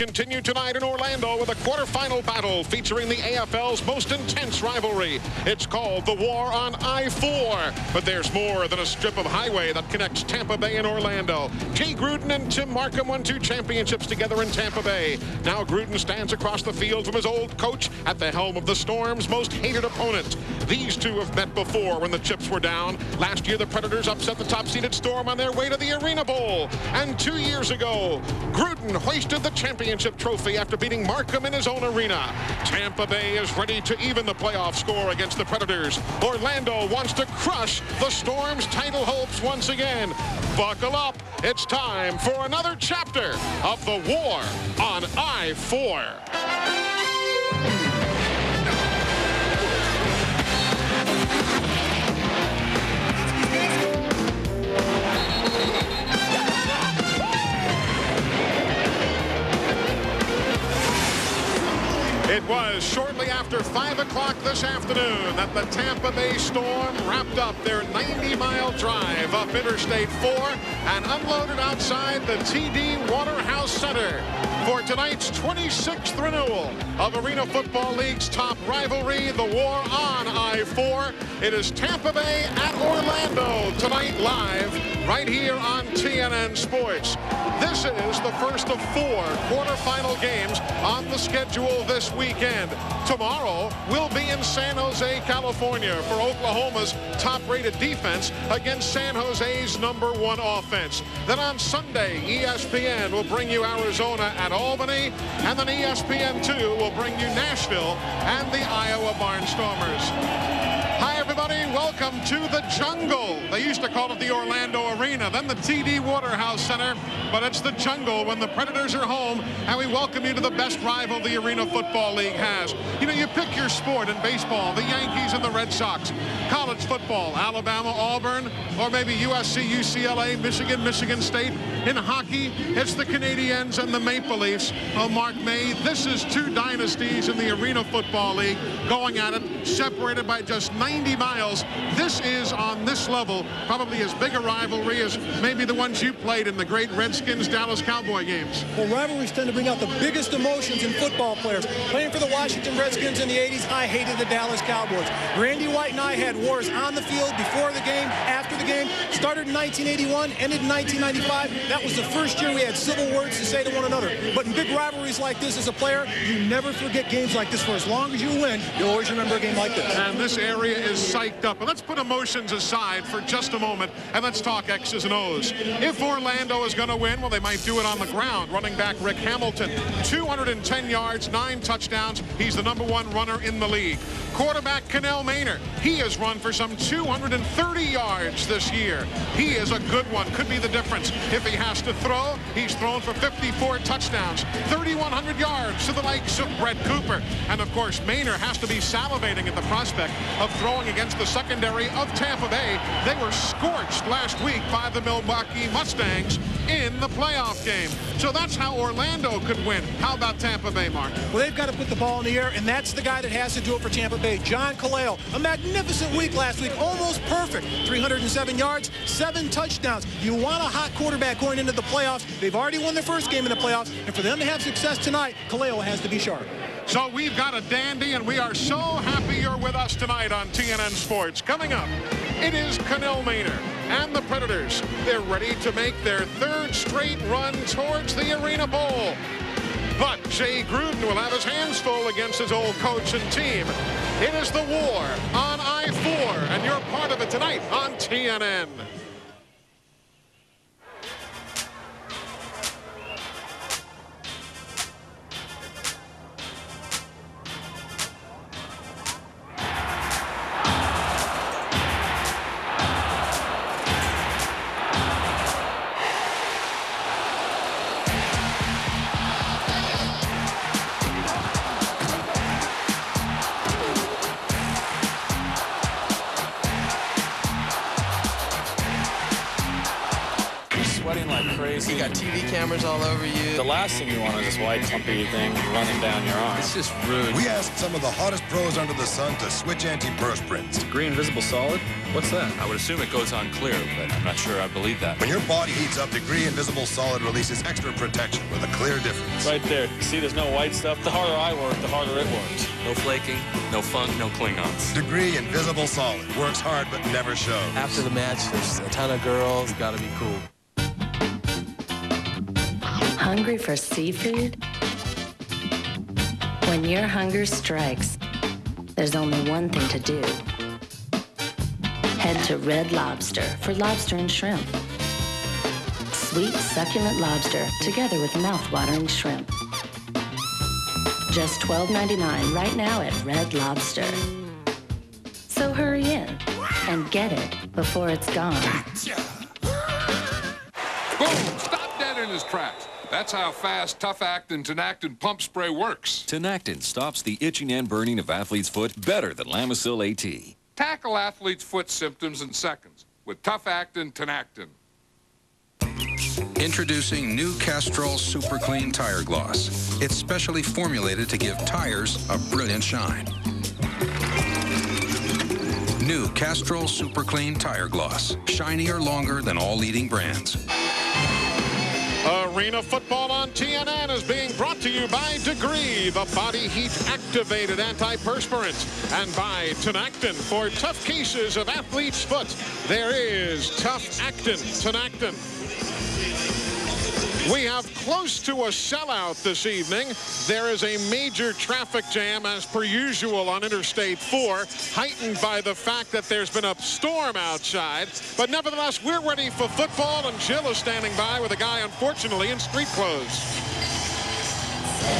continue tonight in Orlando with a quarterfinal battle featuring the AFL's most intense rivalry. It's called the War on I-4, but there's more than a strip of highway that connects Tampa Bay and Orlando. Jay Gruden and Tim Markham won 2 championships together in Tampa Bay. Now Gruden stands across the field from his old coach at the helm of the Storm's most hated opponent. These two have met before when the chips were down. Last year, the Predators upset the top-seeded Storm on their way to the Arena Bowl. And 2 years ago, Gruden hoisted the championship trophy after beating Markham in his own arena. Tampa Bay is ready to even the playoff score against the Predators. Orlando wants to crush the Storm's title hopes once again. Buckle up. It's time for another chapter of the War on I-4. It was shortly after 5 o'clock this afternoon that the Tampa Bay Storm wrapped up their 90-mile drive up Interstate 4 and unloaded outside the TD Waterhouse Centre for tonight's 26th renewal of Arena Football League's top rivalry, the War on I-4. It is Tampa Bay at Orlando tonight live right here on TNN Sports. This is the first of 4 quarterfinal games on the schedule this weekend. Tomorrow, we'll be in San Jose, California for Oklahoma's top-rated defense against San Jose's #1 offense. Then on Sunday, ESPN will bring you Arizona at Albany, and then ESPN2 will bring you Nashville and the Iowa Barnstormers. Hi, everybody. Welcome to the jungle. They used to call it the Orlando Arena, then the TD Waterhouse Centre, but it's the jungle when the Predators are home, and we welcome you to the best rival the Arena Football League has. You know, you pick your sport in baseball, the Yankees and the Red Sox. College football, Alabama, Auburn, or maybe USC, UCLA, Michigan, Michigan State. In hockey, it's the Canadiens and the Maple Leafs. Oh, Mark May, this is 2 dynasties in the Arena Football League going at it, separated by just 90 miles. This is, on this level, probably as big a rivalry as maybe the ones you played in the great Redskins-Dallas Cowboy games. Well, rivalries tend to bring out the biggest emotions in football players. Playing for the Washington Redskins in the 80s, I hated the Dallas Cowboys. Randy White and I had wars on the field, before the game, after the game. Started in 1981, ended in 1995. That was the first year we had civil words to say to one another. But in big rivalries like this, as a player, you never forget games like this. For as long as you win, you'll always remember a game like this. And this area is psyched up. But let's put emotions aside for just a moment, and let's talk X's and O's. If Orlando is going to win, well, they might do it on the ground. Running back Rick Hamilton, 210 yards, 9 touchdowns. He's the #1 runner in the league. Quarterback Cannell Maynor, he has run for some 230 yards this year. He is a good one. Could be the difference. If he has to throw, he's thrown for 54 touchdowns, 3,100 yards to the likes of Brett Cooper. And, of course, Maynor has to be salivating at the prospect of throwing against the secondary of Tampa Bay. They were scorched last week by the Milwaukee Mustangs in the playoff game. So that's how Orlando could win. How about Tampa Bay, Mark? Well, they've got to put the ball in the air, and that's the guy that has to do it for Tampa Bay. John Kaleo, a magnificent week last week, almost perfect. 307 yards, 7 touchdowns. You want a hot quarterback going into the playoffs. They've already won their first game in the playoffs, and for them to have success tonight, Kaleo has to be sharp. So we've got a dandy, and we are so happy you're with us tonight on TNN Sports. Coming up, it is Cannell Maynor and the Predators. They're ready to make their 3rd straight run towards the Arena Bowl. But Jay Gruden will have his hands full against his old coach and team. It is the War on I-4, and you're part of it tonight on TNN. got TV cameras all over you. The last thing you want is this white clumpy thing running down your arm. It's just rude. We asked some of the hottest pros under the sun to switch antiperspirants. Degree Invisible Solid? What's that? I would assume it goes on clear, but I'm not sure I believe that. When your body heats up, Degree Invisible Solid releases extra protection with a clear difference. Right there. See, there's no white stuff. The harder I work, the harder it works. No flaking, no funk, no Klingons. Degree Invisible Solid works hard but never shows. After the match, there's a ton of girls. Gotta be cool. Hungry for seafood? When your hunger strikes, there's only one thing to do. Head to Red Lobster for lobster and shrimp. Sweet, succulent lobster together with mouth-watering shrimp. Just $12.99 right now at Red Lobster. So hurry in and get it before it's gone. Boom! Stop dead in his tracks. That's how fast Tough Actin Tenactin pump spray works. Tenactin stops the itching and burning of athlete's foot better than Lamisil AT. Tackle athlete's foot symptoms in seconds with Tough Actin Tenactin. Introducing new Castrol Super Clean Tire Gloss. It's specially formulated to give tires a brilliant shine. New Castrol Super Clean Tire Gloss. Shinier longer than all leading brands. Arena football on TNN is being brought to you by Degree, the body heat activated antiperspirant, and by Tenactin for tough cases of athlete's foot. There is Tough Actin Tenactin. We have close to a sellout this evening. There is a major traffic jam as per usual on Interstate 4, heightened by the fact that there's been a storm outside. But nevertheless, we're ready for football, and Jill is standing by with a guy, unfortunately, in street clothes.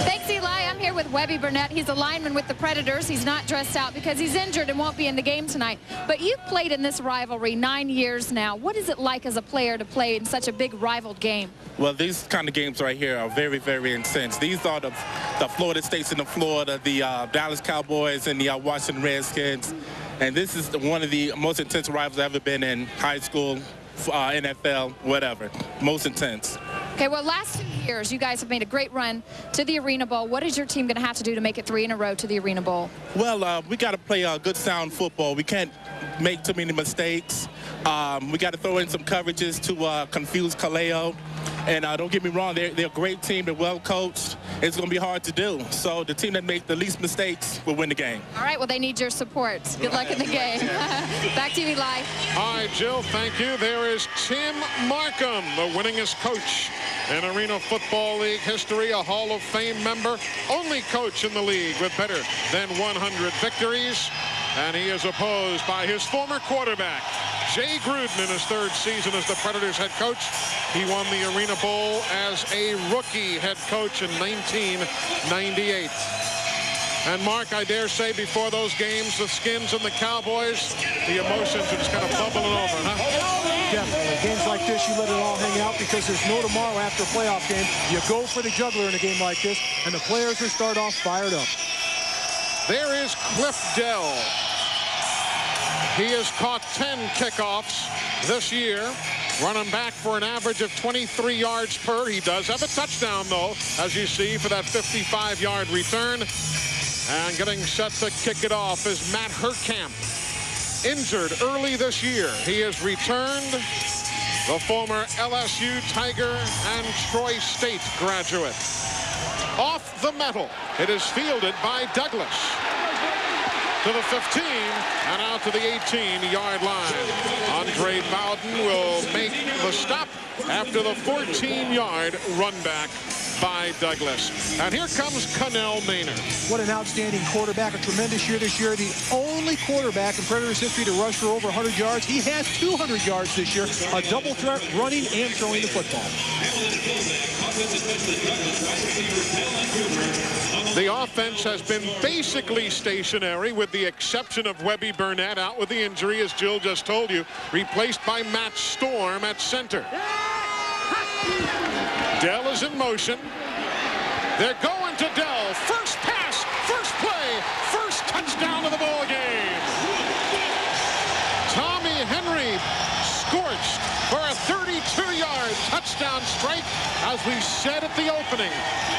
Thanks, Eli. I'm here with Webby Burnett. He's a lineman with the Predators. He's not dressed out because he's injured and won't be in the game tonight. But you've played in this rivalry 9 years now. What is it like as a player to play in such a big rivaled game? Well, these kind of games right here are very, very intense. These are the Florida States and the Florida, the Dallas Cowboys and the Washington Redskins. And this is one of the most intense rivals I've ever been in high school, NFL, whatever. Most intense. Okay, well, last 2 years, you guys have made a great run to the Arena Bowl. What is your team going to have to do to make it 3 in a row to the Arena Bowl? Well, we got to play good, sound football. We can't make too many mistakes. We got to throw in some coverages to confuse Kaleo. And don't get me wrong, they're a great team. They're well coached. It's going to be hard to do. So the team that makes the least mistakes will win the game. All right, well, they need your support. Good luck in the game. Back to you, Eli. All right, Jill, thank you. There is Tim Markham, the winningest coach in Arena Football League history, a Hall of Fame member, only coach in the league with better than 100 victories. And he is opposed by his former quarterback, Jay Gruden, in his 3rd season as the Predators head coach. He won the Arena Bowl as a rookie head coach in 1998. And Mark, I dare say before those games, the Skins and the Cowboys, the emotions are just kind of bubbling over, huh? Definitely. Games like this, you let it all hang out because there's no tomorrow after a playoff game. You go for the juggler in a game like this, and the players are start off fired up. There is Cliff Dell. He has caught 10 kickoffs this year, running back for an average of 23 yards per. He does have a touchdown, though, as you see, for that 55-yard return. And getting set to kick it off is Matt Herkamp, injured early this year. He has returned, the former LSU Tiger and Troy State graduate. Off the metal, it is fielded by Douglas to the 15 and out to the 18-yard line. Andre Bowden will make the stop after the 14-yard run back by Douglas. And here comes Connell Maynard. What an outstanding quarterback. A tremendous year this year. The only quarterback in Predators history to rush for over 100 yards. He has 200 yards this year. A double threat running and throwing the football. The offense has been basically stationary with the exception of Webby Burnett out with the injury, as Jill just told you, replaced by Matt Storm at center. Dell is in motion. They're going to Dell. First pass, first play, first touchdown of the ball game. Tommy Henry scorched for a 32-yard touchdown strike. As we said at the opening,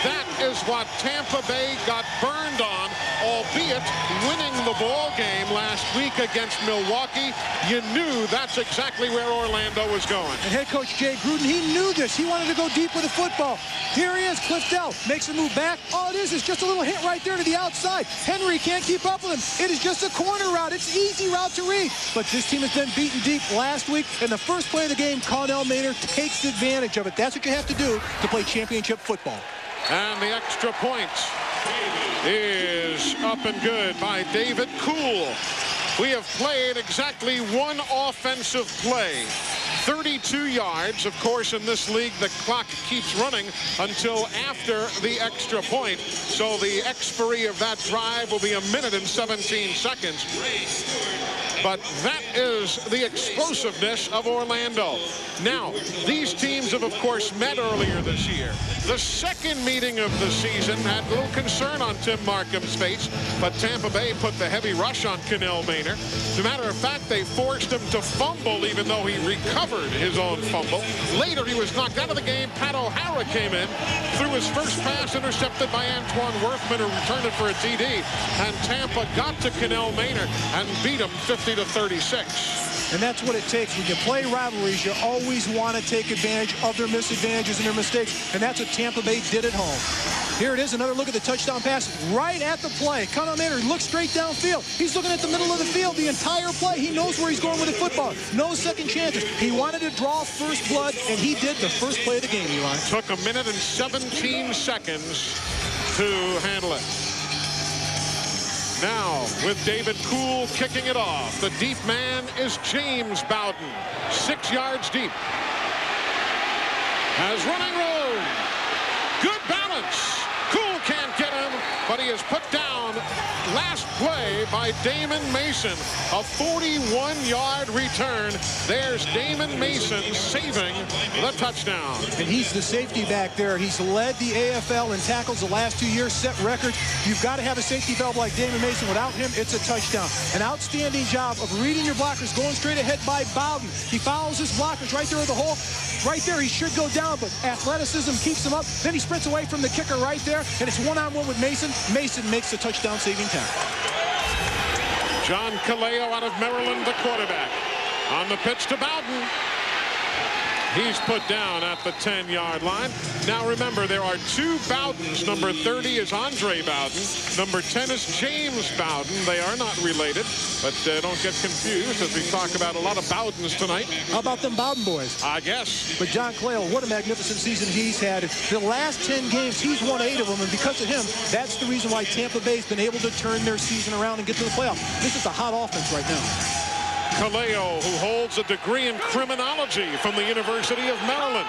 that is what Tampa Bay got burned on, albeit winning the ball game last week against Milwaukee. You knew that's exactly where Orlando was going. And head coach Jay Gruden, he knew this. He wanted to go deep with the football. Here he is, Cliff Dell, makes a move back. All it is just a little hit right there to the outside. Henry can't keep up with him. It is just a corner route. It's easy route to read. But this team has been beaten deep last week. In the first play of the game, Connell Maynard takes advantage of it. That's what you have to do to play championship football. And the extra point is up and good by David Kuhl. We have played exactly one offensive play. 32 yards. Of course, in this league, the clock keeps running until after the extra point. So the expiry of that drive will be 1 minute and 17 seconds. But that is the explosiveness of Orlando. Now, these teams have, of course, met earlier this year. The second meeting of the season had little concern on Tim Markham's face, but Tampa Bay put the heavy rush on Connell Maynard. As a matter of fact, they forced him to fumble, even though he recovered his own fumble. Later, he was knocked out of the game. Pat O'Hara came in, threw his first pass, intercepted by Antoine Worthman, who returned it for a TD. And Tampa got to Connell Maynard and beat him 50-36. And that's what it takes. When you play rivalries, you always want to take advantage of their misadvantages and their mistakes. And that's what Tampa Bay did at home. Here it is, another look at the touchdown pass right at the play. Connell Maynard looks straight downfield. He's looking at the middle of the field the entire play. He knows where he's going with the football. No second chances. He wanted to draw first blood, and he did the first play of the game, Eli. Took 1 minute and 17 seconds to handle it. Now, with David Kuhl kicking it off, the deep man is James Bowden, 6 yards deep. Has running room. Good balance. Kuhl can't get him, but he is put down. Last play by Damon Mason, a 41-yard return. There's Damon Mason saving the touchdown. And he's the safety back there. He's led the AFL in tackles the last 2 years, set records. You've got to have a safety valve like Damon Mason. Without him, it's a touchdown. An outstanding job of reading your blockers, going straight ahead by Bowden. He follows his blockers right there at the hole. Right there, he should go down, but athleticism keeps him up. Then he sprints away from the kicker right there, and it's one-on-one with Mason. Mason makes the touchdown-saving tackle. John Kaleo out of Maryland, the quarterback. On the pitch to Bowden. He's put down at the 10-yard line. Now remember, there are 2 Bowdens. Number 30 is Andre Bowden. Number 10 is James Bowden. They are not related, but don't get confused as we talk about a lot of Bowdens tonight. How about them Bowden boys? I guess. But John Kaleo, what a magnificent season he's had. The last 10 games, he's won 8 of them, and because of him, that's the reason why Tampa Bay's been able to turn their season around and get to the playoffs. This is a hot offense right now. Kaleo, who holds a degree in criminology from the University of Maryland.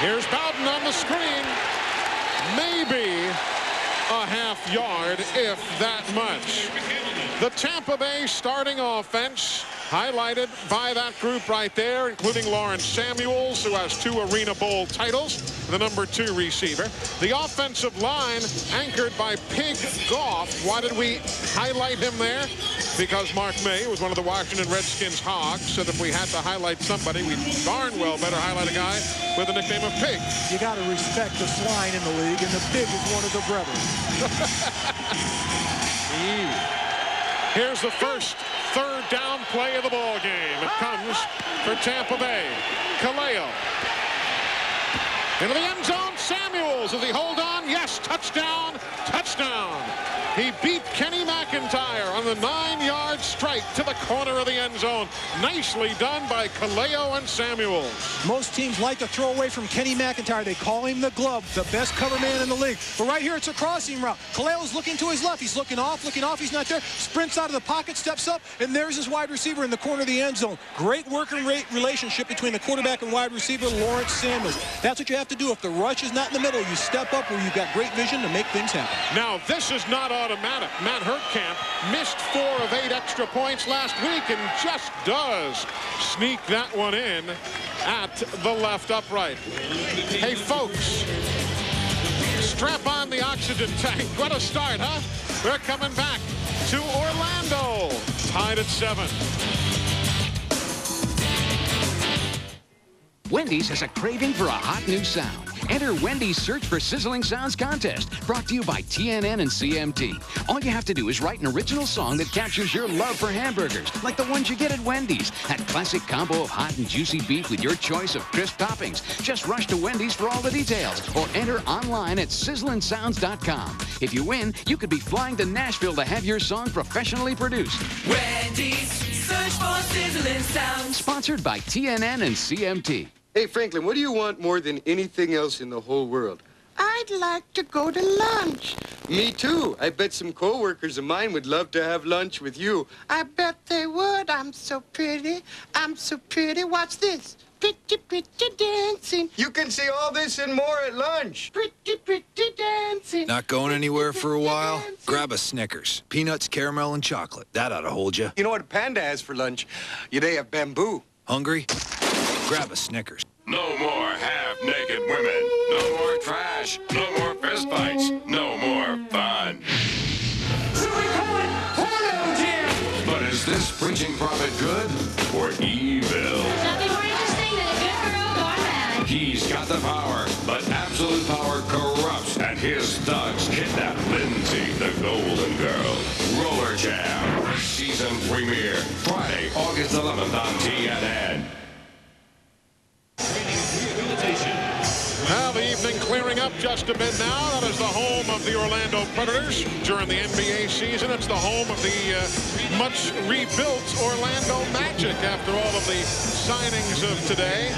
Here's Bowden on the screen. Maybe a half yard, if that much. The Tampa Bay starting offense highlighted by that group right there, including Lawrence Samuels, who has 2 Arena Bowl titles, the number 2 receiver. The offensive line anchored by Pig Goff. Why did we highlight him there? Because Mark May was one of the Washington Redskins hogs, said if we had to highlight somebody, we darn well better highlight a guy with the nickname of Pig. You got to respect the swine in the league, and the Pig is one of the brothers. Here's the first 3rd down play of the ball game. It comes for Tampa Bay. Kaleo. Into the end zone, Samuels. Does he hold on? Yes, touchdown, touchdown. He beat Kenny McIntyre on the 9-yard strike to the corner of the end zone. Nicely done by Kaleo and Samuels. Most teams like to throw away from Kenny McIntyre. They call him the glove, the best cover man in the league. But right here, it's a crossing route. Kaleo's looking to his left. He's looking off. He's not there. Sprints out of the pocket, steps up, and there's his wide receiver in the corner of the end zone. Great working relationship between the quarterback and wide receiver, Lawrence Samuels. That's what you have to do. If the rush is not in the middle, you step up where you've got great vision to make things happen. Now, this is not automatic. Matt Hurtkamp missed 4 of 8 extra points last week and just does sneak that one in at the left upright. Hey, folks, strap on the oxygen tank. What a start, huh? We're coming back to Orlando, tied at 7. Wendy's has a craving for a hot new sound. Enter Wendy's Search for Sizzling Sounds contest, brought to you by TNN and CMT. All you have to do is write an original song that captures your love for hamburgers, like the ones you get at Wendy's. That classic combo of hot and juicy beef with your choice of crisp toppings. Just rush to Wendy's for all the details, or enter online at sizzlingsounds.com. If you win, you could be flying to Nashville to have your song professionally produced. Wendy's, search for sizzling sounds. Sponsored by TNN and CMT. Hey, Franklin, what do you want more than anything else in the whole world? I'd like to go to lunch. Me too. I bet some coworkers of mine would love to have lunch with you. I bet they would. I'm so pretty. I'm so pretty. Watch this. Pretty, pretty dancing. You can see all this and more at lunch. Pretty, pretty dancing. Not going anywhere for a while? Grab a Snickers. Peanuts, caramel, and chocolate. That ought to hold you. You know what a panda has for lunch? They have bamboo. Hungry? Grab a Snickers. No more half-naked women. No more trash. No more fistfights. No more fun. So we call it Porno Jam. But is this preaching prophet good or evil? Nothing more interesting than a good girl gone bad. He's got the power, but absolute power corrupts, and his thugs kidnap Lindsay, the Golden Girl. Roller Jam. Season premiere. Friday, August 11th on TNN. Now the evening clearing up just a bit now. That is the home of the Orlando Predators during the NBA season. It's the home of the much rebuilt Orlando Magic after all of the signings of today.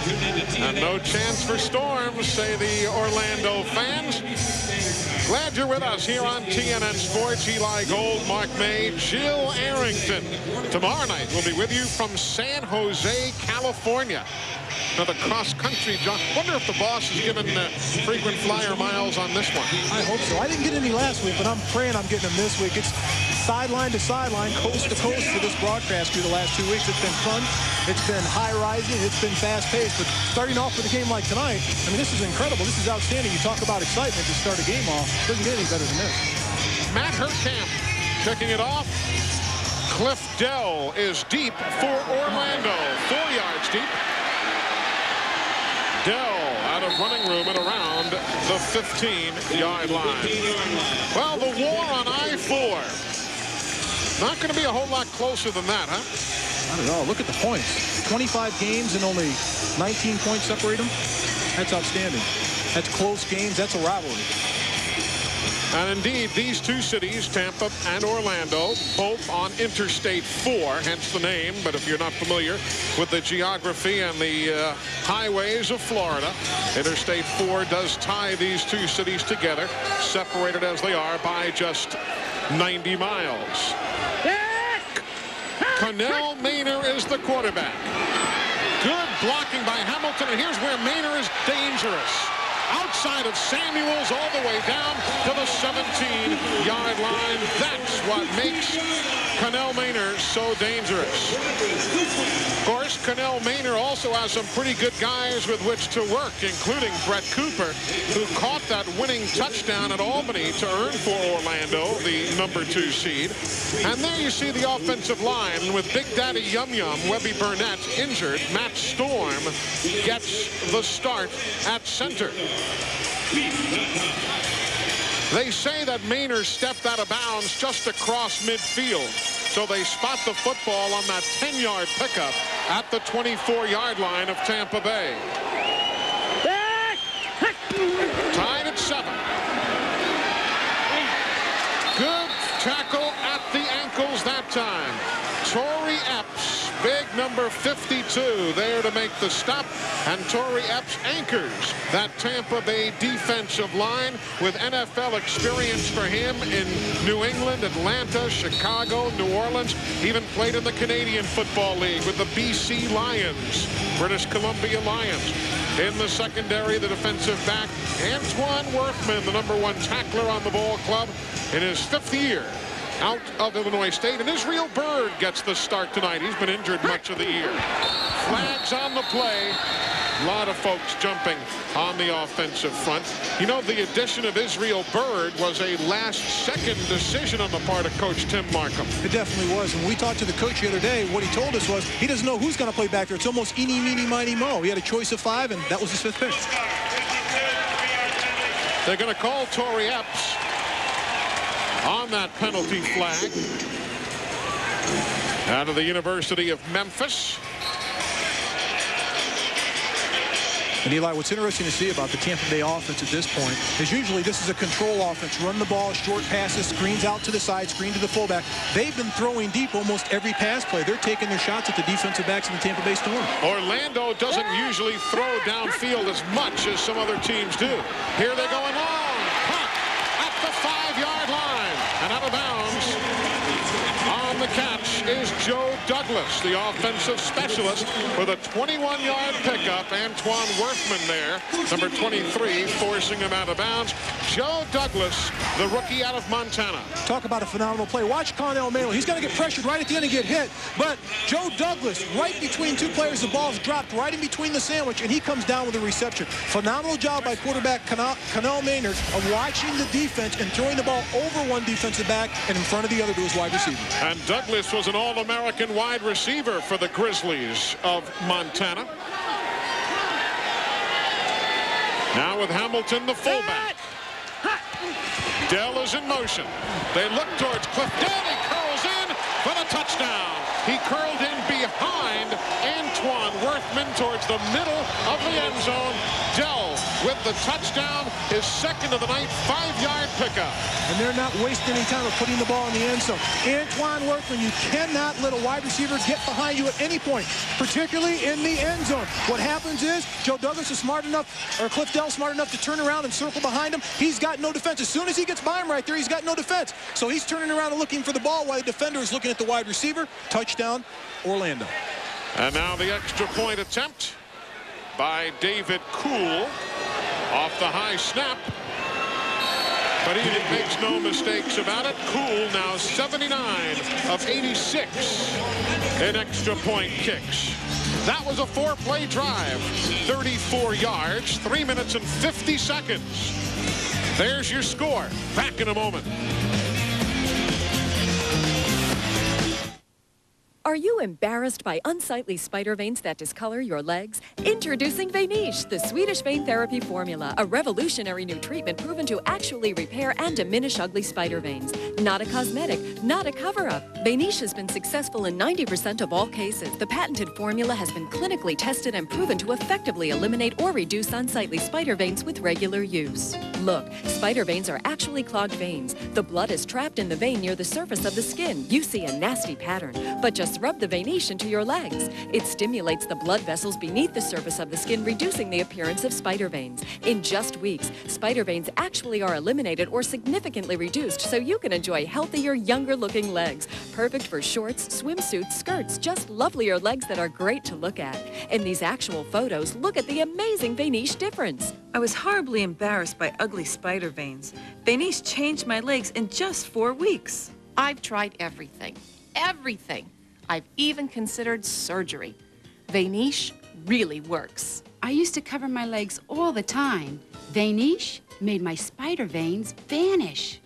And no chance for storms, say the Orlando fans. Glad you're with us here on TNN Sports. Eli Gold, Mark May, Jill Arrington. Tomorrow night we'll be with you from San Jose, California. Another cross-country jump. Wonder if the boss has given frequent flyer miles on this one. I hope so. I didn't get any last week, but I'm praying I'm getting them this week. It's sideline to sideline, coast to coast for this broadcast through the last 2 weeks. It's been fun. It's been high-rising. It's been fast-paced. But starting off with a game like tonight, I mean, this is incredible. This is outstanding. You talk about excitement to start a game off. Doesn't get any better than this. Matt Hurtkamp kicking it off. Cliff Dell is deep for Orlando. 4 yards deep. Dell out of running room at around the 15-yard line. Well, the war on I-4. Not going to be a whole lot closer than that, huh? I don't know. Look at the points. 25 games and only 19 points separate them. That's outstanding. That's close games. That's a rivalry. And indeed, these two cities, Tampa and Orlando, both on Interstate 4, hence the name. But if you're not familiar with the geography and the highways of Florida, Interstate 4 does tie these two cities together, separated as they are by just 90 miles. Connell Maynor is the quarterback. Good blocking by Hamilton, and here's where Maynor is dangerous. Outside of Samuels all the way down to the 17-yard line. That's what makes Connell Maynor so dangerous. Of course, Connell Maynor also has some pretty good guys with which to work, including Brett Cooper, who caught that winning touchdown at Albany to earn for Orlando the #2 seed. And there you see the offensive line with Big Daddy Yum Yum, Webby Burnett injured. Matt Storm gets the start at center. They say that Maynor stepped out of bounds just across midfield. So they spot the football on that 10-yard pickup at the 24-yard line of Tampa Bay. Tied at 7. Good tackle at the ankles that time. Torrey Epps, big number 52, there to make the stop. And Torrey Epps anchors that Tampa Bay defensive line with NFL experience for him in New England, Atlanta, Chicago, New Orleans. Even played in the Canadian Football League with the BC Lions, British Columbia Lions. In the secondary, the defensive back, Antoine Worthman, the #1 tackler on the ball club in his 5th year out of Illinois State. And Israel Byrd gets the start tonight. He's been injured much of the year. Flags on the play. A lot of folks jumping on the offensive front. You know, the addition of Israel Byrd was a last-second decision on the part of Coach Tim Markham. It definitely was. When we talked to the coach the other day, what he told us was he doesn't know who's going to play back there. It's almost eeny, meeny, miny, mo. He had a choice of 5, and that was his 5th pick. They're going to call Torrey Epps on that penalty flag out of the University of Memphis. And Eli, what's interesting to see about the Tampa Bay offense at this point is usually this is a control offense. Run the ball, short passes, screens out to the side, screen to the fullback. They've been throwing deep almost every pass play. They're taking their shots at the defensive backs in the Tampa Bay Storm. Orlando doesn't usually throw downfield as much as some other teams do. Here they're going long. Punt at the 5-yard line. And out of bounds on the catch is Joe Douglas, the offensive specialist, with a 21-yard pickup. Antoine Worthman there, number 23, forcing him out of bounds. Joe Douglas, the rookie out of Montana. Talk about a phenomenal play. Watch Connell Maylor. He's going to get pressured right at the end and get hit. But Joe Douglas, right between 2 players, the ball's dropped right in between the sandwich, and he comes down with a reception. Phenomenal job by quarterback Connell Maynard of watching the defense and throwing the ball over one defensive back and in front of the other to his wide receiver. And Douglas was an All-American wide receiver for the Grizzlies of Montana. Now with Hamilton, the fullback. Dell is in motion. They look towards Cliff Dell. He curls in for the touchdown. He curled in behind Antoine Worthman towards the middle of the end zone. Dell with the touchdown, his 2nd of the night, 5-yard pickup. And they're not wasting any time of putting the ball in the end zone. Antoine Worthman, you cannot let a wide receiver get behind you at any point, particularly in the end zone. What happens is Joe Douglas is smart enough, or Cliff Dell smart enough to turn around and circle behind him. He's got no defense. As soon as he gets by him right there, he's got no defense. So he's turning around and looking for the ball while the defender is looking at the wide receiver. Touchdown, Orlando. And now the extra point attempt by David Kuhl off the high snap. But he makes no mistakes about it. Kuhl now 79 of 86 in extra point kicks. That was a 4-play drive, 34 yards, 3 minutes and 50 seconds. There's your score. Back in a moment. Are you embarrassed by unsightly spider veins that discolor your legs? Introducing Vanish, the Swedish vein therapy formula, a revolutionary new treatment proven to actually repair and diminish ugly spider veins. Not a cosmetic, not a cover-up. Vanish has been successful in 90% of all cases. The patented formula has been clinically tested and proven to effectively eliminate or reduce unsightly spider veins with regular use. Look, spider veins are actually clogged veins. The blood is trapped in the vein near the surface of the skin. You see a nasty pattern, but just rub the Vanish into your legs. It stimulates the blood vessels beneath the surface of the skin, reducing the appearance of spider veins. In just weeks, spider veins actually are eliminated or significantly reduced so you can enjoy healthier, younger-looking legs. Perfect for shorts, swimsuits, skirts, just lovelier legs that are great to look at. In these actual photos, look at the amazing Vanish difference. I was horribly embarrassed by ugly spider veins. Vanish changed my legs in just 4 weeks. I've tried everything. Everything. I've even considered surgery. Vanish really works. I used to cover my legs all the time. Vanish made my spider veins vanish.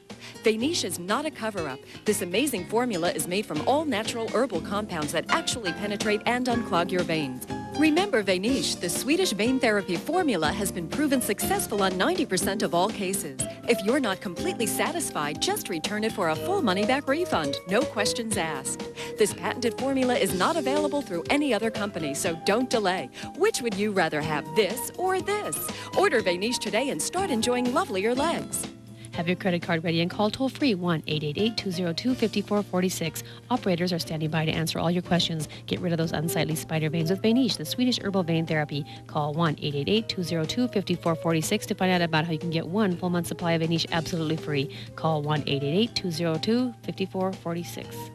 Vanish is not a cover-up. This amazing formula is made from all natural herbal compounds that actually penetrate and unclog your veins. Remember, Vanish, the Swedish vein therapy formula, has been proven successful on 90% of all cases. If you're not completely satisfied, just return it for a full money-back refund, no questions asked. This patented formula is not available through any other company, so don't delay. Which would you rather have, this or this? Order Vanish today and start enjoying lovelier legs. Have your credit card ready and call toll-free 1-888-202-5446. Operators are standing by to answer all your questions. Get rid of those unsightly spider veins with Vanish, the Swedish herbal vein therapy. Call 1-888-202-5446 to find out about how you can get 1 full month supply of Vanish absolutely free. Call 1-888-202-5446.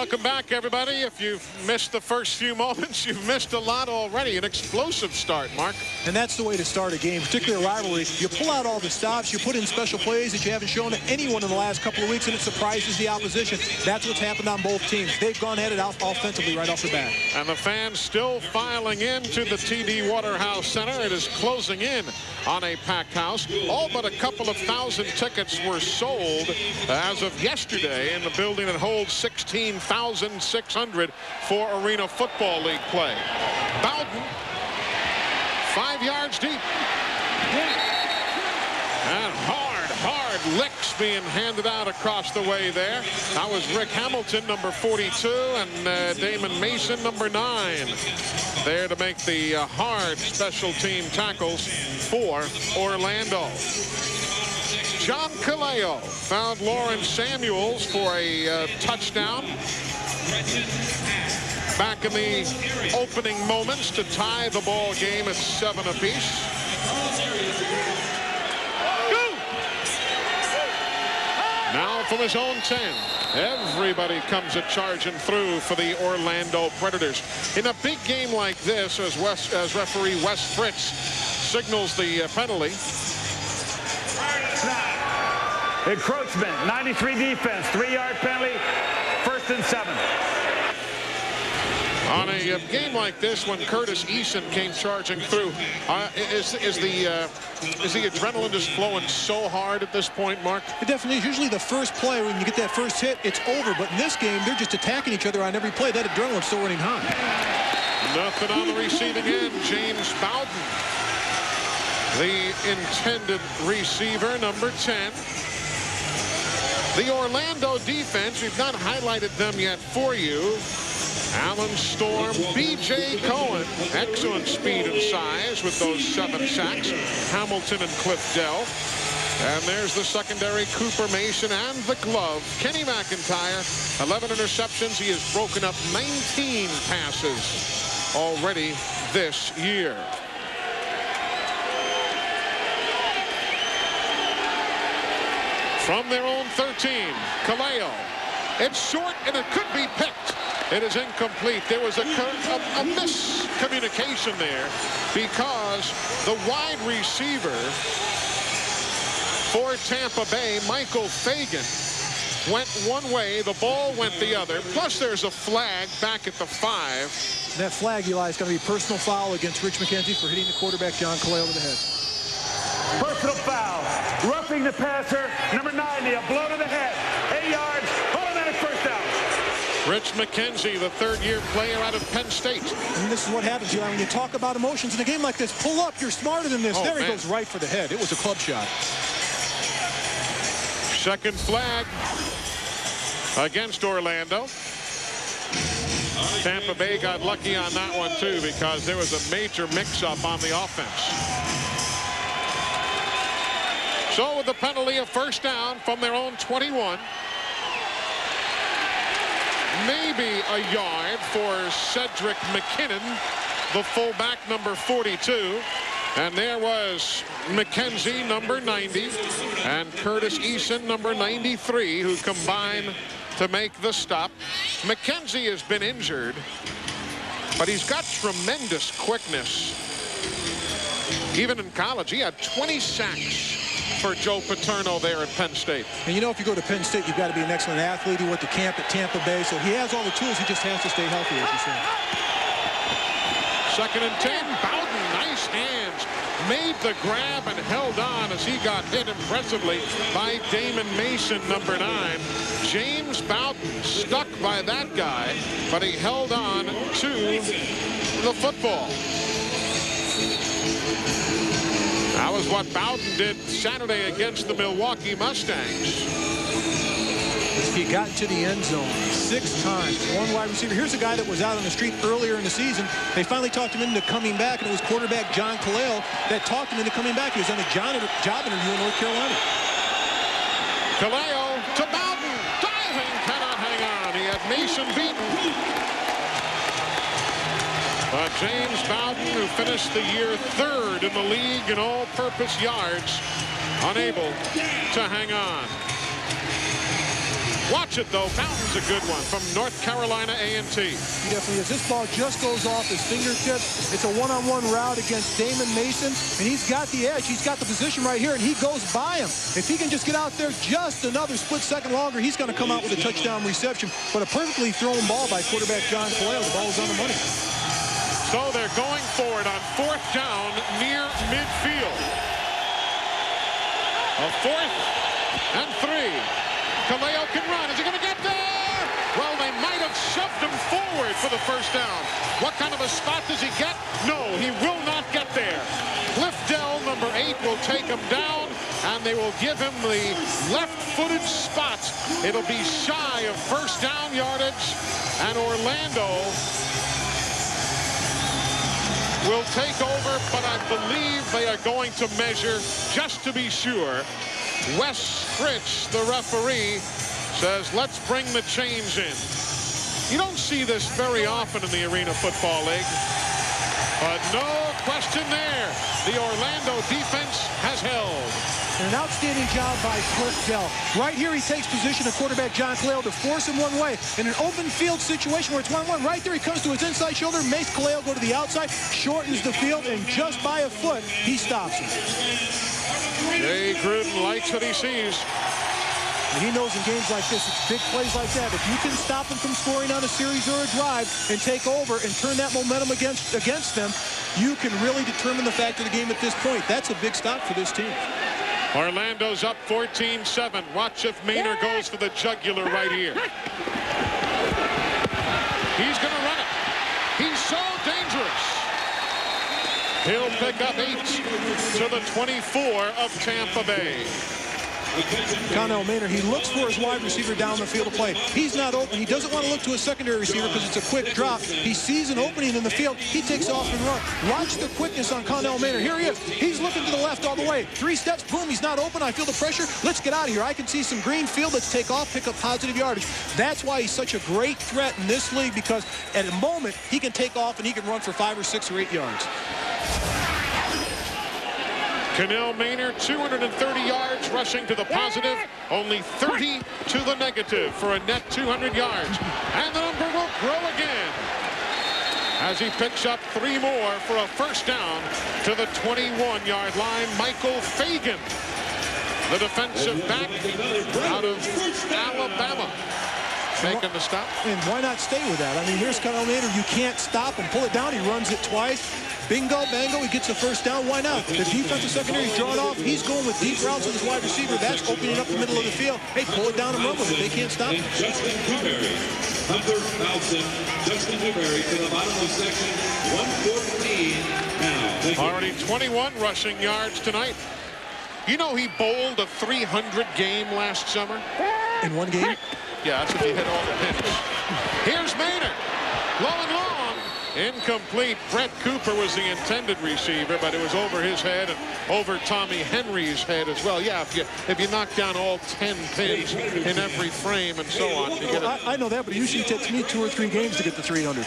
Welcome back, everybody. If you've missed the first few moments, you've missed a lot already. An explosive start, Mark. And that's the way to start a game, particularly a rivalry. You pull out all the stops, you put in special plays that you haven't shown to anyone in the last couple of weeks, and it surprises the opposition. That's what's happened on both teams. They've gone at it out offensively right off the bat. And the fans still filing into the TD Waterhouse Centre. It is closing in on a packed house. All but a couple of thousand tickets were sold as of yesterday in the building that holds 16,600 for Arena Football League play. Bowden, 5 yards deep. And hard licks being handed out across the way there. That was Rick Hamilton, number 42, and Damon Mason, number 9. There to make the hard special team tackles for Orlando. John Kaleo found Lawrence Samuels for a touchdown back in the opening moments to tie the ball game at 7 apiece. Now from his own 10, everybody comes charging through for the Orlando Predators. In a big game like this, as referee Wes Fritz signals the penalty. Encroachment, 93 defense, 3-yard penalty, 1st and 7. On a game like this, when Curtis Eason came charging through, is the adrenaline just flowing so hard at this point, Mark? It definitely is. Usually the first play, when you get that first hit, it's over. But in this game, they're just attacking each other on every play. That adrenaline's still running high. Nothing on the receiving end. James Bowden, the intended receiver, number 10. The Orlando defense, we've not highlighted them yet for you. Alan Storm, B.J. Cohen, excellent speed and size with those 7 sacks. Hamilton and Cliff Dell. And there's the secondary, Cooper Mason and the glove, Kenny McIntyre. 11 interceptions. He has broken up 19 passes already this year. From their own 13, Kaleo. It's short and it could be picked. It is incomplete. There was a miscommunication there because the wide receiver for Tampa Bay, Michael Fagan, went one way, the ball went the other. Plus there's a flag back at the 5. That flag, Eli, is going to be a personal foul against Rich McKenzie for hitting the quarterback, John Kaleo, to the head. Personal foul. Roughing the passer, number 90, a blow to the head. 8 yards, automatic first down. Rich McKenzie, the 3rd-year player out of Penn State. And this is what happens, Eli, when you talk about emotions in a game like this. Pull up, you're smarter than this. There he goes right for the head. It was a club shot. Second flag against Orlando. Tampa Bay got lucky on that one, too, because there was a major mix-up on the offense. So with the penalty of first down from their own 21. Maybe a yard for Cedric McKinnon, the fullback, number 42. And there was McKenzie, number 90, and Curtis Eason, number 93, who combine to make the stop. McKenzie has been injured, but he's got tremendous quickness. Even in college, he had 20 sacks for Joe Paterno there at Penn State. And you know, if you go to Penn State, you've got to be an excellent athlete. He went to camp at Tampa Bay, so he has all the tools. He just has to stay healthy, as you said. 2nd and 10. Bowden, nice hands. Made the grab and held on as he got hit impressively by Damon Mason, number 9. James Bowden stuck by that guy, but he held on to the football. That was what Bowden did Saturday against the Milwaukee Mustangs. He got into the end zone 6 times. One wide receiver. Here's a guy that was out on the street earlier in the season. They finally talked him into coming back, and it was quarterback John Kaleo that talked him into coming back. He was on a job interview in North Carolina. Kaleo to Bowden. Diving, cannot hang on. He had Mason beaten. But James Bowden, who finished the year 3rd in the league in all-purpose yards, unable to hang on. Watch it, though. Fountain's a good one from North Carolina A&T. He definitely is. This ball just goes off his fingertips. It's a one-on-one route against Damon Mason, and he's got the edge. He's got the position right here, and he goes by him. If he can just get out there just another split second longer, he's going to come out with a touchdown reception. But a perfectly thrown ball by quarterback John Kaleo. The ball is on the money. So they're going for it on 4th down near midfield. A 4th and 3. Kaleo can run. Is he going to get there? Well, they might have shoved him forward for the first down. What kind of a spot does he get? No, he will not get there. Cliff Dell, number 8, will take him down, and they will give him the left-footed spot. It'll be shy of first down yardage, and Orlando will take over, but I believe they are going to measure, just to be sure. Wes Fritz, the referee, says, let's bring the chains in. You don't see this very often in the Arena Football League, but no question there. The Orlando defense has held. And an outstanding job by Cliff Dell. Right here, he takes position of quarterback John Kaleo to force him one way. In an open field situation where it's 1-1, right there, he comes to his inside shoulder, makes Kaleo go to the outside, shortens the field, and just by a foot, he stops him. Jay Gruden likes what he sees. And he knows in games like this, it's big plays like that. If you can stop them from scoring on a series or a drive and take over and turn that momentum against them, you can really determine the fact of the game at this point. That's a big stop for this team. Orlando's up 14-7. Watch if Maynard goes for the jugular right here. He's going to run it. He's so dangerous. He'll pick up 8 to the 24 of Tampa Bay. Connell Maynard, he looks for his wide receiver down the field of play. He's not open. He doesn't want to look to a secondary receiver because it's a quick drop. He sees an opening in the field. He takes off and runs. Watch the quickness on Connell Maynard. Here he is. He's looking to the left all the way. 3 steps, boom, he's not open. I feel the pressure. Let's get out of here. I can see some green field. Let's take off, pick up positive yardage. That's why he's such a great threat in this league, because at a moment, he can take off and he can run for 5 or 6 or 8 yards. Connell Maynard, 230 yards rushing to the positive, only 30 to the negative for a net 200 yards. And the number will grow again as he picks up 3 more for a first down to the 21-yard line. Michael Fagan, the defensive back out of Alabama, making the stop. And why not stay with that? I mean, here's Connell Maynard. You can't stop him. Pull it down. He runs it twice. Bingo, bango, he gets the first down. Why not? The defensive secondary is drawn off. He's going with deep routes with his wide receiver. That's opening up the middle of the field. Hey, pull it down and run with it. They can't stop him. Justin Newberry, Hunter Nelson, Justin Newberry to the bottom of section 114 now. Already 21 rushing yards tonight. You know he bowled a 300 game last summer. In one game? Yeah, that's if he hit all the pins. Here's Maynard. Low and long. Incomplete. Brett Cooper was the intended receiver, but it was over his head and over Tommy Henry's head as well. Yeah, if you knock down all 10 pins in every frame and so on, you get it. I know that, but it usually takes me 2 or 3 games to get to 300.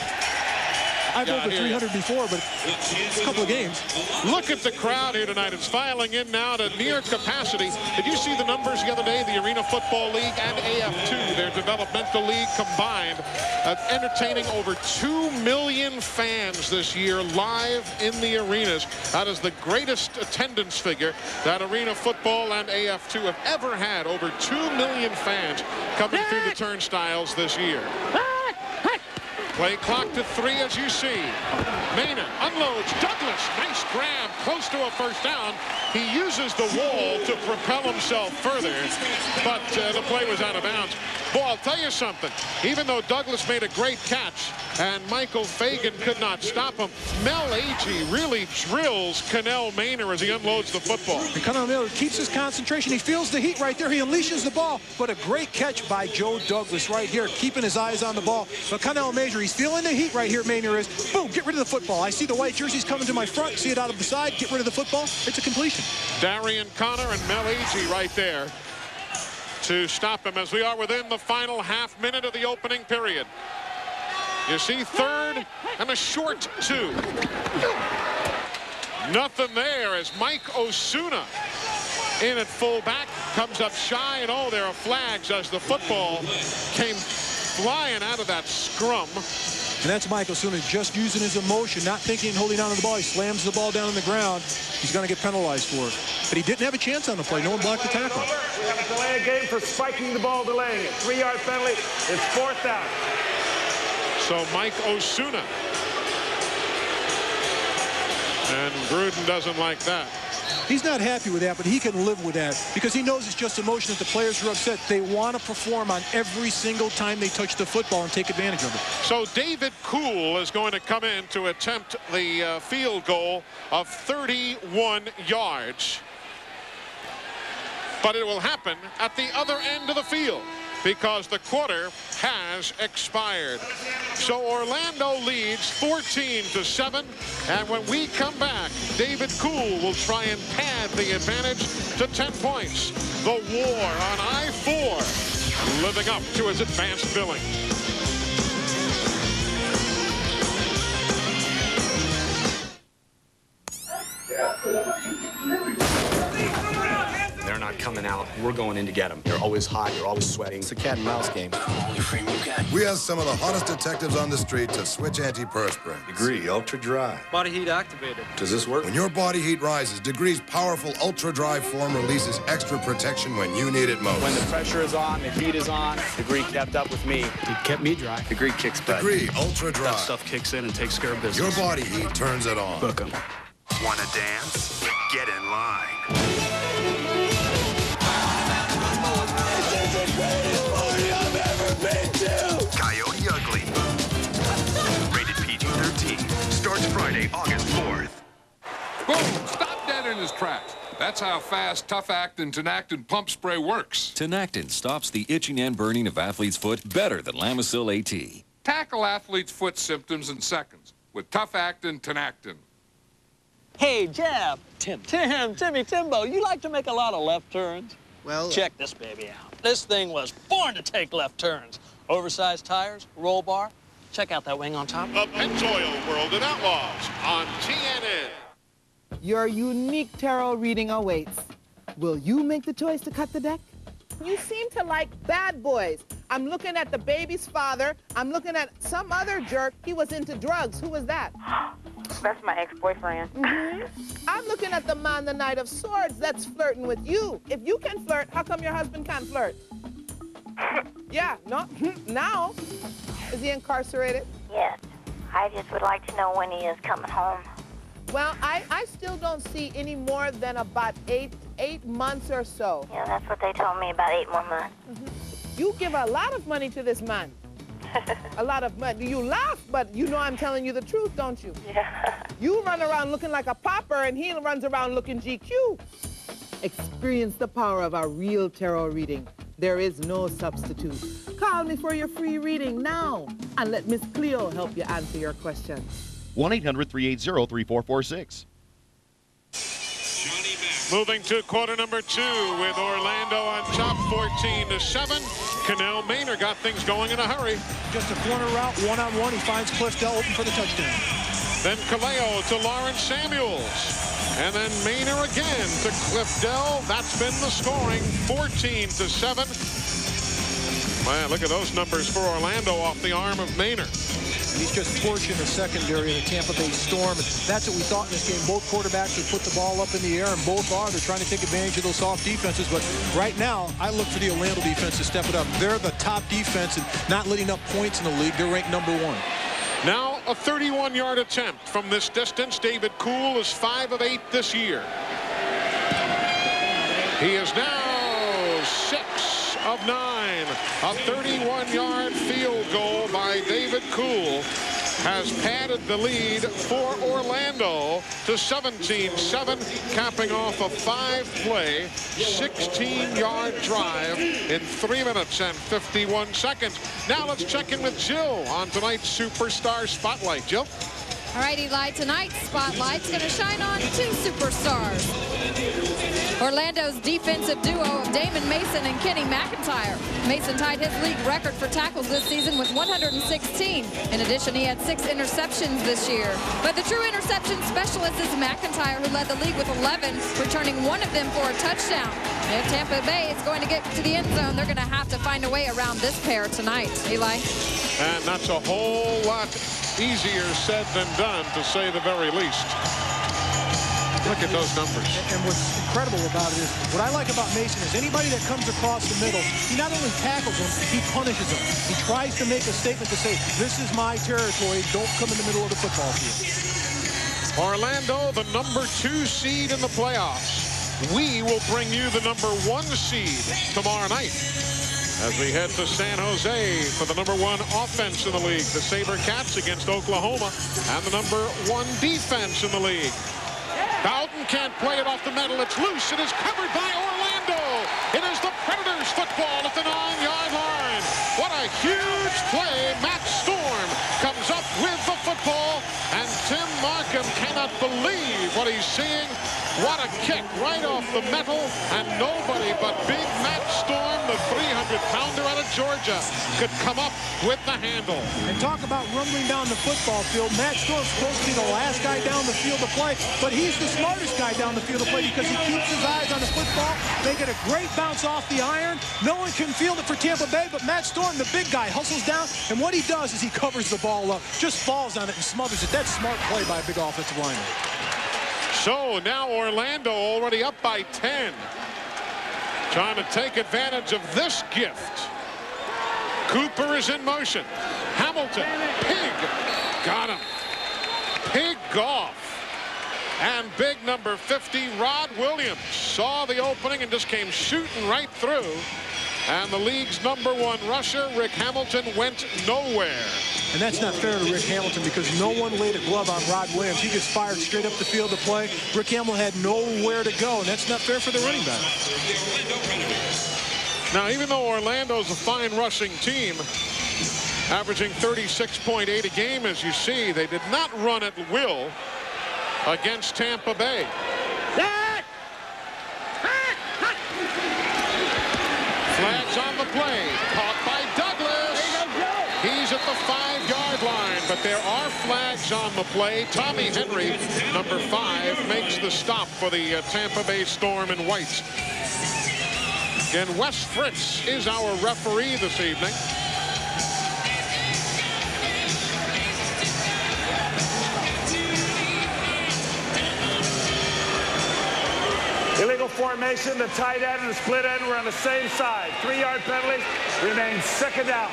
I've over 300 before, but it's a couple of games. Look at the crowd here tonight. It's filing in now to near capacity. Did you see the numbers the other day? The Arena Football League and AF2, their developmental league combined, entertaining over 2 million fans this year live in the arenas. That is the greatest attendance figure that Arena Football and AF2 have ever had. Over 2 million fans coming through the turnstiles this year. Play clock to 3 as you see. Maynard unloads. Douglas, nice grab, close to a first down. He uses the wall to propel himself further, but the play was out of bounds. Boy, I'll tell you something. Even though Douglas made a great catch and Michael Fagan could not stop him, Mel Agee really drills Connell Maynard as he unloads the football. And Connell Maynard keeps his concentration. He feels the heat right there. He unleashes the ball, but a great catch by Joe Douglas right here, keeping his eyes on the ball. But Connell Maynard, he's feeling the heat right here. Maynard is. Boom, get rid of the football. I see the white jerseys coming to my front. See it out of the side. Get rid of the football. It's a completion. Darian Connor and Mel Agee right there to stop him as we are within the final half minute of the opening period. You see 3rd and a short 2. Nothing there as Mike Osuna in at fullback, comes up shy, and oh, there are flags as the football came flying out of that scrum. And that's Mike Osuna just using his emotion, not thinking and holding on to the ball. He slams the ball down on the ground. He's going to get penalized for it. But he didn't have a chance on the play. No one blocked the tackle. We have a delay of game for spiking the ball, delaying it. 3-yard penalty. It's 4th down. So Mike Osuna. And Gruden doesn't like that. He's not happy with that, but he can live with that because he knows it's just emotion that the players are upset. They want to perform on every single time they touch the football and take advantage of it. So David Kuhl is going to come in to attempt the field goal of 31 yards. But it will happen at the other end of the field because the quarter has expired. So Orlando leads 14-7, and when we come back, David Kuhl will try and pad the advantage to 10 points. The war on I-4 living up to his advanced billing. They're not coming out. We're going in to get them. You're always hot. You're always sweating. It's a cat and mouse game. We have some of the hottest detectives on the street to switch antiperspirant. Degree Ultra Dry. Body heat activated. Does this work? When your body heat rises, Degree's powerful Ultra Dry form releases extra protection when you need it most. When the pressure is on, the heat is on, Degree kept up with me. It kept me dry. Degree kicks butt. Degree Ultra Dry. That stuff kicks in and takes care of business. Your body heat turns it on. Book 'em. Want to dance? Get in line. Coyote Ugly. Rated PG-13. Starts Friday, August 4th. Boom! Stop dead in his tracks. That's how fast, tough-acting Tinactin pump spray works. Tinactin stops the itching and burning of athlete's foot better than Lamisil AT. Tackle athlete's foot symptoms in seconds with tough-acting Tinactin. Hey, Jab. Timbo, you like to make a lot of left turns? Well, check this baby out. This thing was born to take left turns. Oversized tires, roll bar. Check out that wing on top. The Pennzoil World of Outlaws on TNN. Your unique tarot reading awaits. Will you make the choice to cut the deck? You seem to like bad boys. I'm looking at the baby's father. I'm looking at some other jerk. He was into drugs. Who was that? That's my ex-boyfriend. I'm looking at the man, the Knight of Swords, that's flirting with you. If you can flirt, how come your husband can't flirt? Yeah, no, now. Is he incarcerated? Yes. I just would like to know when he is coming home. Well, I still don't see any more than about eight months or so. Yeah, that's what they told me, about 8 more months. You give a lot of money to this man. A lot of money. You laugh, but you know I'm telling you the truth, don't you? Yeah. You run around looking like a pauper, and he runs around looking GQ. Experience the power of a real tarot reading. There is no substitute. Call me for your free reading now, and let Miss Cleo help you answer your questions. 1-800-380-3446. Moving to quarter number 2 with Orlando on top 14-7. Cannell Maynor got things going in a hurry. Just a corner route, one-on-one. He finds Clifton open for the touchdown. Then Kaleo to Lawrence Samuels. And then Maynor again to Cliff Dell. That's been the scoring, 14-7. Man, look at those numbers for Orlando off the arm of Maynor. And he's just torching the secondary of the Tampa Bay Storm. And that's what we thought in this game. Both quarterbacks would put the ball up in the air, and both are. They're trying to take advantage of those soft defenses. But right now, I look for the Orlando defense to step it up. They're the top defense and not letting up points in the league. They're ranked #1. Now a 31-yard attempt from this distance. David Kuhl is 5 of 8 this year. He is now 6 of 9. A 31-yard field goal by David Kuhl has padded the lead for Orlando to 17-7, capping off a 5-play, 16-yard drive in 3 minutes and 51 seconds. Now let's check in with Jill on tonight's Superstar Spotlight. Jill? All right, Eli, tonight's spotlight's going to shine on two superstars. Orlando's defensive duo of Damon Mason and Kenny McIntyre. Mason tied his league record for tackles this season with 116. In addition, he had 6 interceptions this year. But the true interception specialist is McIntyre, who led the league with 11, returning 1 of them for a touchdown. If Tampa Bay is going to get to the end zone, they're going to have to find a way around this pair tonight. Eli? And that's a whole lot easier said than done, to say the very least. Look at those numbers. And what's incredible about it is, what I like about Mason is anybody that comes across the middle, he not only tackles them, he punishes them. He tries to make a statement to say, this is my territory, don't come in the middle of the football field. Orlando, the number 2 seed in the playoffs. We will bring you the number 1 seed tomorrow night as we head to San Jose for the number 1 offense in the league, the SaberCats against Oklahoma, and the number 1 defense in the league. Bowden can't play it off the middle. It's loose. It is covered by Orlando. It is the Predators football at the 9-yard line. What a huge play. Matt Storm comes up with the football, and Tim Markham cannot believe what he's seeing. What a kick right off the metal, and nobody but big Matt Storm, the 300-pounder out of Georgia, could come up with the handle. And talk about rumbling down the football field. Matt Storm's supposed to be the last guy down the field to play, but he's the smartest guy down the field to play because he keeps his eyes on the football. They get a great bounce off the iron. No one can field it for Tampa Bay, but Matt Storm, the big guy, hustles down, and what he does is he covers the ball up, just falls on it and smothers it. That's smart play by a big offensive lineman. So now Orlando already up by 10. Trying to take advantage of this gift. Cooper is in motion. Hamilton, Pig, got him. Pig off. And big number 50, Rod Williams, saw the opening and just came shooting right through. And the league's number 1 rusher, Rick Hamilton, went nowhere. And that's not fair to Rick Hamilton because no one laid a glove on Rod Williams. He gets fired straight up the field to play. Rick Hamilton had nowhere to go, and that's not fair for the running back. Now, even though Orlando's a fine rushing team, averaging 36.8 a game, as you see, they did not run at will against Tampa Bay. Flags on the play, caught by Douglas. He's at the 5-yard line, but there are flags on the play. Tommy Henry, number 5, makes the stop for the Tampa Bay Storm in white. Again, Wes Fritz is our referee this evening. Illegal formation, the tight end and the split end were on the same side. 3-yard penalties, remain 2nd down.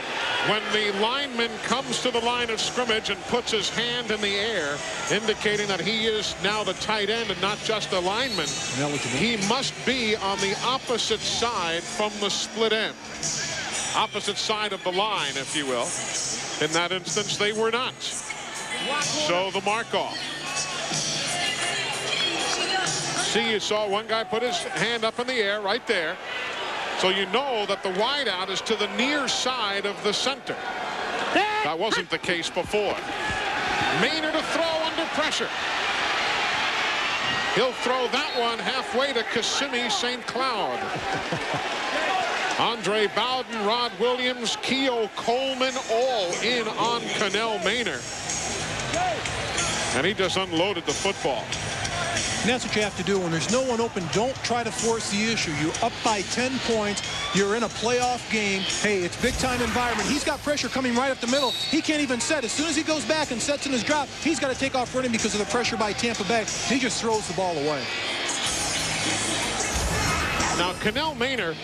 When the lineman comes to the line of scrimmage and puts his hand in the air, indicating that he is now the tight end and not just a lineman, he must be on the opposite side from the split end. Opposite side of the line, if you will. In that instance, they were not. So the mark off. See, you saw one guy put his hand up in the air right there. So you know that the wideout is to the near side of the center. That wasn't the case before. Maynard to throw under pressure. He'll throw that one halfway to Kissimmee St. Cloud. Andre Bowden, Rod Williams, Keogh Coleman all in on Cannell Maynard. And he just unloaded the football. And that's what you have to do when there's no one open. Don't try to force the issue. You're up by 10 points. You're in a playoff game. Hey, it's big-time environment. He's got pressure coming right up the middle. He can't even set. As soon as he goes back and sets in his drop, he's got to take off running because of the pressure by Tampa Bay. He just throws the ball away. Now, Cannell Maynard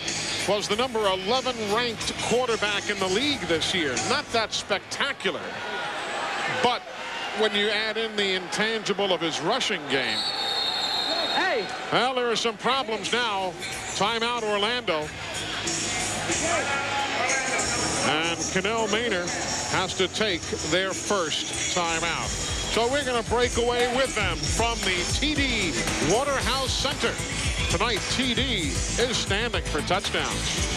was the number 11 ranked quarterback in the league this year. Not that spectacular. But when you add in the intangible of his rushing game, well, there are some problems now. Timeout, Orlando. And Cannell Maynard has to take their first timeout. So we're going to break away with them from the TD Waterhouse Centre. Tonight, TD is standing for touchdowns.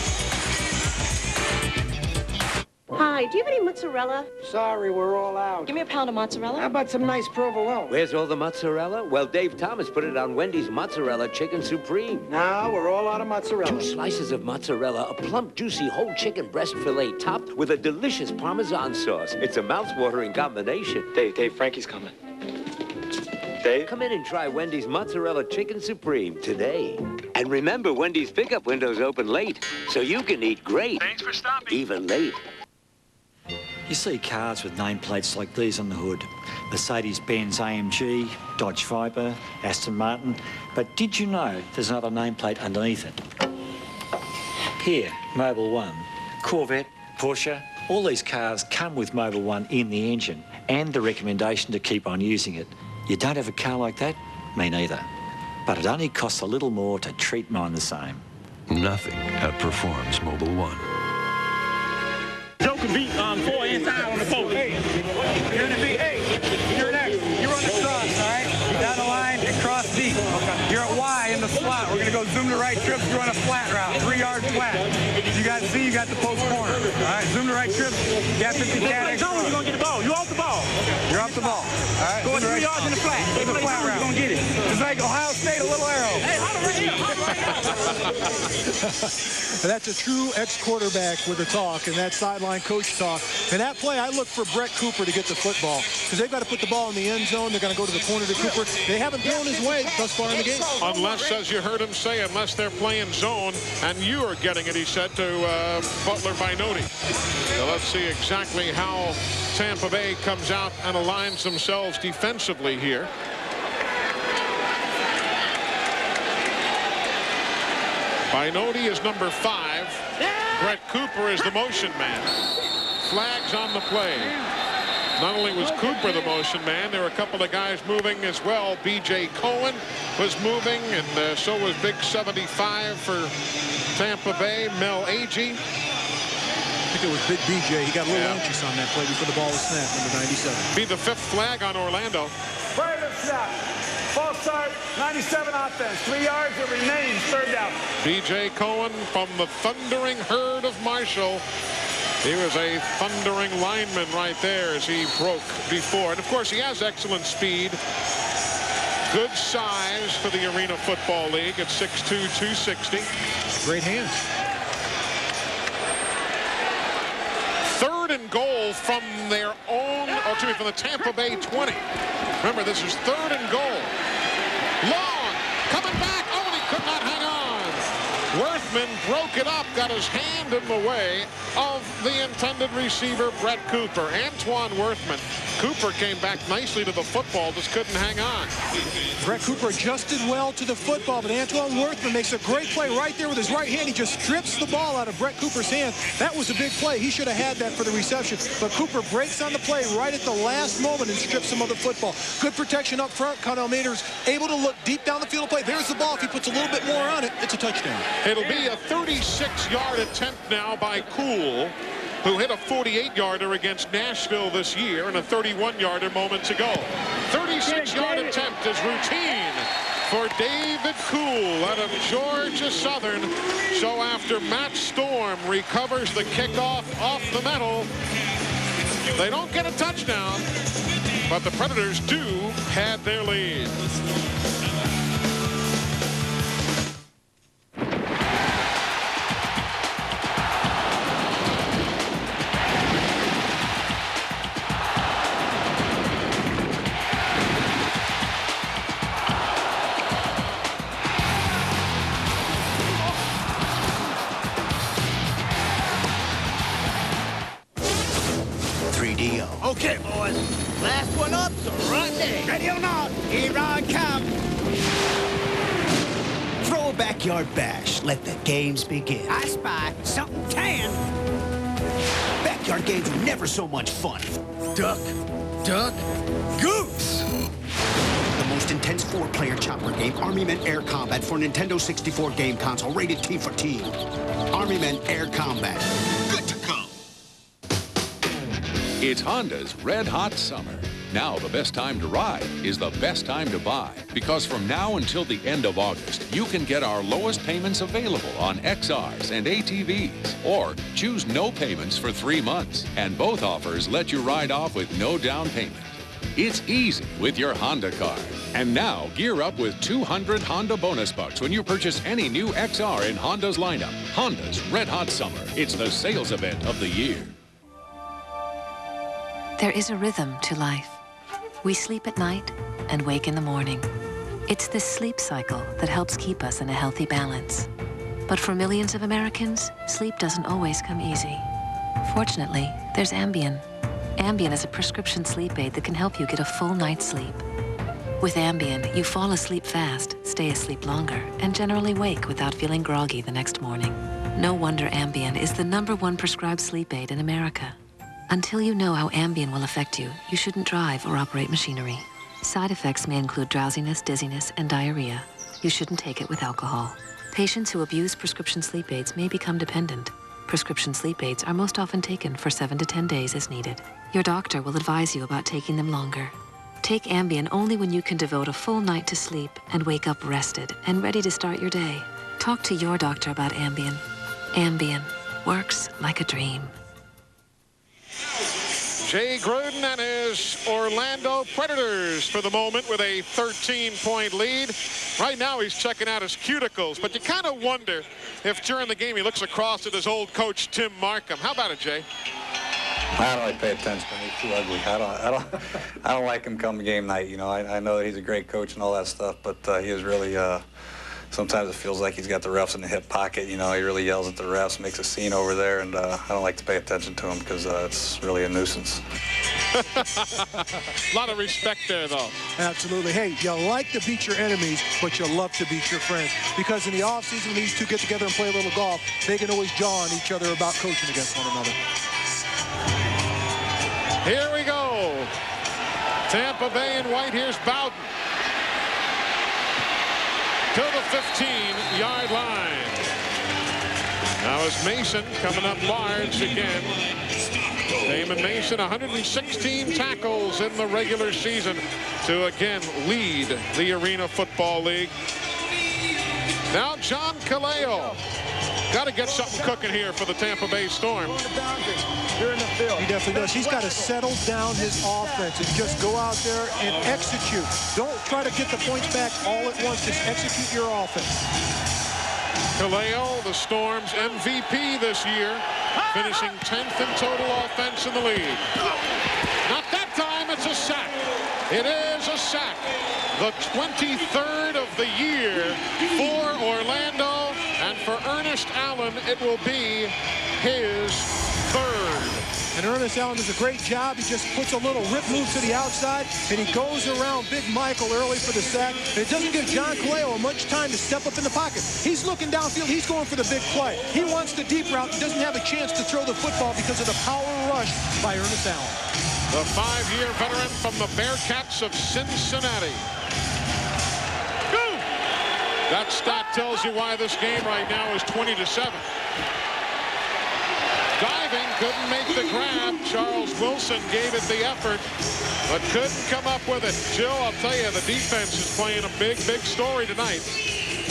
Hi, do you have any mozzarella? Sorry, we're all out. Give me a pound of mozzarella. How about some nice provolone? Where's all the mozzarella? Well, Dave Thomas put it on Wendy's Mozzarella Chicken Supreme. Now we're all out of mozzarella. 2 slices of mozzarella, a plump, juicy whole chicken breast fillet topped with a delicious Parmesan sauce. It's a mouth-watering combination. Dave, Frankie's coming. Dave? Come in and try Wendy's Mozzarella Chicken Supreme today. And remember, Wendy's pickup window's open late, so you can eat great. Thanks for stopping. Even late. You see cars with nameplates like these on the hood. Mercedes-Benz AMG, Dodge Viper, Aston Martin. But did you know there's not a nameplate underneath it? Here, Mobil 1, Corvette, Porsche, all these cars come with Mobil 1 in the engine and the recommendation to keep on using it. You don't have a car like that? Me neither. But it only costs a little more to treat mine the same. Nothing outperforms Mobil 1. Joe can beat 4 inside on the post. Hey, you're in the big. Hey, you're next. You run the cross, all right? Down the line and cross deep. Okay. You're at Y in the slot. We're gonna go zoom to right trips. You run a flat route, 3 yards flat. You got C. You got the post corner. All right, zoom to right trips. Gap 50 cat. You're gonna get the ball. You off the ball. You're off the ball. All right. Go 3 yards in the flat. Take the flat route. You're gonna get it. It's like Ohio State, a little arrow. Hey, hold it right here. Hold it right here. That's a true ex-quarterback with the talk and that sideline coach talk. And that play, I look for Brett Cooper to get the football because they've got to put the ball in the end zone. They're going to go to the corner to Cooper. They haven't blown his way thus far in the game. Unless, as you heard him say, unless they're playing zone, and you are getting it, he said to Butler Binoti. So let's see exactly how Tampa Bay comes out and aligns themselves defensively here. Binoti is number 5. Brett Cooper is the motion man. Flags on the play. Not only was Cooper the motion man, there were a couple of guys moving as well. B.J. Cohen was moving, and so was Big 75 for Tampa Bay, Mel Agee. I think it was Big B.J. He got a little anxious on that play before the ball was snapped, number 97. Be the 5th flag on Orlando. Private snap. False start, 97 offense. 3 yards, it remains 3rd down. B.J. Cohen from the thundering herd of Marshall. He was a thundering lineman right there as he broke before. And, of course, he has excellent speed. Good size for the Arena Football League at 6'2", 260. Great hands. 3rd and goal from their own, from the Tampa Bay 20. Remember, this is 3rd and goal. Long, coming back. Oh, and he could not hang on. Worthman broke it up, got his hand in the way of the intended receiver, Brett Cooper. Antoine Worthman. Cooper came back nicely to the football, just couldn't hang on. Brett Cooper adjusted well to the football, but Antoine Worthman makes a great play right there with his right hand. He just strips the ball out of Brett Cooper's hand. That was a big play. He should have had that for the reception, but Cooper breaks on the play right at the last moment and strips him of the football. Good protection up front. Connell Mader's able to look deep down the field of play. There's the ball. If he puts a little bit more on it, it's a touchdown. It'll be a 36-yard attempt now by Cool, who hit a 48-yarder against Nashville this year and a 31-yarder moments ago. 36-yard attempt is routine for David Cool out of Georgia Southern. So after Matt Storm recovers the kickoff off the metal, they don't get a touchdown, but the Predators do have their lead. Okay, boys. Last one up's right there. Ready or not, here I come. Throw a backyard bash. Let the games begin. I spy something tan. Backyard games are never so much fun. Duck, goose. The most intense 4-player chopper game, Army Men Air Combat for Nintendo 64 game console, rated T for Teen. Army Men Air Combat. Good to go. It's Honda's Red Hot Summer. Now the best time to ride is the best time to buy, because from now until the end of August, you can get our lowest payments available on XRs and ATVs, or choose no payments for 3 months, and both offers let you ride off with no down payment. It's easy with your Honda card. And now, gear up with 200 Honda bonus bucks when you purchase any new XR in Honda's lineup. Honda's Red Hot Summer. It's the sales event of the year. There is a rhythm to life. We sleep at night and wake in the morning. It's this sleep cycle that helps keep us in a healthy balance. But for millions of Americans, sleep doesn't always come easy. Fortunately, there's Ambien. Ambien is a prescription sleep aid that can help you get a full night's sleep. With Ambien, you fall asleep fast, stay asleep longer, and generally wake without feeling groggy the next morning. No wonder Ambien is the #1 prescribed sleep aid in America. Until you know how Ambien will affect you, you shouldn't drive or operate machinery. Side effects may include drowsiness, dizziness, and diarrhea. You shouldn't take it with alcohol. Patients who abuse prescription sleep aids may become dependent. Prescription sleep aids are most often taken for 7 to 10 days as needed. Your doctor will advise you about taking them longer. Take Ambien only when you can devote a full night to sleep and wake up rested and ready to start your day. Talk to your doctor about Ambien. Ambien works like a dream. Jay Gruden and his Orlando Predators for the moment with a 13-point lead. Right now he's checking out his cuticles, but you kind of wonder if during the game he looks across at his old coach Tim Markham. How about it, Jay? I don't really pay attention to him. He's too ugly. I don't like him come game night. You know, I know that he's a great coach and all that stuff, but he is really. Sometimes it feels like he's got the refs in the hip pocket. You know, he really yells at the refs, makes a scene over there, and I don't like to pay attention to him because it's really a nuisance. A lot of respect there, though. Absolutely. Hey, you like to beat your enemies, but you love to beat your friends. Because in the offseason, when these two get together and play a little golf, they can always jaw on each other about coaching against one another. Here we go. Tampa Bay in white. Here's Bowden. To the 15-yard line. Now is Mason coming up large again. Damon Mason, 116 tackles in the regular season to again lead the Arena Football League. Now John Kaleo. Got to get something cooking here for the Tampa Bay Storm. He definitely does. He's got to settle down his offense and just go out there and execute. Don't try to get the points back all at once. Just execute your offense. Kaleo, the Storm's MVP this year, finishing 10th in total offense in the league. Not that time, it's a sack. It is a sack. The 23rd of the year for Orlando, and for Ernest Allen, it will be his 3rd. And Ernest Allen does a great job. He just puts a little rip move to the outside, and he goes around Big Michael early for the sack. And it doesn't give John Kaleo much time to step up in the pocket. He's looking downfield. He's going for the big play. He wants the deep route. He doesn't have a chance to throw the football because of the power rush by Ernest Allen. The 5-year veteran from the Bearcats of Cincinnati. That stat tells you why this game right now is 20-7. Diving, couldn't make the grab. Charles Wilson gave it the effort, but couldn't come up with it. Jill, I'll tell you, the defense is playing a big, big story tonight.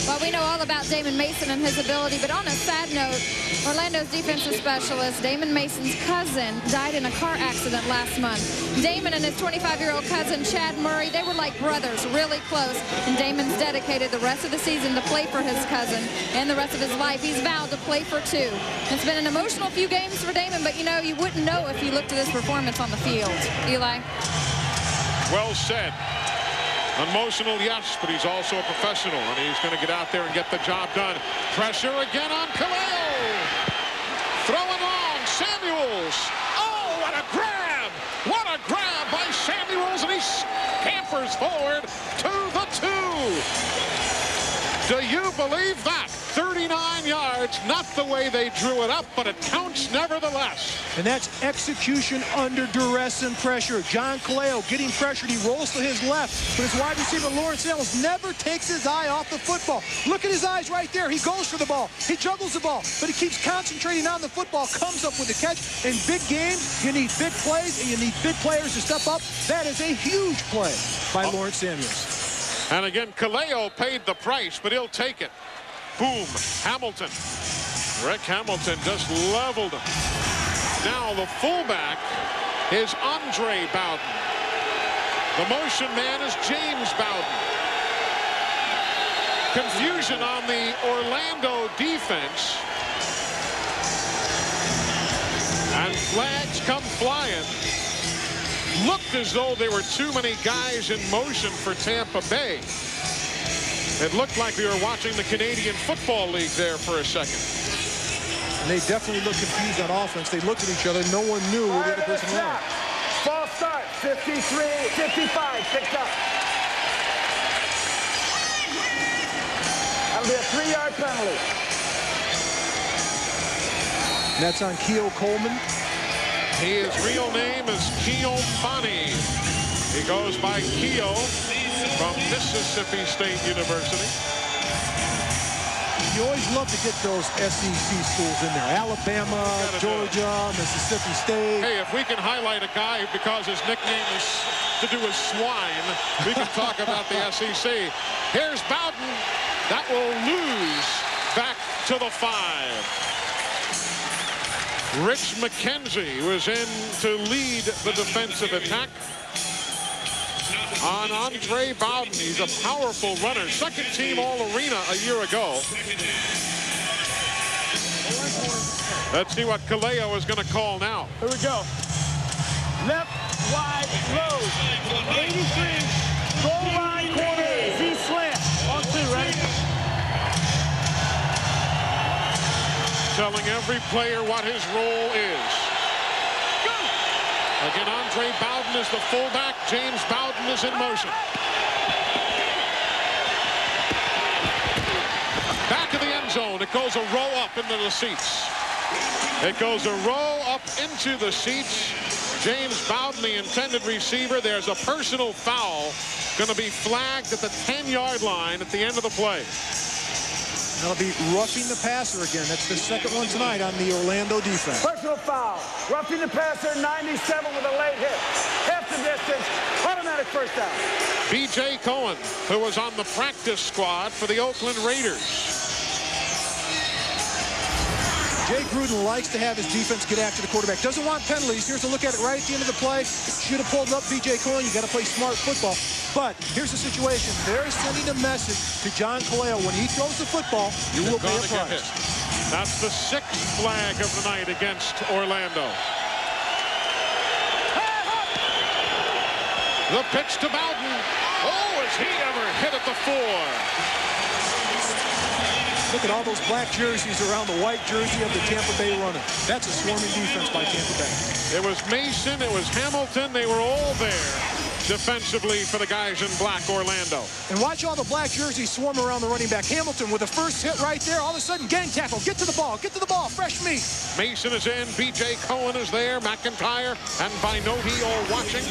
Well, we know all about Damon Mason and his ability, but on a sad note, Orlando's defensive specialist, Damon Mason's cousin, died in a car accident last month. Damon and his 25-year-old cousin, Chad Murray, they were like brothers, really close, and Damon's dedicated the rest of the season to play for his cousin and the rest of his life. He's vowed to play for 2. It's been an emotional few games for Damon, but, you know, you wouldn't know if you looked at his performance on the field. Eli? Well said. Emotional, yes, but he's also a professional, and he's going to get out there and get the job done. Pressure again on Kaleo. Throwing long, Samuels. Oh, what a grab! What a grab by Samuels, and he scampers forward to the 2. Do you believe that? 30 39 yards, not the way they drew it up, but it counts nevertheless. And that's execution under duress and pressure. John Kaleo getting pressured. He rolls to his left, but his wide receiver, Lawrence Samuels, never takes his eye off the football. Look at his eyes right there. He goes for the ball. He juggles the ball, but he keeps concentrating on the football, comes up with the catch. In big games, you need big plays, and you need big players to step up. That is a huge play by Lawrence Samuels. And again, Kaleo paid the price, but he'll take it. Boom, Hamilton. Rick Hamilton just leveled him. Now the fullback is Andre Bowden. The motion man is James Bowden. Confusion on the Orlando defense. And flags come flying. Looked as though there were too many guys in motion for Tampa Bay. It looked like we were watching the Canadian Football League there for a second. And they definitely looked confused on offense. They looked at each other. No one knew where the other person was. False start. 53, 55. Picked up. That'll be a 3-yard penalty. And that's on Keo Coleman. His real name is Keo Fani. He goes by Keo from Mississippi State University. You always love to get those SEC schools in there. Alabama, Georgia, Mississippi State. Hey, if we can highlight a guy because his nickname is to do with swine, we can talk about the SEC. Here's Bowden. That will lose back to the 5. Rich McKenzie was in to lead the defensive attack on Andre Bowden. He's a powerful runner. Second team All-Arena a year ago. Let's see what Kaleo is going to call now. Here we go. Left, wide, low. 83, goal line, corner, Z slant. On 2, ready? Telling every player what his role is. Again, Andre Bowden is the fullback. James Bowden is in motion. Back of the end zone. It goes a row up into the seats. It goes a row up into the seats. James Bowden, the intended receiver. There's a personal foul going to be flagged at the 10-yard line at the end of the play. That'll be roughing the passer again. That's the second one tonight on the Orlando defense. Personal foul. Roughing the passer, 97 with a late hit. Half the distance. Automatic first down. B.J. Cohen, who was on the practice squad for the Oakland Raiders. Jay Gruden likes to have his defense get after the quarterback. Doesn't want penalties. Here's a look at it right at the end of the play. Should have pulled up B.J. Cohen. You got to play smart football. But here's the situation. They're sending a message to John Kaleo. When he throws the football, you will pay a price. That's the 6th flag of the night against Orlando. The pitch to Bowden. Oh, is he ever hit at the 4? Look at all those black jerseys around the white jersey of the Tampa Bay runner. That's a swarming defense by Tampa Bay. It was Mason, it was Hamilton. They were all there defensively for the guys in black, Orlando. And watch all the black jerseys swarm around the running back. Hamilton with the first hit right there. All of a sudden, gang tackle. Get to the ball. Get to the ball. Fresh meat. Mason is in. B.J. Cohen is there. McIntyre and Binotti all watching.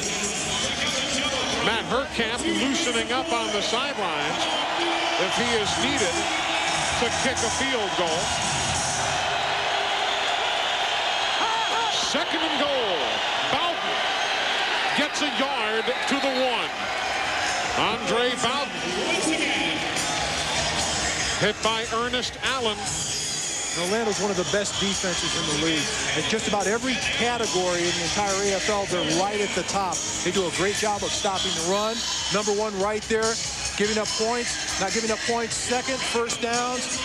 Matt Herkamp loosening up on the sidelines if he is needed to kick a field goal. Second and goal. Bowden gets a yard to the 1. Andre Bowden hit by Ernest Allen. Orlando's one of the best defenses in the league. In just about every category in the entire AFL, they're right at the top. They do a great job of stopping the run. Number 1 right there. Giving up points, not giving up points. Second, first downs.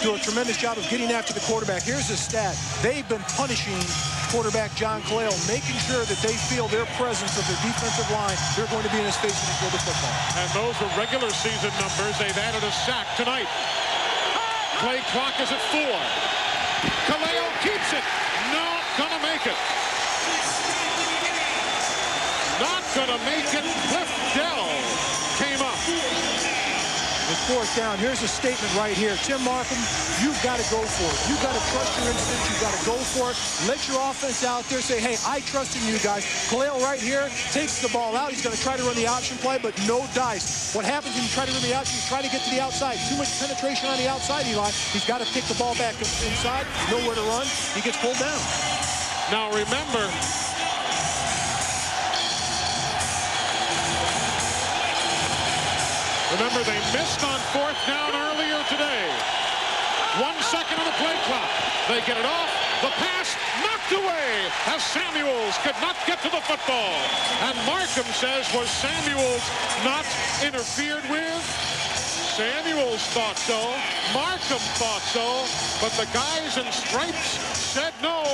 Do a tremendous job of getting after the quarterback. Here's the stat. They've been punishing quarterback John Kaleo, making sure that they feel their presence of their defensive line. They're going to be in his face when he throws the football. And those were regular season numbers. They've added a sack tonight. Play clock is at 4. Kaleo keeps it. Not gonna make it. Not gonna make it. Cliff Dell came up. and fourth down. Here's a statement right here. Tim Markham, you've got to go for it. You've got to trust your instincts. You've got to go for it. Let your offense out there say, hey, I trust in you guys. Khalil right here takes the ball out. He's going to try to run the option play, but no dice. What happens when you try to run the option? You try to get to the outside. Too much penetration on the outside, Eli. He's got to pick the ball back inside. Nowhere to run. He gets pulled down. Now remember, they missed on fourth down earlier today. 1 second on the play clock. They get it off. The pass knocked away as Samuels could not get to the football. And Markham says, was Samuels not interfered with? Samuels thought so. Markham thought so. But the guys in stripes said no.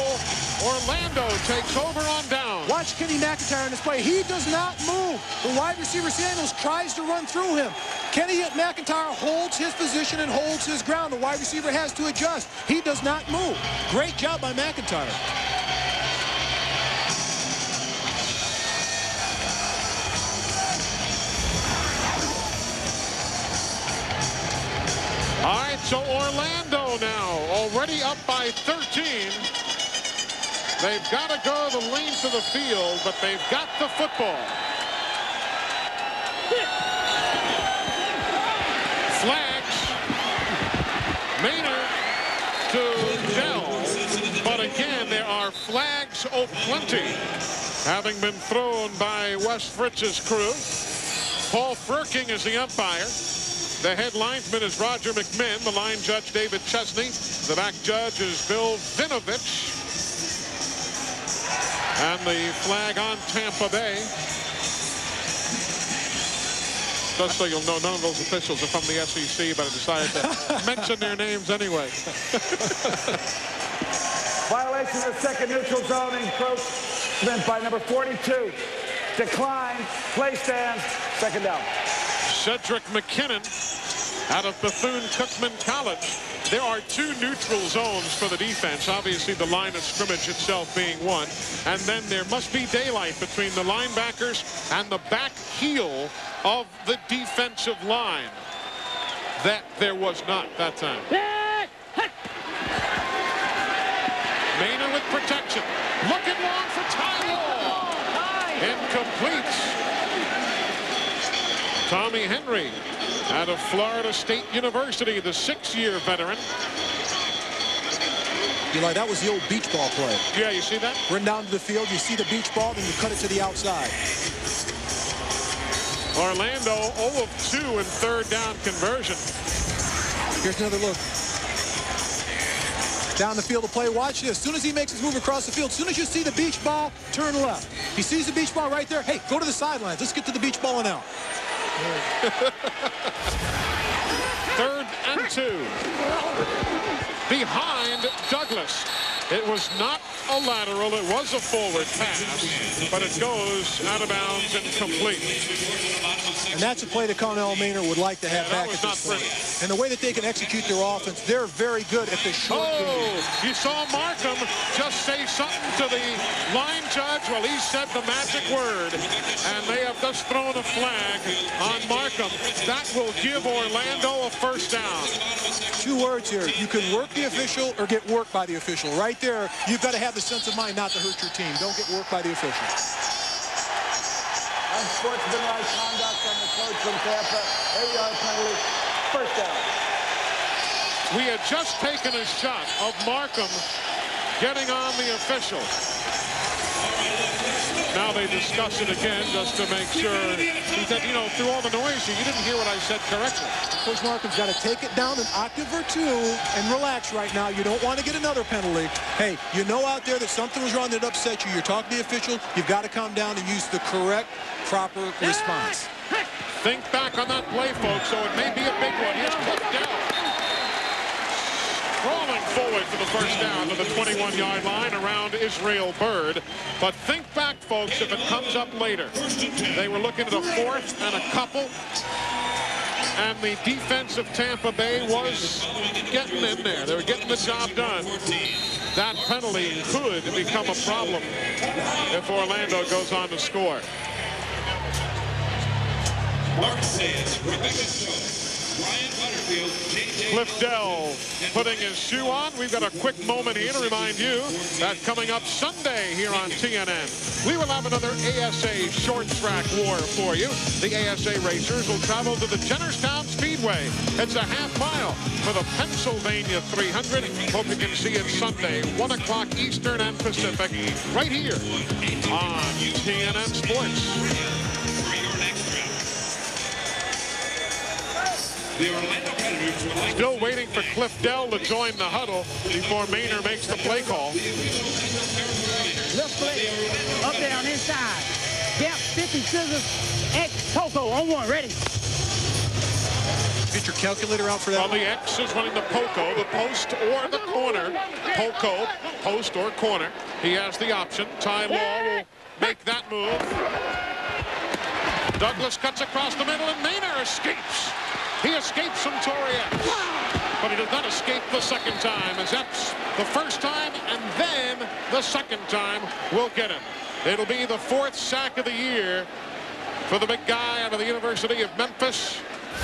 Orlando takes over on down. Watch Kenny McIntyre in this play. He does not move. The wide receiver Samuels tries to run through him. Kenny McIntyre holds his position and holds his ground. The wide receiver has to adjust. He does not move. Great job by McIntyre. All right, so Orlando now already up by 13. They've got to go the length of the field, but they've got the football. Flags. Maynard to Dell. But again, there are flags plenty, having been thrown by Wes Fritz's crew. Paul Frerking is the umpire. The head linesman is Roger McMinn. The line judge, David Chesney. The back judge is Bill Vinovich. And the flag on Tampa Bay. Just so you'll know, none of those officials are from the SEC, but I decided to mention their names anyway. Violation of the second neutral zone encroachment by number 42. Decline. Play stands. Second down. Cedric McKinnon out of Bethune-Cookman College. There are 2 neutral zones for the defense. Obviously, the line of scrimmage itself being one. And then there must be daylight between the linebackers and the back heel of the defensive line. That there was not that time. Maynard with protection. Looking long for Ty Law. Incomplete. Tommy Henry out of Florida State University, the 6-year veteran. Eli, that was the old beach ball play. Yeah, you see that? Run down to the field, you see the beach ball, then you cut it to the outside. Orlando 0 of 2 in third down conversion. Here's another look. Down the field to play. Watch this. As soon as he makes his move across the field, as soon as you see the beach ball, turn left. He sees the beach ball right there. Hey, go to the sidelines. Let's get to the beach ball and out. 3rd and 2. Behind Douglas. It was not a lateral. It was a forward pass, but it goes out of bounds and complete. And that's a play that Connell Maynard would like to have back at this point. And the way that they can execute their offense, they're very good at the short game. You saw Markham just say something to the line judge. Well, he said the magic word, and they have just thrown a flag on Markham. That will give Orlando a first down. 2 words here. You can work the official or get worked by the official. Right there, you've got to have the sense of mind not to hurt your team. Don't get worked by the official. Unsportsmanlike conduct on the coach from Tampa. 8-yard penalty. First down. We had just taken a shot of Markham getting on the official. Now they discuss it again just to make sure. He said, you know, through all the noise here, you didn't hear what I said correctly. Coach Markham's got to take it down an octave or 2 and relax right now. You don't want to get another penalty. Hey, you know out there that something was wrong that upset you. You're talking to the official. You've got to calm down and use the correct, proper response. Think back on that play, folks, so it may be a big one. Here's Cliff Dell. Crawling forward for the first down to the 21-yard line around Israel Byrd. But think back, folks, if it comes up later. They were looking at a 4th and a couple. And the defense of Tampa Bay was getting in there. They were getting the job done. That penalty could become a problem if Orlando goes on to score. Mark says Rebecca Stokes. Cliff Dell putting his shoe on. We've got a quick moment here to remind you that coming up Sunday here on TNN, we will have another ASA short track war for you. The ASA racers will travel to the Jennerstown Speedway. It's a half mile for the Pennsylvania 300. Hope you can see it Sunday, 1 o'clock Eastern and Pacific, right here on TNN Sports. Still waiting for Cliff Dell to join the huddle before Maynor makes the play call. Left play, up, down, inside. Gap, 50 scissors, X, Poco, on one, ready. Get your calculator out for that. Well, the X is running the Poco, the post or the corner. Poco, post or corner. He has the option. Ty Law will make that move. Douglas cuts across the middle and Maynor escapes. He escapes from Torrey Epps, but he does not escape the second time, as Epps the first time and then the second time will get him. It'll be the 4th sack of the year for the big guy out of the University of Memphis,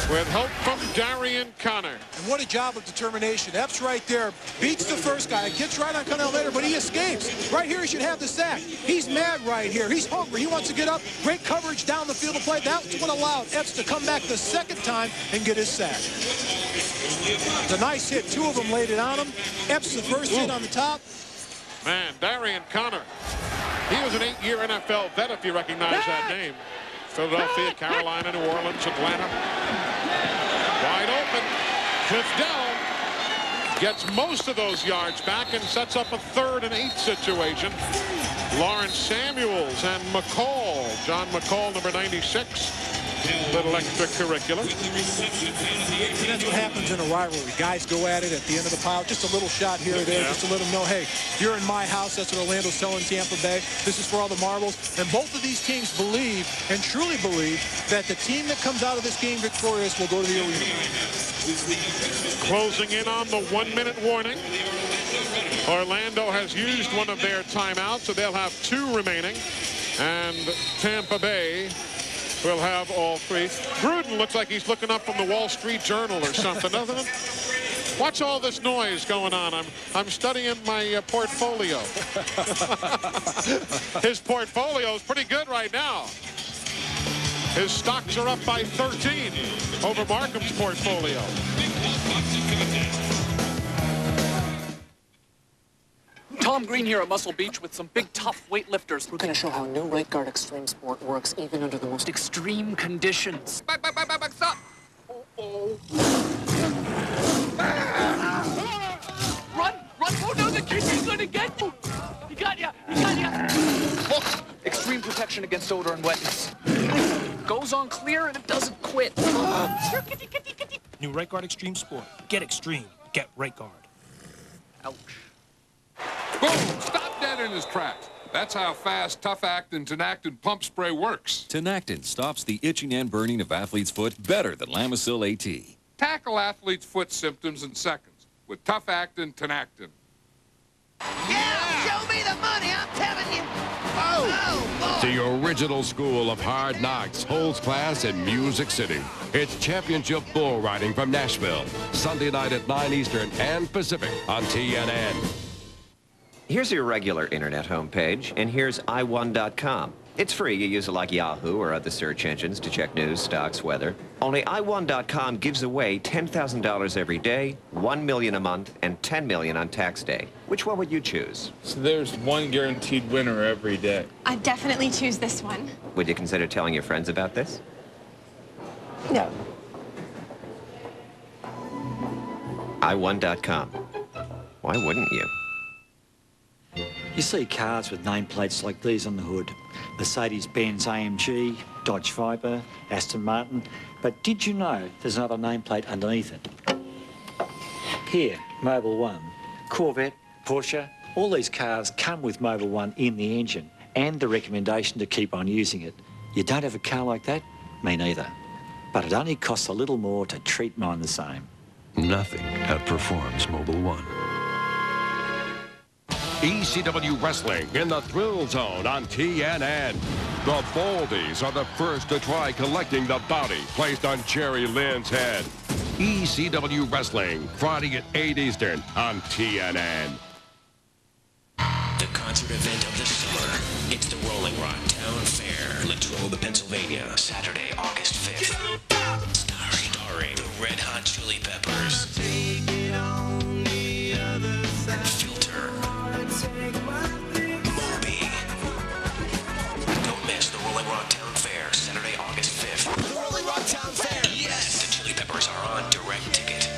with help from Darian Connor. And what a job of determination. Epps right there beats the first guy, gets right on Connell later, but he escapes. Right here, he should have the sack. He's mad right here. He's hungry. He wants to get up. Great coverage down the field of play. That's what allowed Epps to come back the second time and get his sack. It's a nice hit. 2 of them laid it on him. Epps the first hit on the top. Man, Darian Connor. He was an 8-year NFL vet, if you recognize that name. Philadelphia, Carolina, New Orleans, Atlanta. Wide open. Cliff Dell gets most of those yards back and sets up a 3rd and 8 situation. Lawrence Samuels and McCall. John McCall, number 96. Little extracurricular. And that's what happens in a rivalry. Guys go at it at the end of the pile. Just a little shot here or there, just to let them know, hey, you're in my house. That's what Orlando's telling Tampa Bay. This is for all the marbles. And both of these teams believe, and truly believe, that the team that comes out of this game victorious will go to the arena. Closing in on the 1-minute warning. Orlando has used one of their timeouts, so they'll have 2 remaining. And Tampa Bay will have all 3. Gruden looks like he's looking up from the Wall Street Journal or something, doesn't it? Watch all this noise going on. I'm studying my portfolio. His portfolio is pretty good right now. His stocks are up by 13 over Markham's portfolio. Tom Green here at Muscle Beach with some big, tough weightlifters. We're going to show how new right guard extreme sport works even under the most Extreme conditions. Stop! Run! Oh no, the kid is going to get you! He got you! Look, extreme protection against odor and wetness. Goes on clear and it doesn't quit. New right guard extreme sport. Get extreme. Get right guard. Ouch. Boom! Stop dead in his tracks. That's how fast, tough-acting Tinactin pump spray works. Tinactin stops the itching and burning of athlete's foot better than Lamisil AT. Tackle athlete's foot symptoms in seconds with tough-acting Tinactin. Yeah, show me the money, I'm telling you. Oh, boy. The original school of hard knocks holds class in Music City. It's championship bull riding from Nashville. Sunday night at 9 Eastern and Pacific on TNN. Here's your regular internet homepage, and here's i1.com. It's free. You use it like Yahoo or other search engines to check news, stocks, weather. Only i1.com gives away $10,000 every day, $1 million a month, and $10 million on tax day. Which one would you choose? So there's one guaranteed winner every day. I'd definitely choose this one. Would you consider telling your friends about this? No. i1.com. Why wouldn't you? You see cars with nameplates like these on the hood. Mercedes-Benz AMG, Dodge Viper, Aston Martin. But did you know there's not a nameplate underneath it? Here, Mobil 1, Corvette, Porsche, all these cars come with Mobil 1 in the engine and the recommendation to keep on using it. You don't have a car like that? Me neither. But it only costs a little more to treat mine the same. Nothing outperforms Mobil 1. ECW Wrestling in the Thrill Zone on TNN. The Baldies are the first to try collecting the bounty placed on Jerry Lynn's head. ECW Wrestling, Friday at 8 Eastern on TNN. The concert event of the summer. It's the Rolling Rock Town Fair, Latrobe, Pennsylvania, Saturday, August 5th. Starring the Red Hot Chili Peppers, Filter, Moby. Don't miss the Rolling Rock Town Fair, Saturday, August 5th. The Rolling Rock Town Fair! Yes! The Chili Peppers are on direct ticket.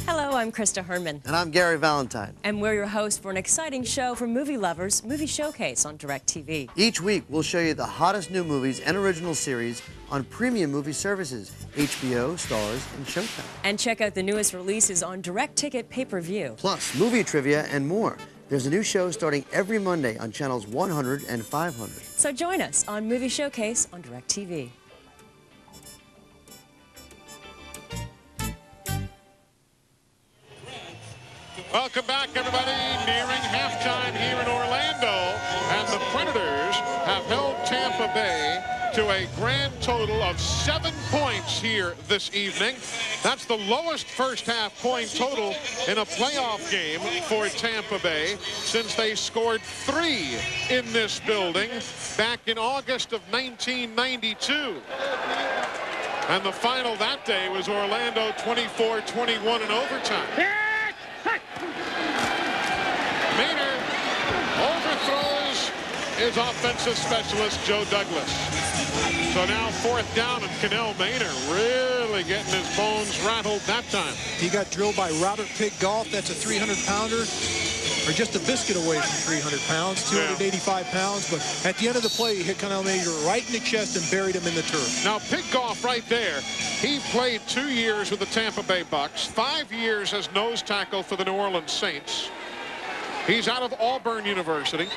Hello, I'm Krista Herman. And I'm Gary Valentine. And we're your hosts for an exciting show for movie lovers, Movie Showcase on DirecTV. Each week, we'll show you the hottest new movies and original series on premium movie services, HBO, Starz, and Showtime. And check out the newest releases on Direct Ticket pay-per-view. Plus, movie trivia and more. There's a new show starting every Monday on channels 100 and 500. So join us on Movie Showcase on DirecTV. Welcome back, everybody. Nearing halftime here in Orlando, and the Predators have held Tampa Bay to a grand total of 7 points here this evening. That's the lowest first-half point total in a playoff game for Tampa Bay since they scored 3 in this building back in August of 1992. And the final that day was Orlando 24-21 in overtime. Maynard overthrows his offensive specialist, Joe Douglas. So now 4th down, and Cannell Maynard really getting his bones rattled that time. He got drilled by Robert Pig Golf. That's a 300-pounder, or just a biscuit away from 300 pounds, 285 pounds. But at the end of the play, he hit Cannell Maynard right in the chest and buried him in the turf. Now, Pig Golf right there, he played 2 years with the Tampa Bay Bucks, 5 years as nose tackle for the New Orleans Saints. He's out of Auburn University.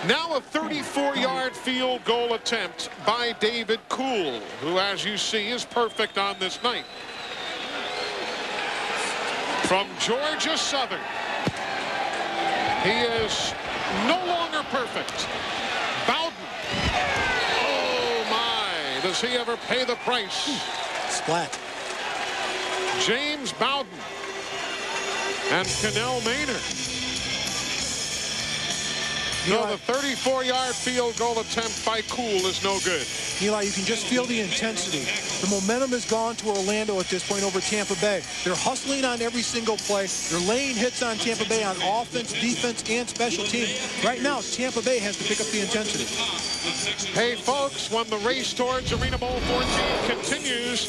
Now a 34-yard field goal attempt by David Kuhl, who, as you see, is perfect on this night. From Georgia Southern. He is no longer perfect. Bowden. Oh, my. Does he ever pay the price? Splat. James Bowden. And Cannell Maynard. No, the 34-yard field goal attempt by Kuhl is no good. Eli, you can just feel the intensity. The momentum has gone to Orlando at this point over Tampa Bay. They're hustling on every single play. They're laying hits on Tampa Bay on offense, defense, and special teams. Right now, Tampa Bay has to pick up the intensity. Hey, folks, when the race towards Arena Bowl 14 continues,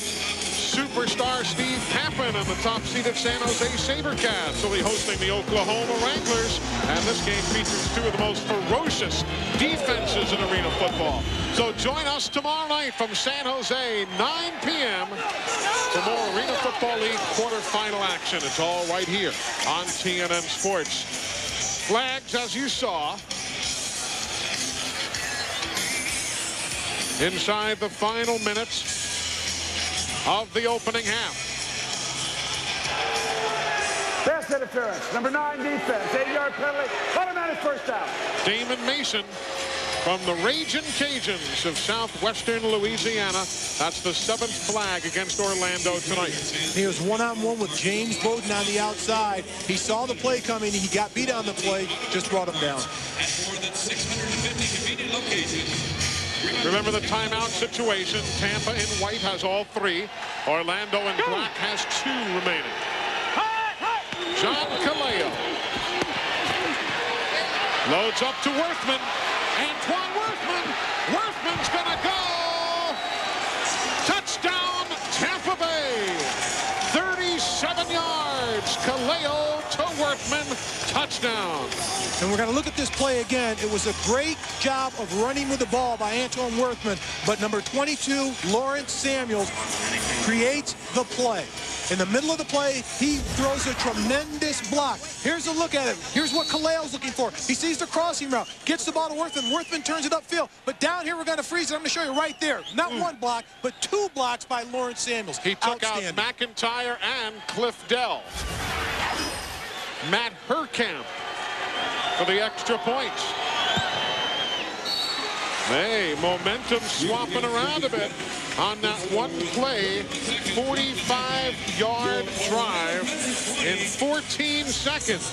superstar Steve Tappan and the top-seeded San Jose SaberCats will be hosting the Oklahoma Wranglers. And this game features 2 of the most ferocious defenses in arena football. So join us tomorrow night from San Jose, 9 p.m. for more Arena Football League quarterfinal action. It's all right here on TNN Sports. Flags, as you saw, inside the final minutes of the opening half. Pass interference. Number 9 defense. 8-yard penalty. Automatic first down. Damon Mason from the Ragin' Cajuns of southwestern Louisiana. That's the 7th flag against Orlando tonight. He was one-on-one with James Bowden on the outside. He saw the play coming. He got beat on the play. Just brought him down. Remember the timeout situation. Tampa in white has all 3. Orlando in black has 2 remaining. John Kaleo loads up to Worthman. Antoine Worthman. Worthman's gonna go. Touchdown, Tampa Bay. 37 yards. Kaleo to Worthman. Touchdown. And we're going to look at this play again. It was a great job of running with the ball by Antoine Worthman, but number 22, Lawrence Samuels, creates the play. In the middle of the play, he throws a tremendous block. Here's a look at it. Here's what Kaleo's looking for. He sees the crossing route, gets the ball to Worthman. Worthman turns it upfield. But down here, we're going to freeze it. I'm going to show you right there. Not 1 block, but 2 blocks by Lawrence Samuels. He took out McIntyre and Cliff Dell. Matt Herkamp for the extra point. Hey, momentum swapping around a bit on that one play, 45-yard drive in 14 seconds.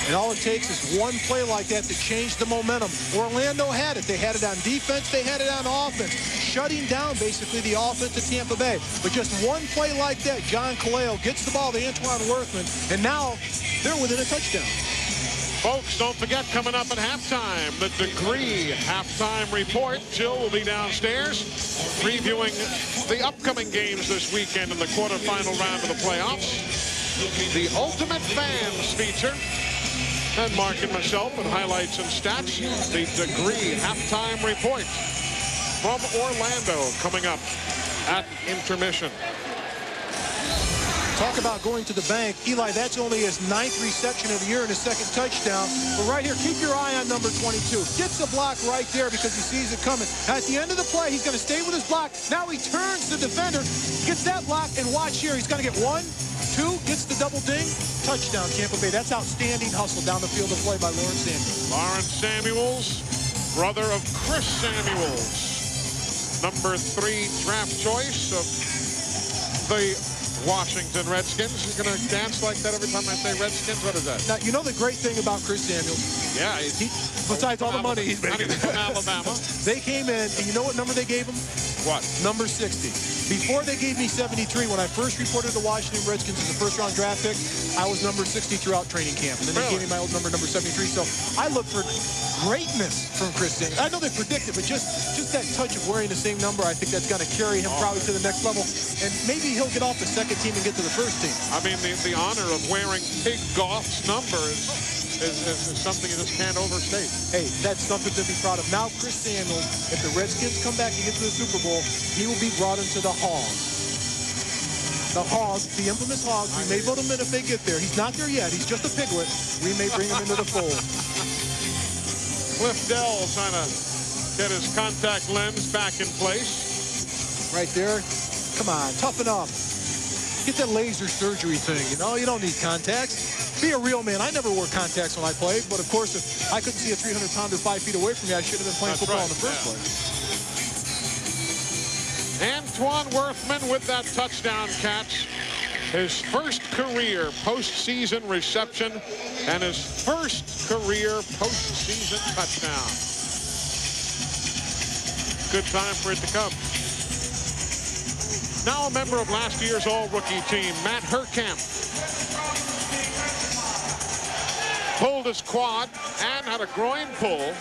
And all it takes is one play like that to change the momentum. Orlando had it. They had it on defense. They had it on offense, shutting down basically the offense of Tampa Bay. But just one play like that, John Kaleo gets the ball to Antoine Worthman, and now they're within a touchdown. Folks, don't forget, coming up at halftime, the Degree halftime report. Jill will be downstairs previewing the upcoming games this weekend in the quarterfinal round of the playoffs. The Ultimate Fans feature. And Mark and myself with highlights and stats. The Degree halftime report from Orlando coming up at intermission. Talk about going to the bank. Eli, that's only his 9th reception of the year and his 2nd touchdown. But right here, keep your eye on number 22. Gets the block right there because he sees it coming. At the end of the play, he's going to stay with his block. Now he turns the defender, gets that block, and watch here. He's going to get 1, 2, gets the double ding. Touchdown, Tampa Bay. That's outstanding hustle down the field of play by Lawrence Samuels. Lawrence Samuels, brother of Chris Samuels. Number 3 draft choice of the Washington Redskins. He's going to dance like that every time I say Redskins. What is that? Now, you know the great thing about Chris Samuels? Yeah. Besides all the money he's making. From Alabama. They came in, and you know what number they gave him? What? Number 60. Before they gave me 73, when I first reported the Washington Redskins as a first-round draft pick, I was number 60 throughout training camp. And then they gave me my old number 73. So I look for greatness from Chris Samuels. I know they predict it, but just that touch of wearing the same number, I think that's going to carry him probably to the next level. And maybe he'll get off the 2nd team and get to the 1st team. I mean, the honor of wearing Pig Goff's number is something you just can't overstate. Hey, that's something to be proud of. Now, Chris Samuels, if the Redskins come back and get to the Super Bowl, he will be brought into the Hogs. The Hogs, the infamous Hogs. We may vote him in if they get there. He's not there yet. He's just a piglet. We may bring him into the fold. Cliff Dell trying to get his contact lens back in place. Right there. Come on, toughen up. Get that laser surgery thing, you know? You don't need contacts. Be a real man. I never wore contacts when I played, but of course, if I couldn't see a 300-pounder 5 feet away from me, I should have been playing football in the first place. Antoine Worthman with that touchdown catch. His first career postseason reception and his first career postseason touchdown. Good time for it to come. Now a member of last year's all-rookie team, Matt Herkamp. Pulled his quad and had a groin pull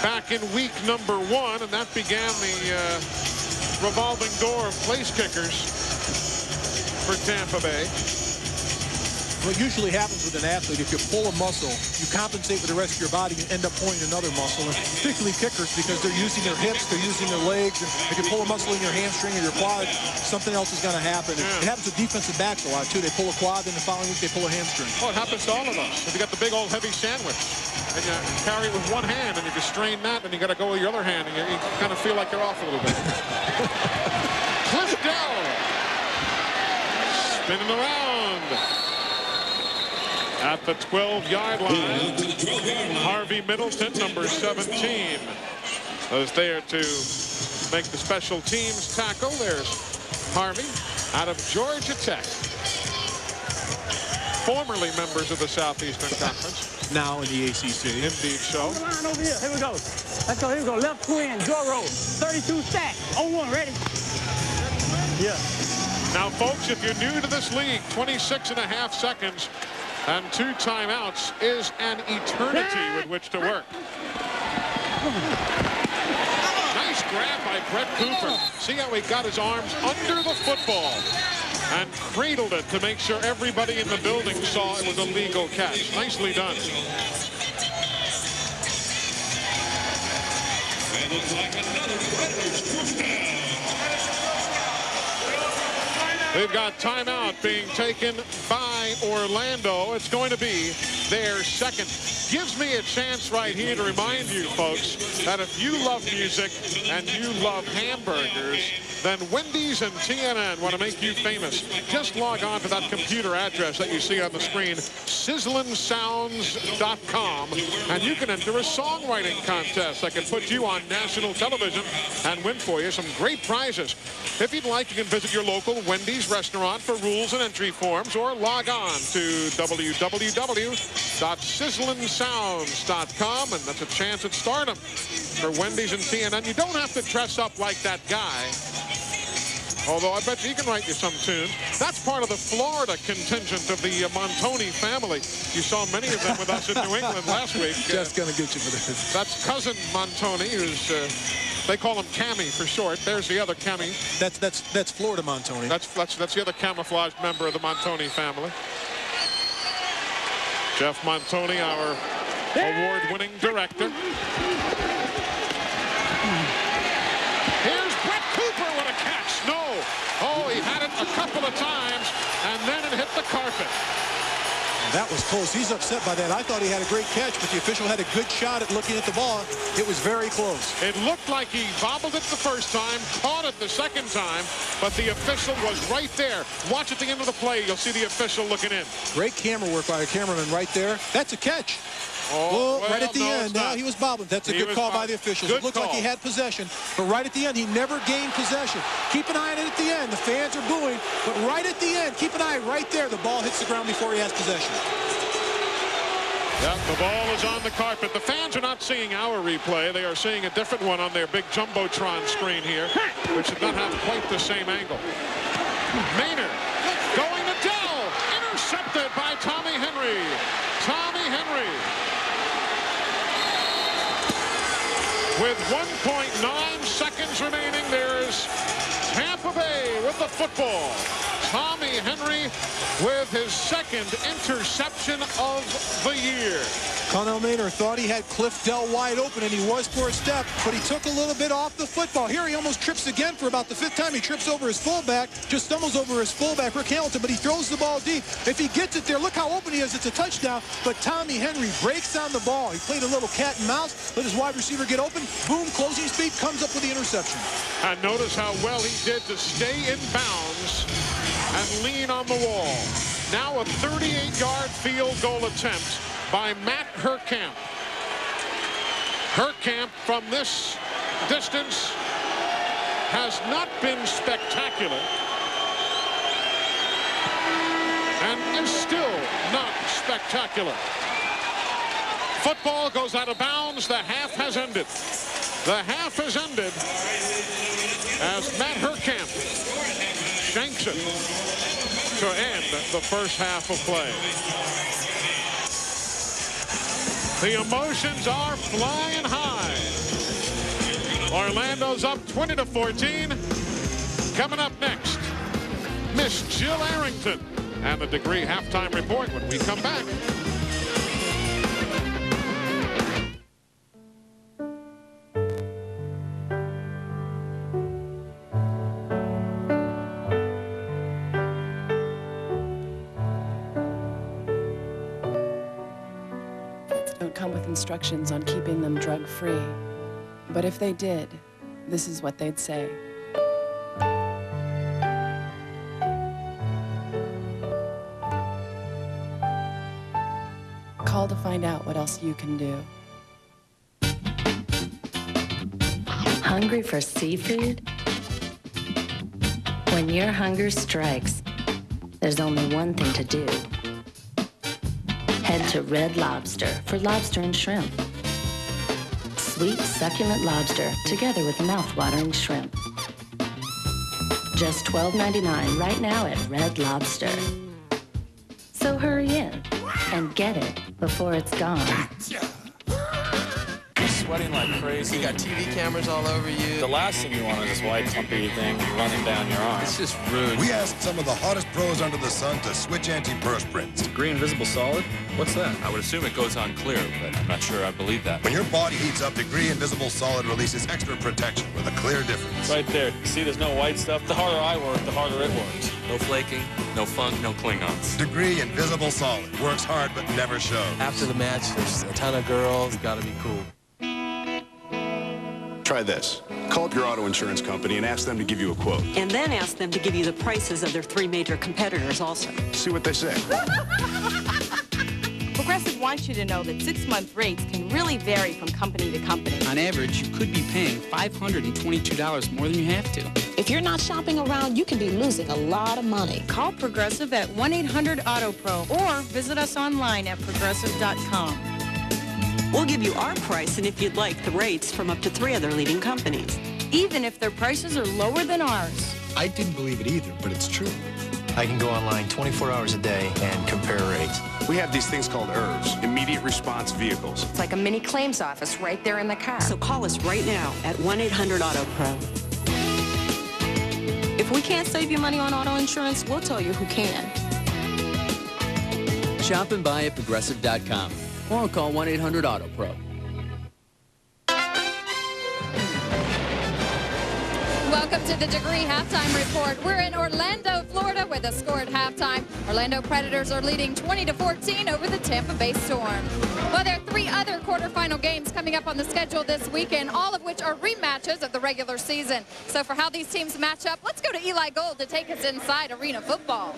back in week number 1, and that began the revolving door of place kickers for Tampa Bay. What usually happens with an athlete, if you pull a muscle, you compensate with the rest of your body and end up pulling another muscle. And particularly kickers, because they're using their hips, they're using their legs. And if you pull a muscle in your hamstring or your quad, something else is going to happen. Yeah. It happens with defensive backs a lot, too. They pull a quad, then the following week they pull a hamstring. Oh, it happens to all of us. If you got the big old heavy sandwich and you carry it with one hand and you can strain that, and you got to go with your other hand, and you kind of feel like you're off a little bit. Cliff Dell spinning around at the 12-yard line. Harvey Middleton, number 17, was there to make the special teams tackle. There's Harvey out of Georgia Tech. Formerly members of the Southeastern Conference. Now in the ACC. Indeed so. Line over here. Here we go. Let's go. Here we go. Left twin, draw roll. 32 stack. 0-1. Ready? Yeah. Now, folks, if you're new to this league, 26.5 seconds and 2 timeouts is an eternity with which to work. Nice grab by Brett Cooper. See how he got his arms under the football and cradled it to make sure everybody in the building saw it was a legal catch. Nicely done. That looks like another Predators. They've got timeout being taken by Orlando. It's going to be their second. Gives me a chance right here to remind you folks that if you love music and you love hamburgers, then Wendy's and TNN want to make you famous. Just log on to that computer address that you see on the screen, sizzlinsounds.com, and you can enter a songwriting contest that can put you on national television and win for you some great prizes. If you'd like, you can visit your local Wendy's restaurant for rules and entry forms, or log on to www.sizzlinsounds.com, and that's a chance at stardom for Wendy's and TNN. You don't have to dress up like that guy, although I bet you he can write you some tunes. That's part of the Florida contingent of the Montoni family. You saw many of them with us in New England last week. Just going to get you for this. That's cousin Montoni, who's, they call him Cammy for short. There's the other Cammy. That's Florida Montoni. That's the other camouflaged member of the Montoni family. Jeff Montoni, our award-winning director. Here's Brett Cooper with a catch. No. Oh, he had it a couple of times, and then it hit the carpet. That was close. He's upset by that. I thought he had a great catch, but the official had a good shot at looking at the ball. It was very close. It looked like he bobbled it the first time, caught it the second time, but the official was right there. Watch at the end of the play. You'll see the official looking in. Great camera work by the cameraman right there. That's a catch. Oh, well, right at the end. Now he was bobbling. That's a good call by the officials. It looked like he had possession, but right at the end, he never gained possession. Keep an eye on it at the end. The fans are booing, but right at the end, keep an eye right there. The ball hits the ground before he has possession. Yep, the ball is on the carpet. The fans are not seeing our replay. They are seeing a different one on their big Jumbotron screen here, which did not have quite the same angle. Maynard going to Dell. Intercepted by Tommy Henry. Tommy Henry. With 1.9 seconds remaining, there's Tampa Bay with the football. Tommy Henry with his second interception of the year. Connell Maynard thought he had Cliff Dell wide open, and he was for a step, but he took a little bit off the football. Here he almost trips again for about the 5th time. He trips over his fullback, just stumbles over his fullback, Rick Hamilton, but he throws the ball deep. If he gets it there, look how open he is. It's a touchdown, but Tommy Henry breaks on the ball. He played a little cat and mouse, let his wide receiver get open, boom, closing speed, comes up with the interception. And notice how well he did to stay in bounds and lean on the wall. Now a 38-yard field goal attempt by Matt Herkamp. Herkamp from this distance has not been spectacular and is still not spectacular. Football goes out of bounds. The half has ended. The half has ended as Matt Herkamp shanks it to end the first half of play. The emotions are flying high. Orlando's up 20-14. Coming up next, Miss Jill Arrington and the Degree halftime report when we come back. Don't come with instructions on keeping them drug-free. But if they did, this is what they'd say. Call to find out what else you can do. Hungry for seafood? When your hunger strikes, there's only one thing to do. Head to Red Lobster for lobster and shrimp. Sweet, succulent lobster together with mouth-watering shrimp. Just $12.99 right now at Red Lobster. So hurry in and get it before it's gone. You're sweating like crazy. You got TV cameras all over you. The last thing you want is this white clumpy thing running down your arm. It's just rude. We asked some of the hottest pros under the sun to switch antiperspirants. Degree Invisible Solid? What's that? I would assume it goes on clear, but I'm not sure I believe that. When your body heats up, Degree Invisible Solid releases extra protection with a clear difference. Right there. See, there's no white stuff. The harder I work, the harder it works. No flaking, no funk, no Klingons. Degree Invisible Solid. Works hard but never shows. After the match, there's a ton of girls. Gotta be cool. Try this. Call up your auto insurance company and ask them to give you a quote. And then ask them to give you the prices of their 3 major competitors also. See what they say. Progressive wants you to know that 6-month rates can really vary from company to company. On average, you could be paying $522 more than you have to. If you're not shopping around, you can be losing a lot of money. Call Progressive at 1-800-AUTO-PRO or visit us online at progressive.com. We'll give you our price, and if you'd like, the rates from up to 3 other leading companies. Even if their prices are lower than ours. I didn't believe it either, but it's true. I can go online 24 hours a day and compare rates. We have these things called IRVs, immediate response vehicles. It's like a mini claims office right there in the car. So call us right now at 1-800-AUTO-PRO. If we can't save you money on auto insurance, we'll tell you who can. Shop and buy at Progressive.com or call 1-800-AUTO-PRO. Welcome to the Degree Halftime Report. We're in Orlando, Florida, with a score at halftime. Orlando Predators are leading 20-14 over the Tampa Bay Storm. Well, there are 3 other quarterfinal games coming up on the schedule this weekend, all of which are rematches of the regular season. So for how these teams match up, let's go to Eli Gold to take us inside arena football.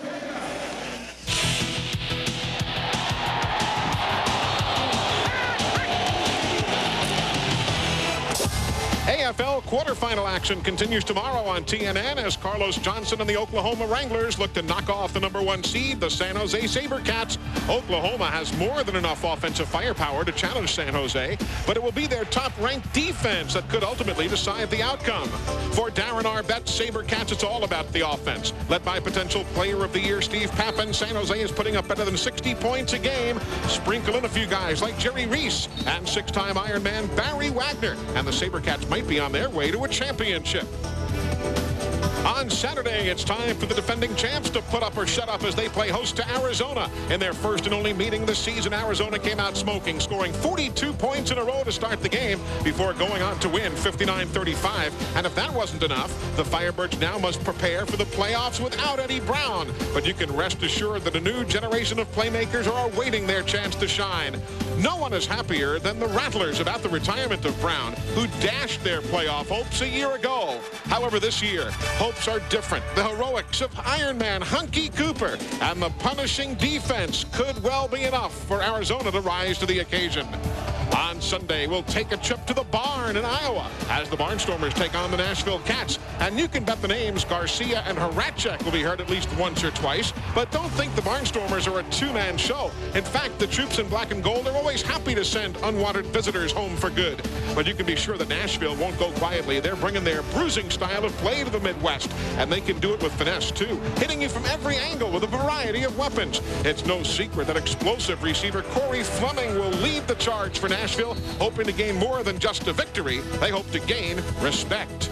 AFL quarterfinal action continues tomorrow on TNN as Carlos Johnson and the Oklahoma Wranglers look to knock off the #1 seed, the San Jose SaberCats. Oklahoma has more than enough offensive firepower to challenge San Jose, but it will be their top-ranked defense that could ultimately decide the outcome. For Darren Arbett's SaberCats, it's all about the offense. Led by potential Player of the Year Steve Pappen, San Jose is putting up better than 60 points a game. Sprinkle in a few guys like Jerry Reese and 6-time Ironman Barry Wagner, and the SaberCats might be on their way to a championship. On Saturday, it's time for the defending champs to put up or shut up as they play host to Arizona. In their first and only meeting this season, Arizona came out smoking, scoring 42 points in a row to start the game before going on to win 59-35. And if that wasn't enough, the Firebirds now must prepare for the playoffs without Eddie Brown. But you can rest assured that a new generation of playmakers are awaiting their chance to shine. No one is happier than the Rattlers about the retirement of Brown, who dashed their playoff hopes a year ago. However, this year, hopes are different. The heroics of Ironman Hunky Cooper and the punishing defense could well be enough for Arizona to rise to the occasion. On Sunday, we'll take a trip to the barn in Iowa as the Barnstormers take on the Nashville Cats. And you can bet the names Garcia and Horacek will be heard at least once or twice. But don't think the Barnstormers are a 2-man show. In fact, the troops in black and gold are always happy to send unwanted visitors home for good. But you can be sure that Nashville won't go quietly. They're bringing their bruising style of play to the Midwest. And they can do it with finesse, too, hitting you from every angle with a variety of weapons. It's no secret that explosive receiver Corey Fleming will lead the charge for Nashville, hoping to gain more than just a victory. They hope to gain respect.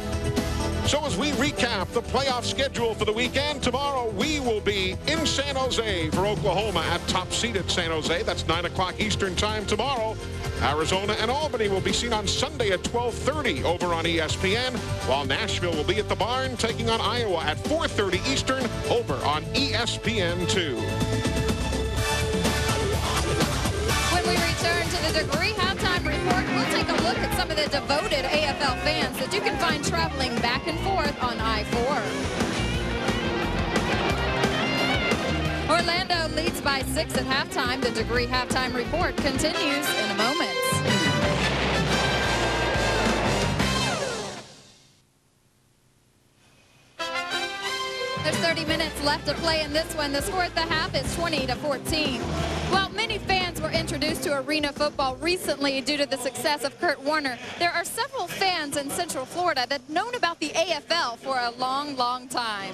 So as we recap the playoff schedule for the weekend, tomorrow we will be in San Jose for Oklahoma at top-seeded San Jose. That's 9 o'clock Eastern time tomorrow. Arizona and Albany will be seen on Sunday at 12:30 over on ESPN, while Nashville will be at the barn taking on Iowa at 4:30 Eastern over on ESPN2. When we return to the Degree Halftime Report, we'll take a look at some of the devoted AFL fans that you can find traveling back and forth on I-4. Orlando leads by 6 at halftime. The Degree Halftime Report continues in a moment. There's 30 minutes left to play in this one. The score at the half is 20-14. While many fans were introduced to arena football recently due to the success of Kurt Warner, there are several fans in Central Florida that have known about the AFL for a long, long time.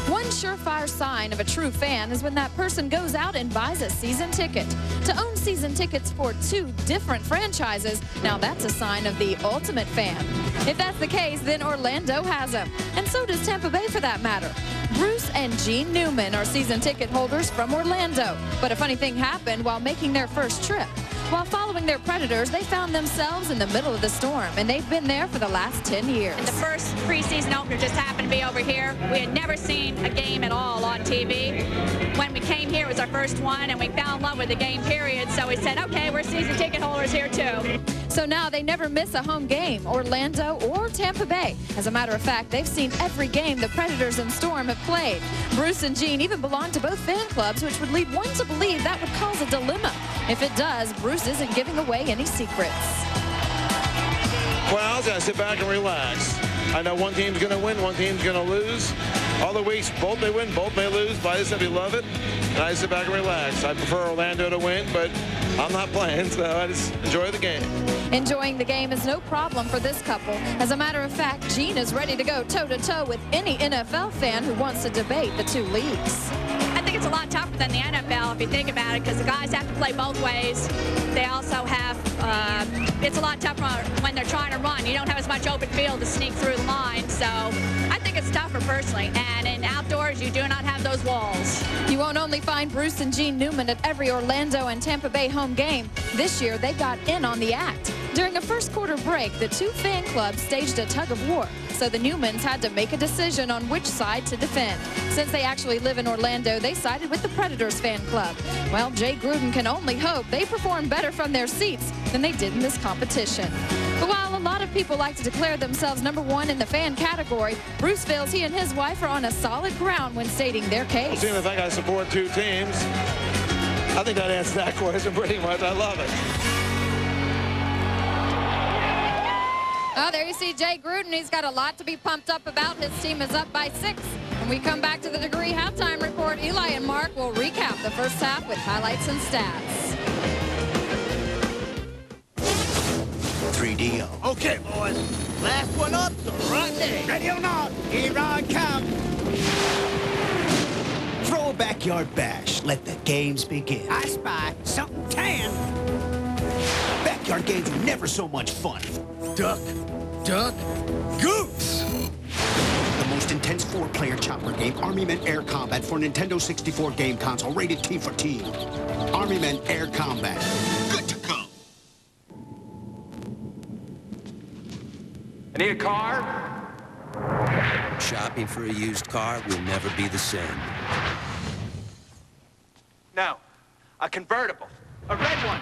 One surefire sign of a true fan is when that person goes out and buys a season ticket. To own season tickets for 2 different franchises, now that's a sign of the ultimate fan. If that's the case, then Orlando has them. And so does Tampa Bay for that matter. Bruce and Gene Newman are season ticket holders from Orlando. But a funny thing happened while making their first trip. While following their Predators, they found themselves in the middle of the storm, and they've been there for the last 10 years. The first preseason opener just happened to be over here. We had never seen a game at all on TV. When we came here, it was our first one, and we fell in love with the game, period. So we said, okay, we're season ticket holders here, too. So now they never miss a home game, Orlando or Tampa Bay. As a matter of fact, they've seen every game the Predators and Storm have played. Bruce and Jean even belong to both fan clubs, which would lead one to believe that would cause a dilemma. If it does, Bruce isn't giving away any secrets. Well, I gotta sit back and relax. I know one team's gonna win, one team's gonna lose. All the weeks, both may win, both may lose, but I just simply love it. And I sit back and relax. I prefer Orlando to win, but I'm not playing, so I just enjoy the game. Enjoying the game is no problem for this couple. As a matter of fact, Jean is ready to go toe-to-toe with any NFL fan who wants to debate the two leagues. I think it's a lot tougher than the NFL if you think about it, because the guys have to play both ways. They also have, it's a lot tougher when they're trying to run. You don't have as much open field to sneak through the line, so I think it's tougher personally. And in outdoors, you do not have those walls. You won't only find Bruce and Jean Newman at every Orlando and Tampa Bay home game. This year, they got in on the act. During a first quarter break, the two fan clubs staged a tug of war, so the Newmans had to make a decision on which side to defend. Since they actually live in Orlando, they sided with the Predators fan club. Well, Jay Gruden can only hope they perform better from their seats than they did in this competition. But while a lot of people like to declare themselves #1 in the fan category, Bruce feels he and his wife are on a solid ground when stating their case. Seeing if I got to support two teams, I think that answers that question pretty much. I love it. Oh, there you see Jay Gruden. He's got a lot to be pumped up about. His team is up by 6. When we come back to the Degree halftime report, Eli and Mark will recap the first half with highlights and stats. 3D. Okay, boys. Last one up, so right there. Ready or not, here I come. Throw a backyard bash. Let the games begin. I spy something tan. Backyard games are never so much fun. Duck, duck, goose. The most intense 4-player chopper game, Army Men Air Combat for Nintendo 64 game console, rated T for Teen. Army Men Air Combat. Good to go. I need a car. Shopping for a used car will never be the same. No, a convertible, a red one,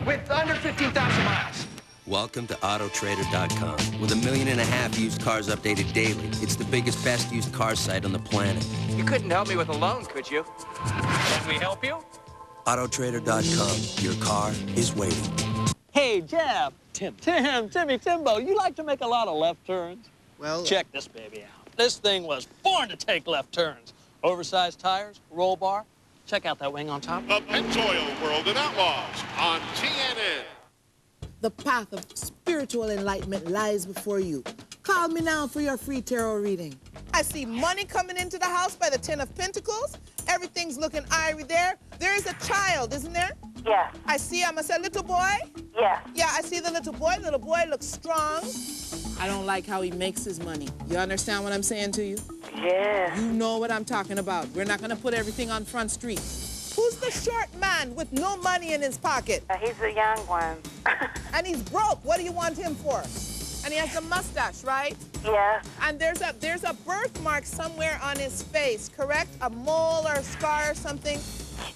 with under 15,000 miles. Welcome to Autotrader.com. With 1.5 million used cars updated daily, it's the biggest, best used car site on the planet. You couldn't help me with a loan, could you? Can we help you? Autotrader.com. Your car is waiting. Hey, Jeff. Timbo, you like to make a lot of left turns? Well... Check this baby out. This thing was born to take left turns. Oversized tires, roll bar. Check out that wing on top. The Pentoil World of Outlaws on TNN. The path of spiritual enlightenment lies before you. Call me now for your free tarot reading. I see money coming into the house by the 10 of Pentacles. Everything's looking irie there. There is a child, isn't there? Yeah. I see, I must say, little boy? Yeah. Yeah, I see the little boy. Little boy looks strong. I don't like how he makes his money. You understand what I'm saying to you? Yeah. You know what I'm talking about. We're not going to put everything on Front Street. Who's the short man with no money in his pocket? He's a young one. And he's broke. What do you want him for? And he has a mustache, right? Yeah. And there's a birthmark somewhere on his face, correct? A mole or a scar or something?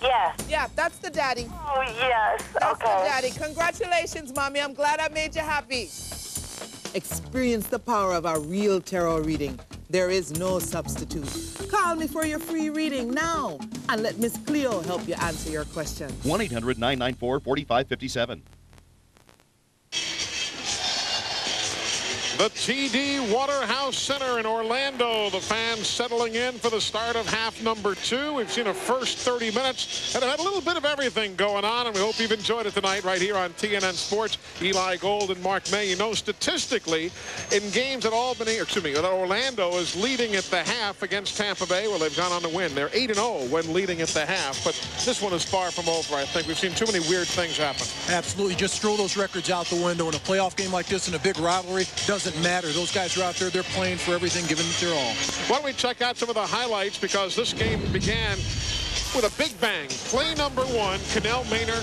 Yeah. Yeah, that's the daddy. Oh, yes. That's the daddy. Congratulations, Mommy. I'm glad I made you happy. Experience the power of a real tarot reading. There is no substitute. Call me for your free reading now and let Miss Cleo help you answer your question. 1-800-994-4557. The TD Waterhouse Centre in Orlando. The fans settling in for the start of half number 2. We've seen a first 30 minutes and have had a little bit of everything going on, and we hope you've enjoyed it tonight right here on TNN Sports. Eli Gold and Mark May. You know, statistically, in games that that Orlando is leading at the half against Tampa Bay, well, they've gone on to win. They're 8-0 when leading at the half, but this one is far from over, I think. We've seen too many weird things happen. Absolutely. Just throw those records out the window in a playoff game like this in a big rivalry. Doesn't matter. Those guys are out there. They're playing for everything, giving it their all. Why don't we check out some of the highlights, because this game began with a big bang. Play number 1, Cannell Maynor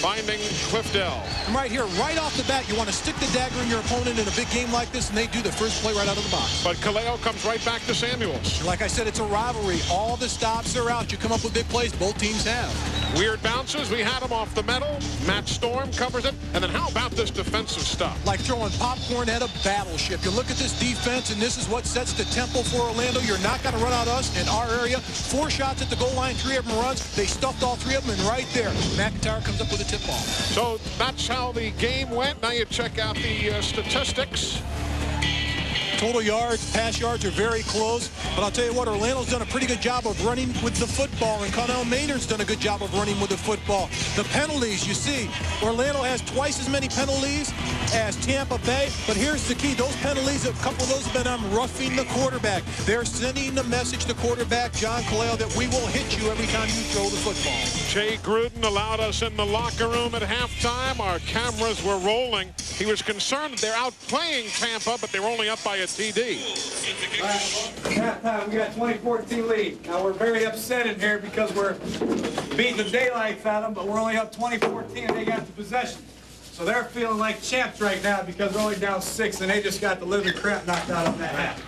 finding Cliff Dell. And right here, right off the bat, you want to stick the dagger in your opponent in a big game like this, and they do the first play right out of the box. But Kaleo comes right back to Samuels. Like I said, it's a rivalry. All the stops are out. You come up with big plays. Both teams have. Weird bounces. We had them off the metal. Matt Storm covers it. And then how about this defensive stuff? Like throwing popcorn at a battleship. You look at this defense, and this is what sets the tempo for Orlando. You're not going to run out us in our area. 4 shots at the goal line, 3 of them runs. They stuffed all 3 of them, and right there, McIntyre comes up with a tip ball. So that's how the game went. Now you check out the statistics. Total yards, pass yards are very close. But I'll tell you what, Orlando's done a pretty good job of running with the football, and Connell Maynard's done a good job of running with the football. The penalties, you see, Orlando has twice as many penalties as Tampa Bay. But here's the key. Those penalties, a couple of those have been on roughing the quarterback. They're sending the message to quarterback John Kaleo that we will hit you every time you throw the football. Jay Gruden allowed us in the locker room at halftime. Our cameras were rolling. He was concerned that they're outplaying Tampa, but they were only up by a TD. Halftime, we got 24-14 lead. Now we're very upset in here because we're beating the daylights out of them, but we're only up 20-14 and they got the possession. So they're feeling like champs right now because they're only down 6 and they just got the living crap knocked out of that half.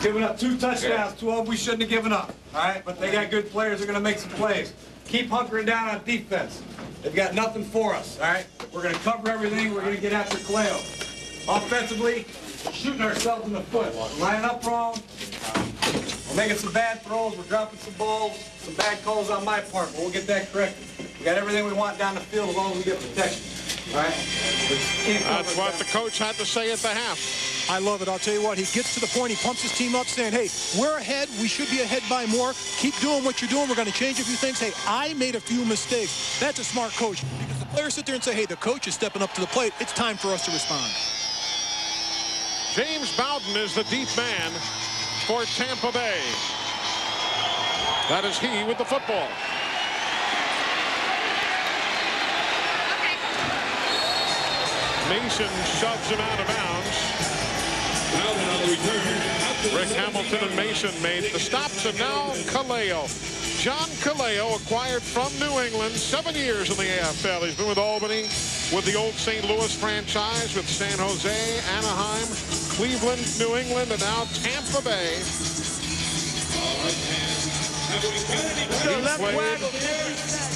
Giving up 2 touchdowns, 2 of them we shouldn't have given up. All right, but they got good players. They're going to make some plays. Keep hunkering down on defense. They've got nothing for us. All right, we're going to cover everything. We're going to get after Kaleo. Offensively, shooting ourselves in the foot. Lining up wrong. We're making some bad throws. We're dropping some balls. Some bad calls on my part, but we'll get that corrected. We got everything we want down the field as long as we get protection. All right? That's what the coach had to say at the half. I love it. I'll tell you what, he gets to the point, he pumps his team up saying, hey, we're ahead. We should be ahead by more. Keep doing what you're doing. We're going to change a few things. Hey, I made a few mistakes. That's a smart coach. Because the players sit there and say, hey, the coach is stepping up to the plate. It's time for us to respond. James Bowden is the deep man for Tampa Bay. That is he with the football. Mason shoves him out of bounds. Rick Hamilton and Mason made the stops, and now Kaleo. John Kaleo, acquired from New England, 7 years in the AFL. He's been with Albany, with the old St. Louis franchise, with San Jose, Anaheim, Cleveland, New England, and now Tampa Bay. He played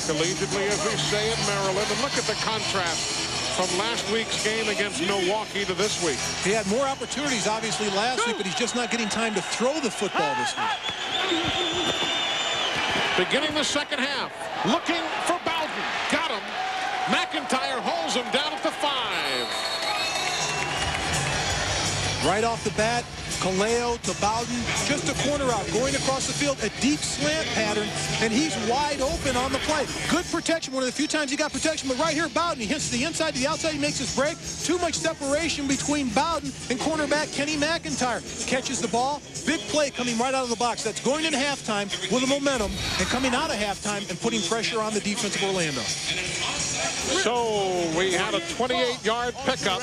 collegiately, as we say, in Maryland. And look at the contrast from last week's game against Milwaukee to this week. He had more opportunities, obviously, last week, but he's just not getting time to throw the football this week. Beginning the second half, looking for Bowden. Got him. McIntyre holds him down at the 5. Right off the bat, Kaleo to Bowden, just a corner out, going across the field, a deep slant pattern, and he's wide open on the play. Good protection, one of the few times he got protection, but right here, Bowden, he hits the inside to the outside, he makes his break. Too much separation between Bowden and cornerback Kenny McIntyre. Catches the ball, big play coming right out of the box. That's going into halftime with a momentum and coming out of halftime and putting pressure on the defense of Orlando. So we had a 28-yard pickup.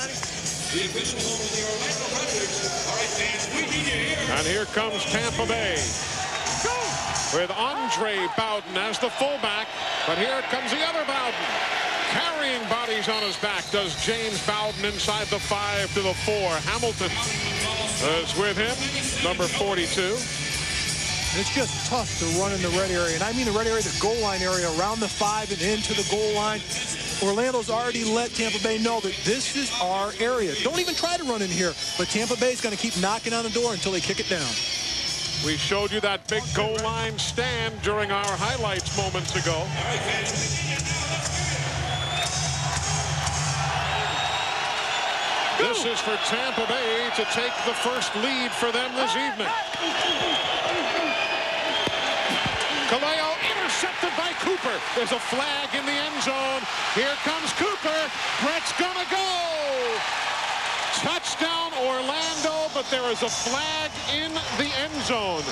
And here comes Tampa Bay with Andre Bowden as the fullback. But here comes the other Bowden. Carrying bodies on his back does James Bowden inside the 5 to the 4. Hamilton is with him, number 42. It's just tough to run in the red area. And I mean the red area, the goal line area, around the 5 and into the goal line. Orlando's already let Tampa Bay know that this is our area. Don't even try to run in here. But Tampa Bay's going to keep knocking on the door until they kick it down. We showed you that big goal line stand during our highlights moments ago. This is for Tampa Bay to take the first lead for them this evening. Kaleo intercepted by Cooper. There's a flag in the end zone. Here comes Cooper. Brett's gonna go. Touchdown Orlando, but there is a flag in the end zone.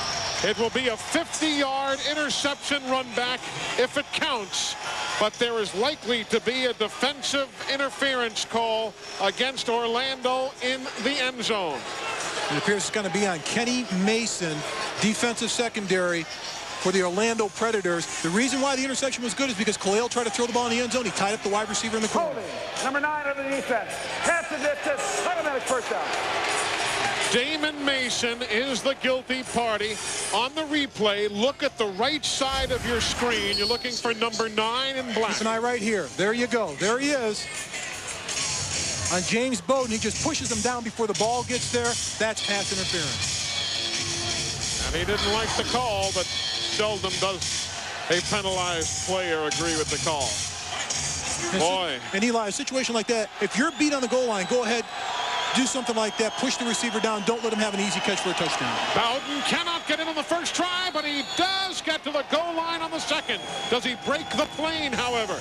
It will be a 50-yard interception run back if it counts, but there is likely to be a defensive interference call against Orlando in the end zone. It appears it's going to be on Kenny Mason, defensive secondary for the Orlando Predators. The reason why the interception was good is because Kaleo tried to throw the ball in the end zone. He tied up the wide receiver in the corner. Holding, number 9 of the defense. Pass the distance, automatic first down. Damon Mason is the guilty party. On the replay, look at the right side of your screen. You're looking for number 9 in black. Keep an eye right here. There you go. There he is. On James Bowden, he just pushes him down before the ball gets there. That's pass interference. And he didn't like the call, but seldom does a penalized player agree with the call. Boy. And Eli, a situation like that, if you're beat on the goal line, go ahead, do something like that, push the receiver down, don't let him have an easy catch for a touchdown. Bowden cannot get in on the first try, but he does get to the goal line on the second. Does he break the plane, however?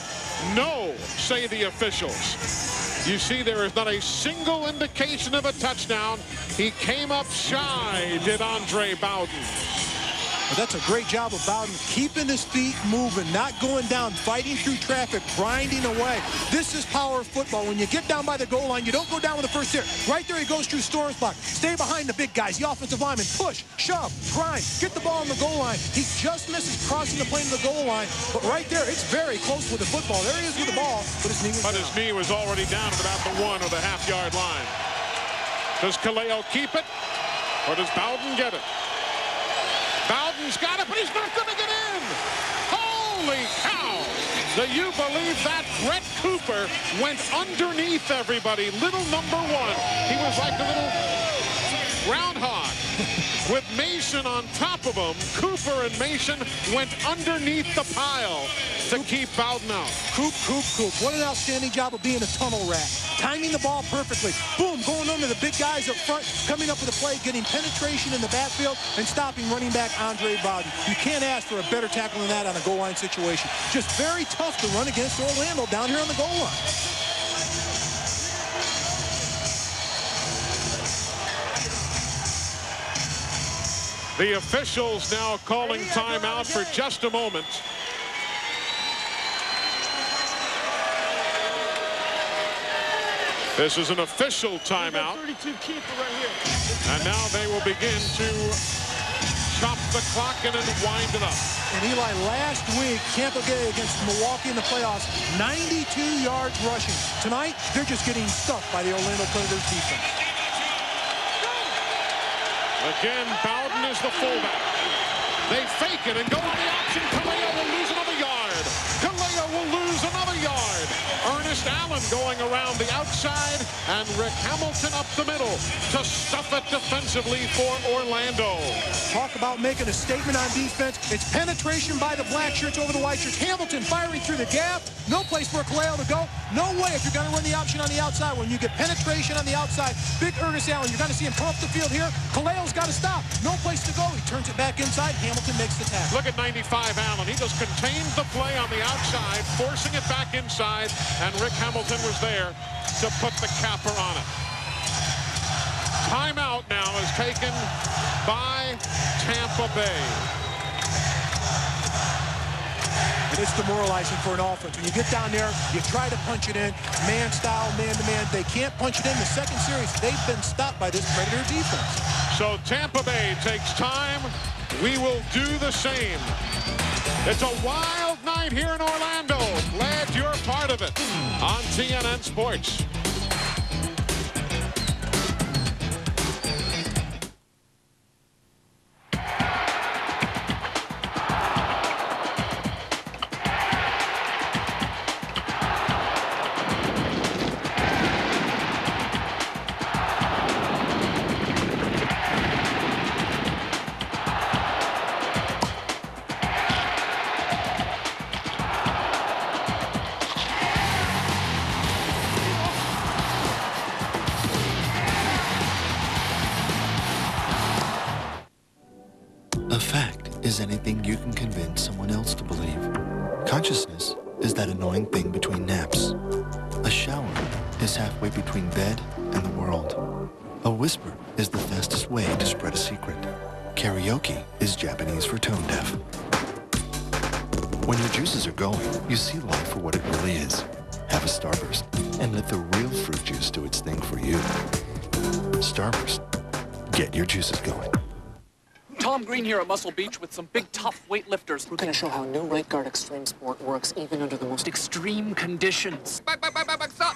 No, say the officials. You see, there is not a single indication of a touchdown. He came up shy, did Andre Bowden. Well, that's a great job of Bowden, keeping his feet moving, not going down, fighting through traffic, grinding away. This is power of football. When you get down by the goal line, you don't go down with the first hit. Right there, he goes through Storm's block. Stay behind the big guys, the offensive linemen. Push, shove, grind, get the ball on the goal line. He just misses crossing the plane to the goal line. But right there, it's very close with the football. There he is with the ball, but his knee was down. His knee was already down at about the 1 or the half-yard line. Does Kaleo keep it, or does Bowden get it? Bowden's got it, but he's not going to get in. Holy cow. Do you believe that? Brett Cooper went underneath everybody. Little number 1. He was like a little groundhog. With Mason on top of him, Cooper and Mason went underneath the pile to keep Bowden out. Coop. What an outstanding job of being a tunnel rat. Timing the ball perfectly. Boom, going under the big guys up front, coming up with a play, getting penetration in the backfield, and stopping running back Andre Bowden. You can't ask for a better tackle than that on a goal line situation. Just very tough to run against Orlando down here on the goal line. The officials now calling timeout for just a moment. This is an official timeout. And now they will begin to chop the clock and then wind it up. And Eli, last week, Tampa Bay against Milwaukee in the playoffs, 92 yards rushing. Tonight, they're just getting stuffed by the Orlando Predators defense. Again, Bowden is the fullback. They fake it and go on the option. Kaleo will lose another yard. Kaleo will lose another yard. Ernest Allen going around the outside, and Rick Hamilton up the middle to stuff it defensively for Orlando. Talk about making a statement on defense. It's penetration by the black shirts over the white shirts. Hamilton firing through the gap. No place for Kaleo to go. No way if you're going to run the option on the outside. When you get penetration on the outside, big Ernest Allen, you're going to see him come up the field here. Kaleo's got to stop. No place to go. He turns it back inside. Hamilton makes the tackle. Look at 95 Allen. He just contained the play on the outside, forcing it back inside, and Rick Hamilton was there to put the capper on it. Timeout now is taken by Tampa Bay. And it's demoralizing for an offense. When you get down there, you try to punch it in, man style, man-to-man. They can't punch it in. The second series, they've been stopped by this Predator defense. So Tampa Bay takes time. We will do the same. It's a wild night here in Orlando. Glad you're part of it on TNN Sports. A fact is anything you can convince someone else to believe. Consciousness is that annoying thing between naps. A shower is halfway between bed and the world. A whisper is the fastest way to spread a secret. Karaoke is Japanese for tone deaf. When your juices are going, you see life for what it really is. Have a Starburst and let the real fruit juice do its thing for you. Starburst. Get your juices going. Tom Green here at Muscle Beach with some big, tough weightlifters. We're going to show how new Right Guard Extreme Sport works even under the most extreme conditions. Back, stop!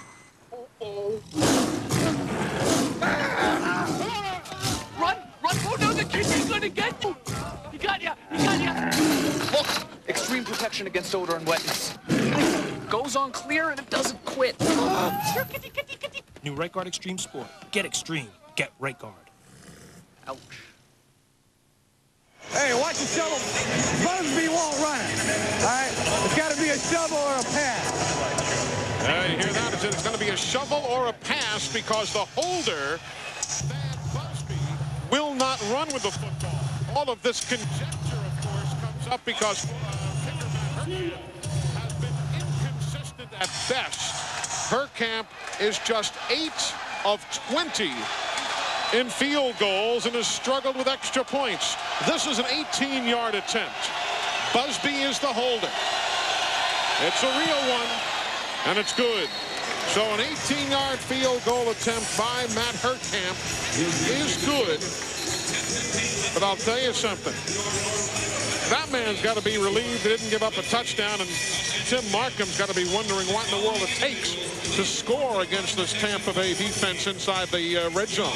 protection against odor and wetness. Goes on clear and it doesn't quit. New Right Guard Extreme Sport. Get extreme. Get Right Guard. Ouch. Hey, watch the shovel. Busby won't run it. All right? It's got to be a shovel or a pass. You hear that? It's going to be a shovel or a pass because the holder, Thad Busby, will not run with the football. All of this conjecture, of course, comes up because Hurkamp has been inconsistent at best. Hurkamp is just 8 of 20 in field goals and has struggled with extra points. This is an 18-yard attempt. Busby is the holder. It's a real one, and it's good. So an 18-yard field goal attempt by Matt Hurkamp is good. But I'll tell you something. That man's got to be relieved he didn't give up a touchdown, and Tim Markham's got to be wondering what in the world it takes to score against this Tampa Bay defense inside the red zone,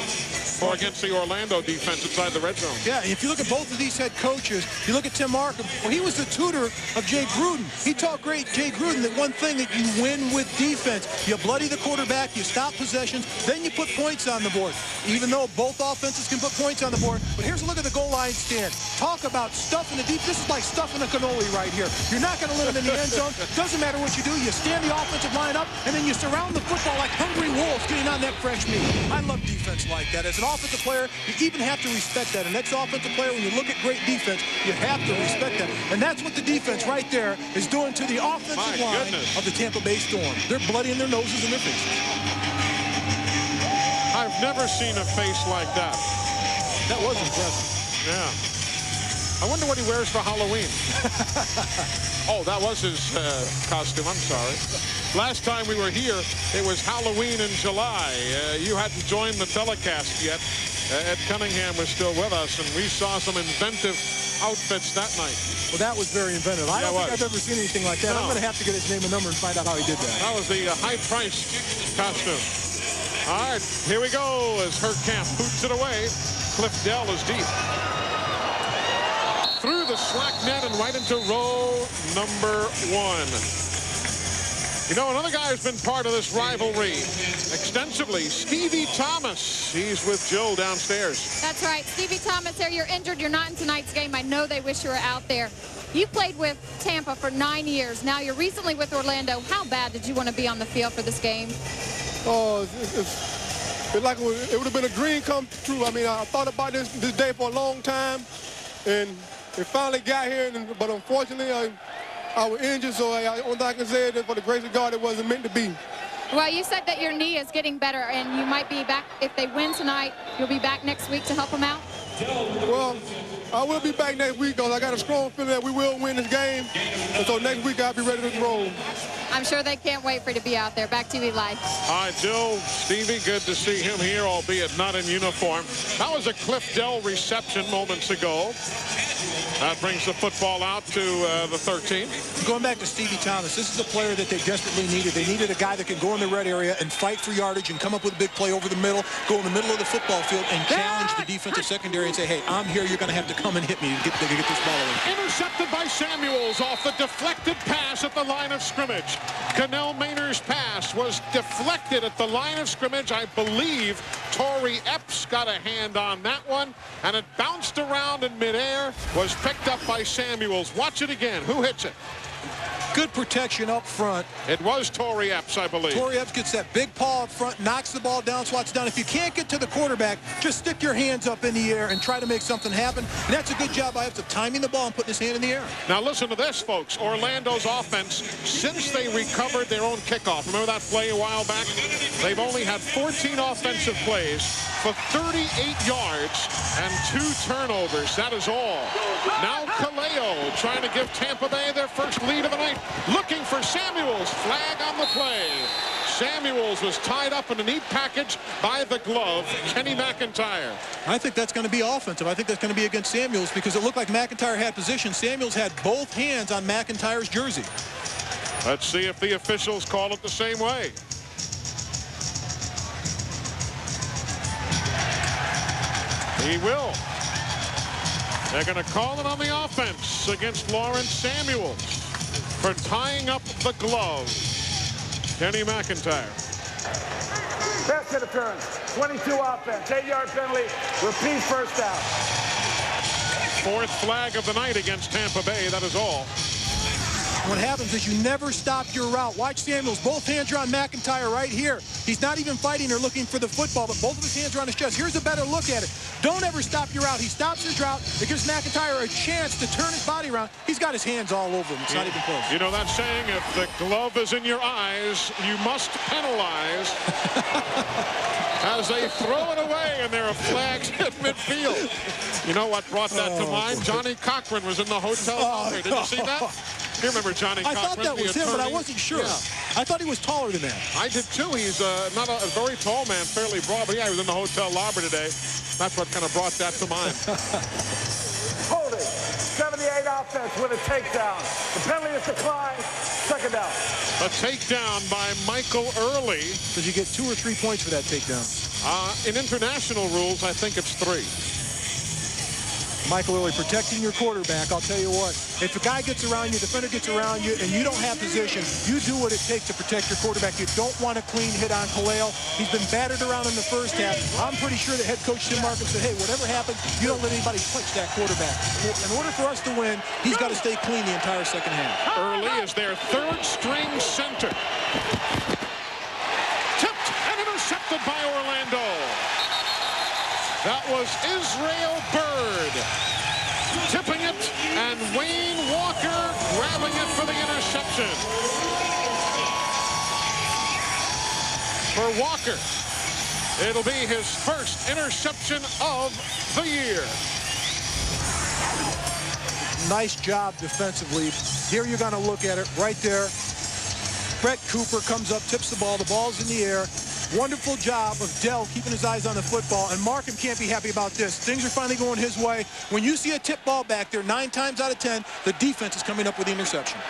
or against the Orlando defense inside the red zone. Yeah, and if you look at both of these head coaches, you look at Tim Markham, well, he was the tutor of Jay Gruden. He taught great Jay Gruden that one thing that you win with defense, you bloody the quarterback, you stop possessions, then you put points on the board. Even though both offenses can put points on the board. But here's a look at the goal line stand. Talk about stuffing the deep. This is like stuffing a cannoli right here. You're not going to let him in the end zone. Doesn't matter what you do. You stand the offensive line up, and then you surround the football like hungry wolves getting on that fresh meat. I love defense like that. As an offensive player, you even have to respect that. An ex-offensive player, when you look at great defense, you have to respect that. And that's what the defense right there is doing to the offensive line of the Tampa Bay Storm. They're bloodying their noses and their faces. I've never seen a face like that. That was impressive. Yeah. I wonder what he wears for Halloween. Oh, that was his costume. I'm sorry. Last time we were here, it was Halloween in July. You hadn't joined the telecast yet. Ed Cunningham was still with us, and we saw some inventive outfits that night. Well, that was very inventive. I don't think I've ever seen anything like that. No. I'm going to have to get his name and number and find out how he did that. That was the high-priced costume. All right, here we go as Hurkamp boots it away. Cliff Dell is deep. Through the slack net and right into row number 1. You know, another guy who's been part of this rivalry extensively, Stevie Thomas. He's with Jill downstairs. That's right. Stevie Thomas, there you're injured. You're not in tonight's game. I know they wish you were out there. You played with Tampa for 9 years. Now you're recently with Orlando. How bad did you want to be on the field for this game? Oh, it would have been a dream come true. I mean, I thought about this day for a long time, and it finally got here, but unfortunately, I was injured, so only thing I can say is that for the grace of God, it wasn't meant to be. Well, you said that your knee is getting better, and you might be back. If they win tonight, you'll be back next week to help them out? Well, I will be back next week, because I got a strong feeling that we will win this game, and so next week I'll be ready to roll. I'm sure they can't wait for you to be out there. Back to you, Eli. All right, Jill, Stevie, good to see him here, albeit not in uniform. That was a Cliff Dell reception moments ago. That brings the football out to the 13. Going back to Stevie Thomas, this is a player that they desperately needed. They needed a guy that could go in the red area and fight for yardage and come up with a big play over the middle, go in the middle of the football field and challenge the defensive secondary and say, hey, I'm here. You're going to have to come and hit me to get this ball away. Intercepted by Samuels off the deflected pass at the line of scrimmage. Cannell Mainer's pass was deflected at the line of scrimmage. I believe Torrey Epps got a hand on that one, and it bounced around in midair, was picked up by Samuels. Watch it again. Who hits it? Good protection up front. It was Torrey Epps, I believe. Torrey Epps gets that big paw up front, knocks the ball down, swats down. If you can't get to the quarterback, just stick your hands up in the air and try to make something happen. And that's a good job by Epps of timing the ball and putting his hand in the air. Now listen to this, folks. Orlando's offense, since they recovered their own kickoff, remember that play a while back? They've only had 14 offensive plays for 38 yards and 2 turnovers. That is all. Now Kaleo trying to give Tampa Bay their first lead of the night. Looking for Samuels. Flag on the play. Samuels was tied up in a neat package by the glove, Kenny McIntyre. I think that's going to be offensive. I think that's going to be against Samuels because it looked like McIntyre had position. Samuels had both hands on McIntyre's jersey. Let's see if the officials call it the same way. He will. They're going to call it on the offense against Lawrence Samuels. for tying up the glove. Kenny McIntyre. Pass interference. 22 offense. 8-yard penalty. Repeat first down. Fourth flag of the night against Tampa Bay. That is all. What happens is you never stop your route. Watch Samuels. Both hands are on McIntyre right here. He's not even fighting or looking for the football, but both of his hands are on his chest. Here's a better look at it. Don't ever stop your route. He stops his route. It gives McIntyre a chance to turn his body around. He's got his hands all over him. It's not even close. You know that saying, if the glove is in your eyes, you must penalize. As they throw it away, and there are flags at midfield. You know what brought that to mind? Johnny Cochran was in the hotel lobby. Did you see that? You remember Johnny Cochran? I thought that was him, but I wasn't sure. Yeah. I thought he was taller than that. I did too. He's not a very tall man, fairly broad, but yeah, he was in the hotel lobby today. That's what kind of brought that to mind. Holding. 78 offense with a takedown. The penalty is declined. Second down. A takedown by Michael Early. Did you get 2 or 3 points for that takedown? In international rules, I think it's 3. Michael Early protecting your quarterback. I'll tell you what, if a guy gets around you, defender gets around you, and you don't have position, you do what it takes to protect your quarterback. You don't want a clean hit on Kaleo. He's been battered around in the first half. I'm pretty sure that head coach Tim Markham said, hey, whatever happens, you don't let anybody touch that quarterback. In order for us to win, he's got to stay clean the entire second half. Early is their third-string center. Tipped and intercepted by Orlando. That was Israel Byrd tipping it, and Wayne Walker grabbing it for the interception. For Walker, it'll be his first interception of the year. Nice job defensively. Here you're going to look at it right there. Brett Cooper comes up, tips the ball. The ball's in the air. Wonderful job of Dell keeping his eyes on the football, and Markham can't be happy about this. Things are finally going his way. When you see a tip ball back there, 9 times out of 10, the defense is coming up with the interception.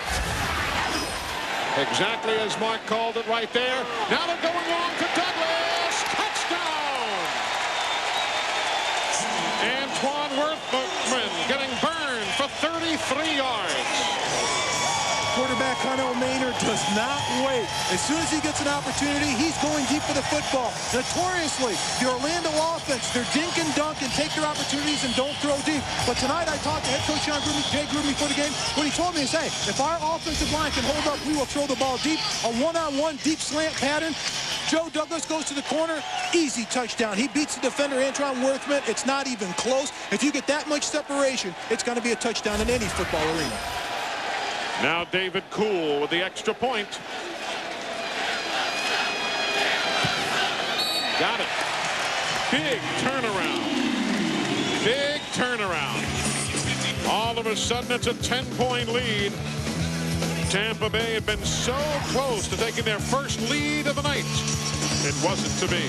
Exactly as Mark called it right there. Now they're going long to Douglas. Touchdown! Antoine Worthman getting burned for 33 yards. Quarterback Connell Maynard does not wait. As soon as he gets an opportunity, he's going deep for the football. Notoriously, the Orlando offense, they're dink and dunk and take their opportunities and don't throw deep. But tonight I talked to head coach Jay Gruden before the game. What he told me is, hey, if our offensive line can hold up, we will throw the ball deep. A one-on-one deep slant pattern. Joe Douglas goes to the corner. Easy touchdown. He beats the defender, Antoine Worthman. It's not even close. If you get that much separation, it's going to be a touchdown in any football arena. Now David Kuhl with the extra point. Got it. Big turnaround. Big turnaround. All of a sudden it's a 10-point lead. Tampa Bay had been so close to taking their first lead of the night. It wasn't to be.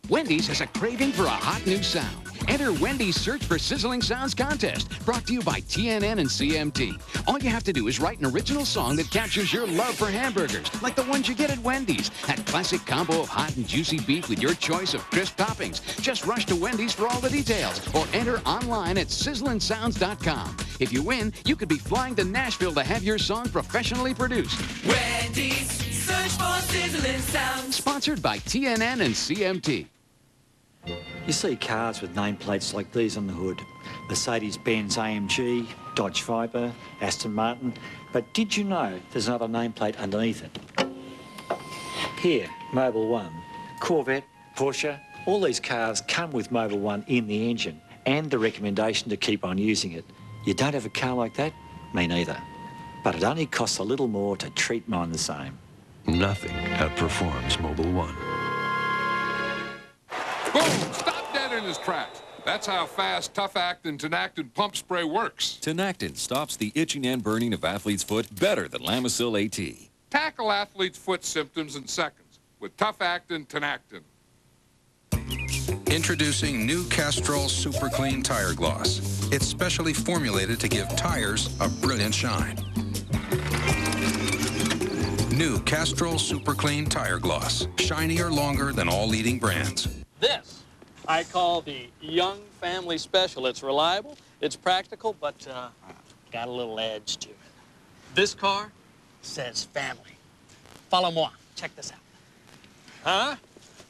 Wendy's has a craving for a hot new sound. Enter Wendy's Search for Sizzling Sounds contest, brought to you by TNN and CMT. All you have to do is write an original song that captures your love for hamburgers, like the ones you get at Wendy's. That classic combo of hot and juicy beef with your choice of crisp toppings. Just rush to Wendy's for all the details, or enter online at sizzlingsounds.com. If you win, you could be flying to Nashville to have your song professionally produced. Wendy's, search for sizzling sounds. Sponsored by TNN and CMT. You see cars with nameplates like these on the hood. Mercedes-Benz AMG, Dodge Viper, Aston Martin. But did you know there's another nameplate underneath it? Here, Mobil 1. Corvette, Porsche, all these cars come with Mobil 1 in the engine and the recommendation to keep on using it. You don't have a car like that? Me neither. But it only costs a little more to treat mine the same. Nothing outperforms Mobil 1. Boom! Stop dead in his tracks. That's how fast Tough Actin' Tenactin pump spray works. Tenactin stops the itching and burning of athlete's foot better than Lamisil AT. Tackle athlete's foot symptoms in seconds with Tough Actin' Tenactin. Introducing new Castrol Super Clean Tire Gloss. It's specially formulated to give tires a brilliant shine. New Castrol Super Clean Tire Gloss. Shinier longer than all leading brands. This I call the young family special. It's reliable, it's practical, but got a little edge to it. This car says family. Follow moi. Check this out. Huh?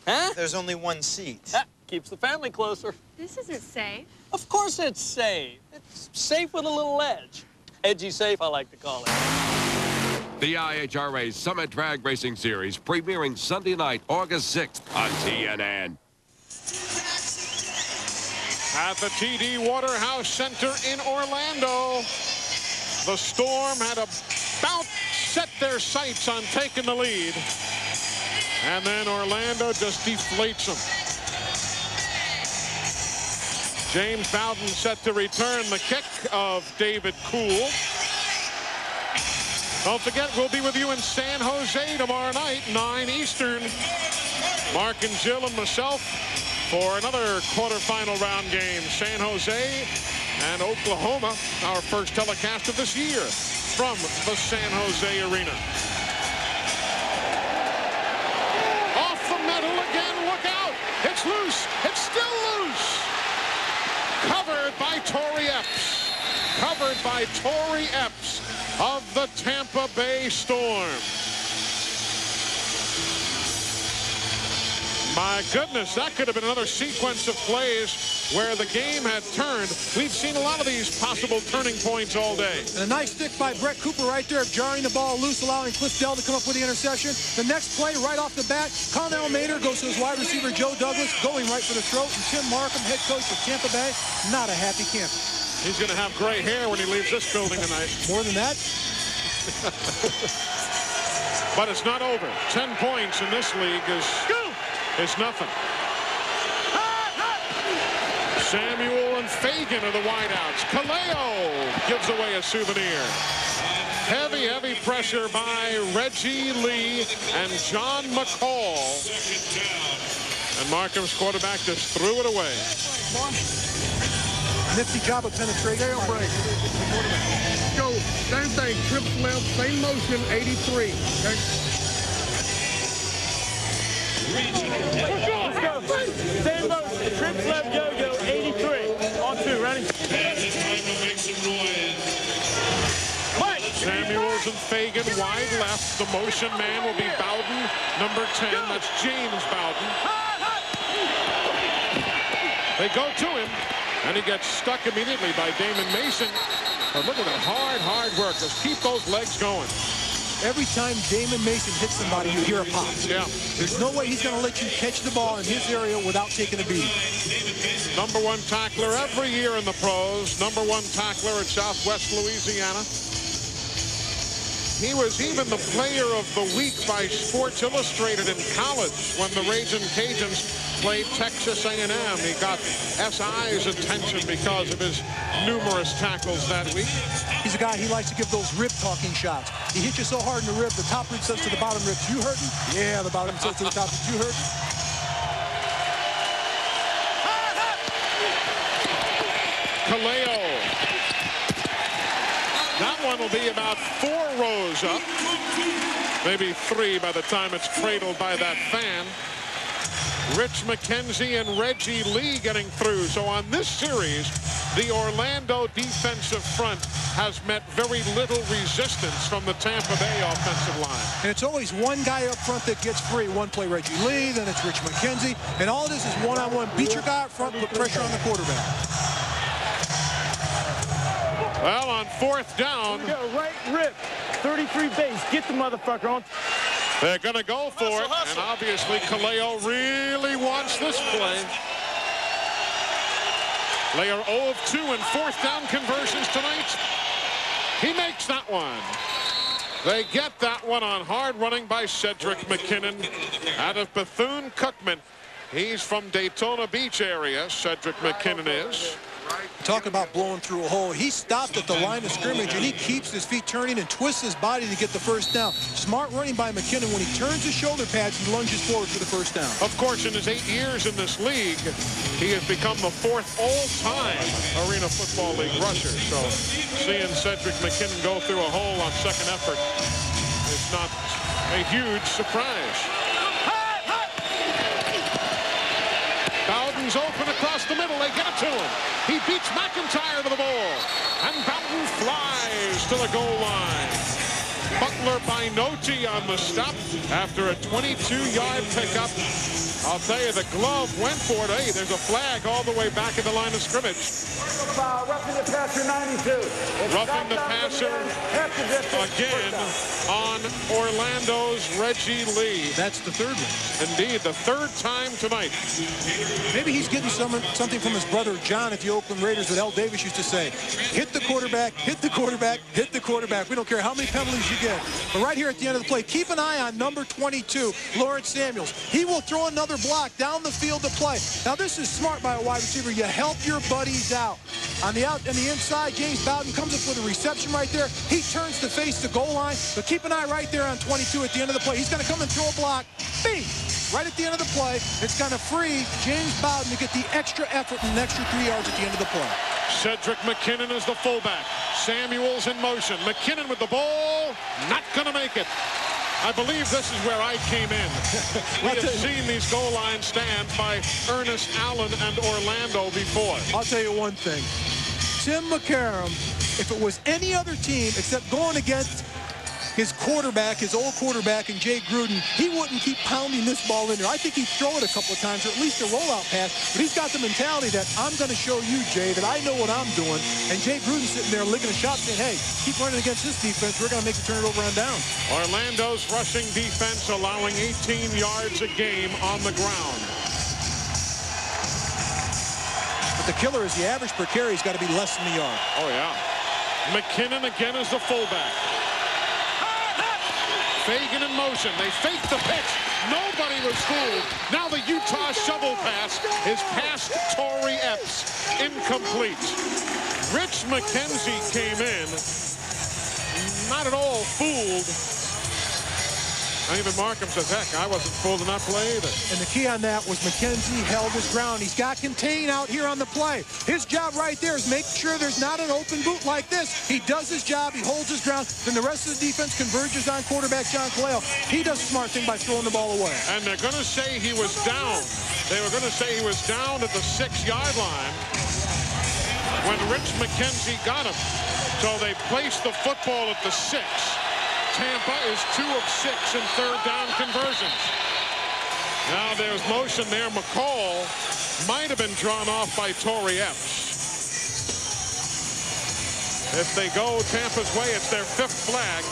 Huh? There's only one seat. That keeps the family closer. This isn't safe. Of course it's safe. It's safe with a little edge. Edgy safe, I like to call it. The IHRA Summit Drag Racing Series premiering Sunday night, August 6th on TNN. At the TD Waterhouse Centre in Orlando, the Storm had about set their sights on taking the lead. And then Orlando just deflates them. James Bowden set to return the kick of David Cool. Don't forget, we'll be with you in San Jose tomorrow night, 9 Eastern. Mark and Jill and myself for another quarterfinal round game. San Jose and Oklahoma, our first telecast of this year from the San Jose Arena. Off the metal again, look out! It's loose, it's still loose! Covered by Torrey Epps. Covered by Torrey Epps of the Tampa Bay Storm. My goodness, that could have been another sequence of plays where the game had turned. We've seen a lot of these possible turning points all day. And a nice stick by Brett Cooper right there, jarring the ball loose, allowing Cliff Dell to come up with the interception. The next play, right off the bat, Connell Mader goes to his wide receiver, Joe Douglas, going right for the throat. And Tim Markham, head coach of Tampa Bay, not a happy camper. He's going to have gray hair when he leaves this building tonight. More than that? But it's not over. 10 points in this league is nothing. Samuel and Fagan are the wideouts. Kaleo gives away a souvenir. Heavy, heavy pressure by Reggie Lee and John McCall. And Markham's quarterback just threw it away. Nifty job of penetration. Break. Go, same thing, trips left, same motion, 83. Okay? Let's go. Same motion, trips left, yo-yo, 83. On 2, ready? Samuels and Fagan wide left. The motion man will be Bowden, number 10. That's James Bowden. They go to him. And he gets stuck immediately by Damon Mason. But look at that hard work. Just keep those legs going. Every time Damon Mason hits somebody, you hear a pop. Yeah. There's no way he's going to let you catch the ball in his area without taking a beat. Number 1 tackler every year in the pros. Number 1 tackler at Southwest Louisiana. He was even the player of the week by Sports Illustrated in college when the Ragin' Cajuns played Texas A&M. He got SI's attention because of his numerous tackles that week. He's a guy, he likes to give those rib-talking shots. He hits you so hard in the rib, the top rib says to the bottom ribs, you hurting? Yeah, the bottom says to the top ribs, you hurting? Kaleo. That one will be about 4 rows up. Maybe 3 by the time it's cradled by that fan. Rich McKenzie and Reggie Lee getting through. So on this series, the Orlando defensive front has met very little resistance from the Tampa Bay offensive line. And it's always one guy up front that gets free. One play Reggie Lee, then it's Rich McKenzie. And all this is one-on-one. Beat your guy up front, put pressure on the quarterback. Well, on 4th down. We go right rip, 33 base. Get the motherfucker on. They're going to go for it, and obviously Kaleo really wants this play. They are 0 of 2 in 4th down conversions tonight. He makes that one. They get that one on hard running by Cedric McKinnon out of Bethune-Cookman. He's from Daytona Beach area, Cedric McKinnon is. Talk about blowing through a hole. He stopped at the line of scrimmage, and he keeps his feet turning and twists his body to get the first down. Smart running by McKinnon. When he turns his shoulder pads, he lunges forward for the first down. Of course, in his 8 years in this league, he has become the 4th all-time Arena Football League rusher. So seeing Cedric McKinnon go through a hole on second effort is not a huge surprise. Bowden's open across the middle. They get it to him. He beats McIntyre to the ball. And Bowden flies to the goal line. Butler by Nochi on the stop after a 22-yard pickup. I'll tell you, the glove went for it. Hey, there's a flag all the way back at the line of scrimmage. Roughing the passer, 92. Roughing the passer again on Orlando's Reggie Lee. That's the third one. Indeed, the third time tonight. Maybe he's getting something from his brother John at the Oakland Raiders that Al Davis used to say. Hit the quarterback, hit the quarterback, hit the quarterback. We don't care how many penalties you get. But right here at the end of the play, keep an eye on number 22, Lawrence Samuels. He will throw another block down the field to play. Now this is smart by a wide receiver. You help your buddies out. On the inside, James Bowden comes up with a reception right there. He turns to face the goal line. But keep an eye right there on 22 at the end of the play. He's going to come and throw a block. Bing! Right at the end of the play. It's going to free James Bowden to get the extra effort and an extra 3 yards at the end of the play. Cedric McKinnon is the fullback. Samuels in motion. McKinnon with the ball. Not going to make it. I believe this is where I came in. We have seen these goal line stands by Ernest Allen and Orlando before. I'll tell you one thing. Tim McCarron, if it was any other team except going against his quarterback, his old quarterback, and Jay Gruden, he wouldn't keep pounding this ball in there. I think he'd throw it a couple of times, or at least a rollout pass, but he's got the mentality that I'm going to show you, Jay, that I know what I'm doing. And Jay Gruden's sitting there licking a shot saying, hey, keep running against this defense. We're going to make you turn it over on down. Orlando's rushing defense allowing 18 yards a game on the ground. But the killer is the average per carry has got to be less than a yard. Oh, yeah. McKinnon again is the fullback. Fagan in motion. They fake the pitch. Nobody was fooled. Now the Utah shovel pass is past Torrey Epps. Incomplete. Rich McKenzie came in. Not at all fooled. Even Markham says, heck, I wasn't fooled enough to play either. And the key on that was McKenzie held his ground. He's got contain out here on the play. His job right there is make sure there's not an open boot like this. He does his job. He holds his ground. Then the rest of the defense converges on quarterback John Kaleo. He does a smart thing by throwing the ball away. And they're going to say he was down. They were going to say he was down at the 6-yard line when Rich McKenzie got him. So they placed the football at the 6. Tampa is 2 of 6 in third down conversions. Now there's motion there. McCall might have been drawn off by Torrey Epps. If they go Tampa's way, it's their 5th flag.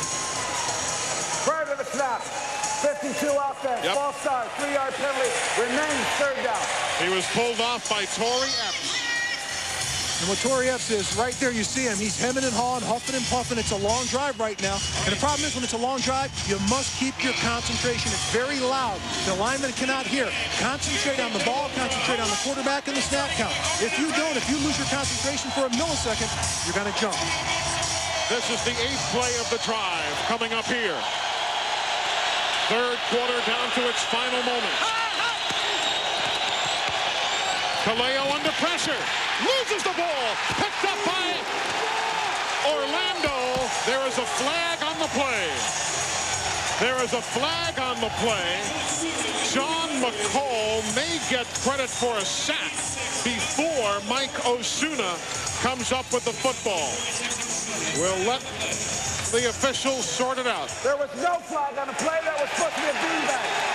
Prior to the snap, 52 offense, false start, 3-yard penalty, remains third down. He was pulled off by Torrey Epps. And what Torrey Epps is, right there you see him. He's hemming and hawing, huffing and puffing. It's a long drive right now. And the problem is when it's a long drive, you must keep your concentration. It's very loud. The lineman cannot hear. Concentrate on the ball, concentrate on the quarterback and the snap count. If you don't, if you lose your concentration for a millisecond, you're going to jump. This is the 8th play of the drive coming up here. Third quarter down to its final moments. Kaleo under pressure. Loses the ball. Picked up by Orlando. There is a flag on the play. There is a flag on the play. John McCall may get credit for a sack before Mike Osuna comes up with the football. We'll let the officials sort it out. There was no flag on the play. That was supposed to be a beanbag.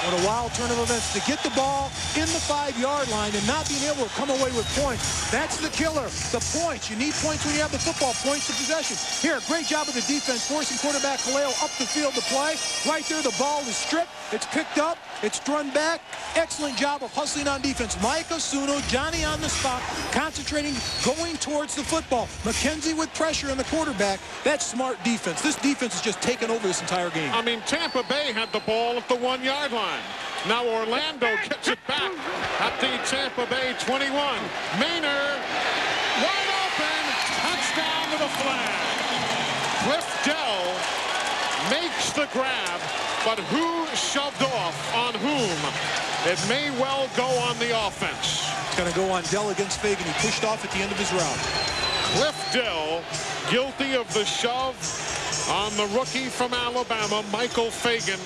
What a wild turn of events to get the ball in the 5-yard line and not being able to come away with points. That's the killer, the points. You need points when you have the football, points of possession. Here, great job of the defense, forcing quarterback Kaleo up the field to play. Right there, the ball is stripped. It's picked up. It's run back. Excellent job of hustling on defense. Mike Osuna, Johnny on the spot, concentrating, going towards the football. McKenzie with pressure on the quarterback. That's smart defense. This defense is just taking over this entire game. I mean, Tampa Bay had the ball at the 1-yard line. Now Orlando gets it back at the Tampa Bay 21. Maynard, wide open, touchdown to the flag. Cliff Dell makes the grab, but who shoved off on whom? It may well go on the offense. It's going to go on Dell against Fagan. He pushed off at the end of his route. Cliff Dell guilty of the shove on the rookie from Alabama, Michael Fagan.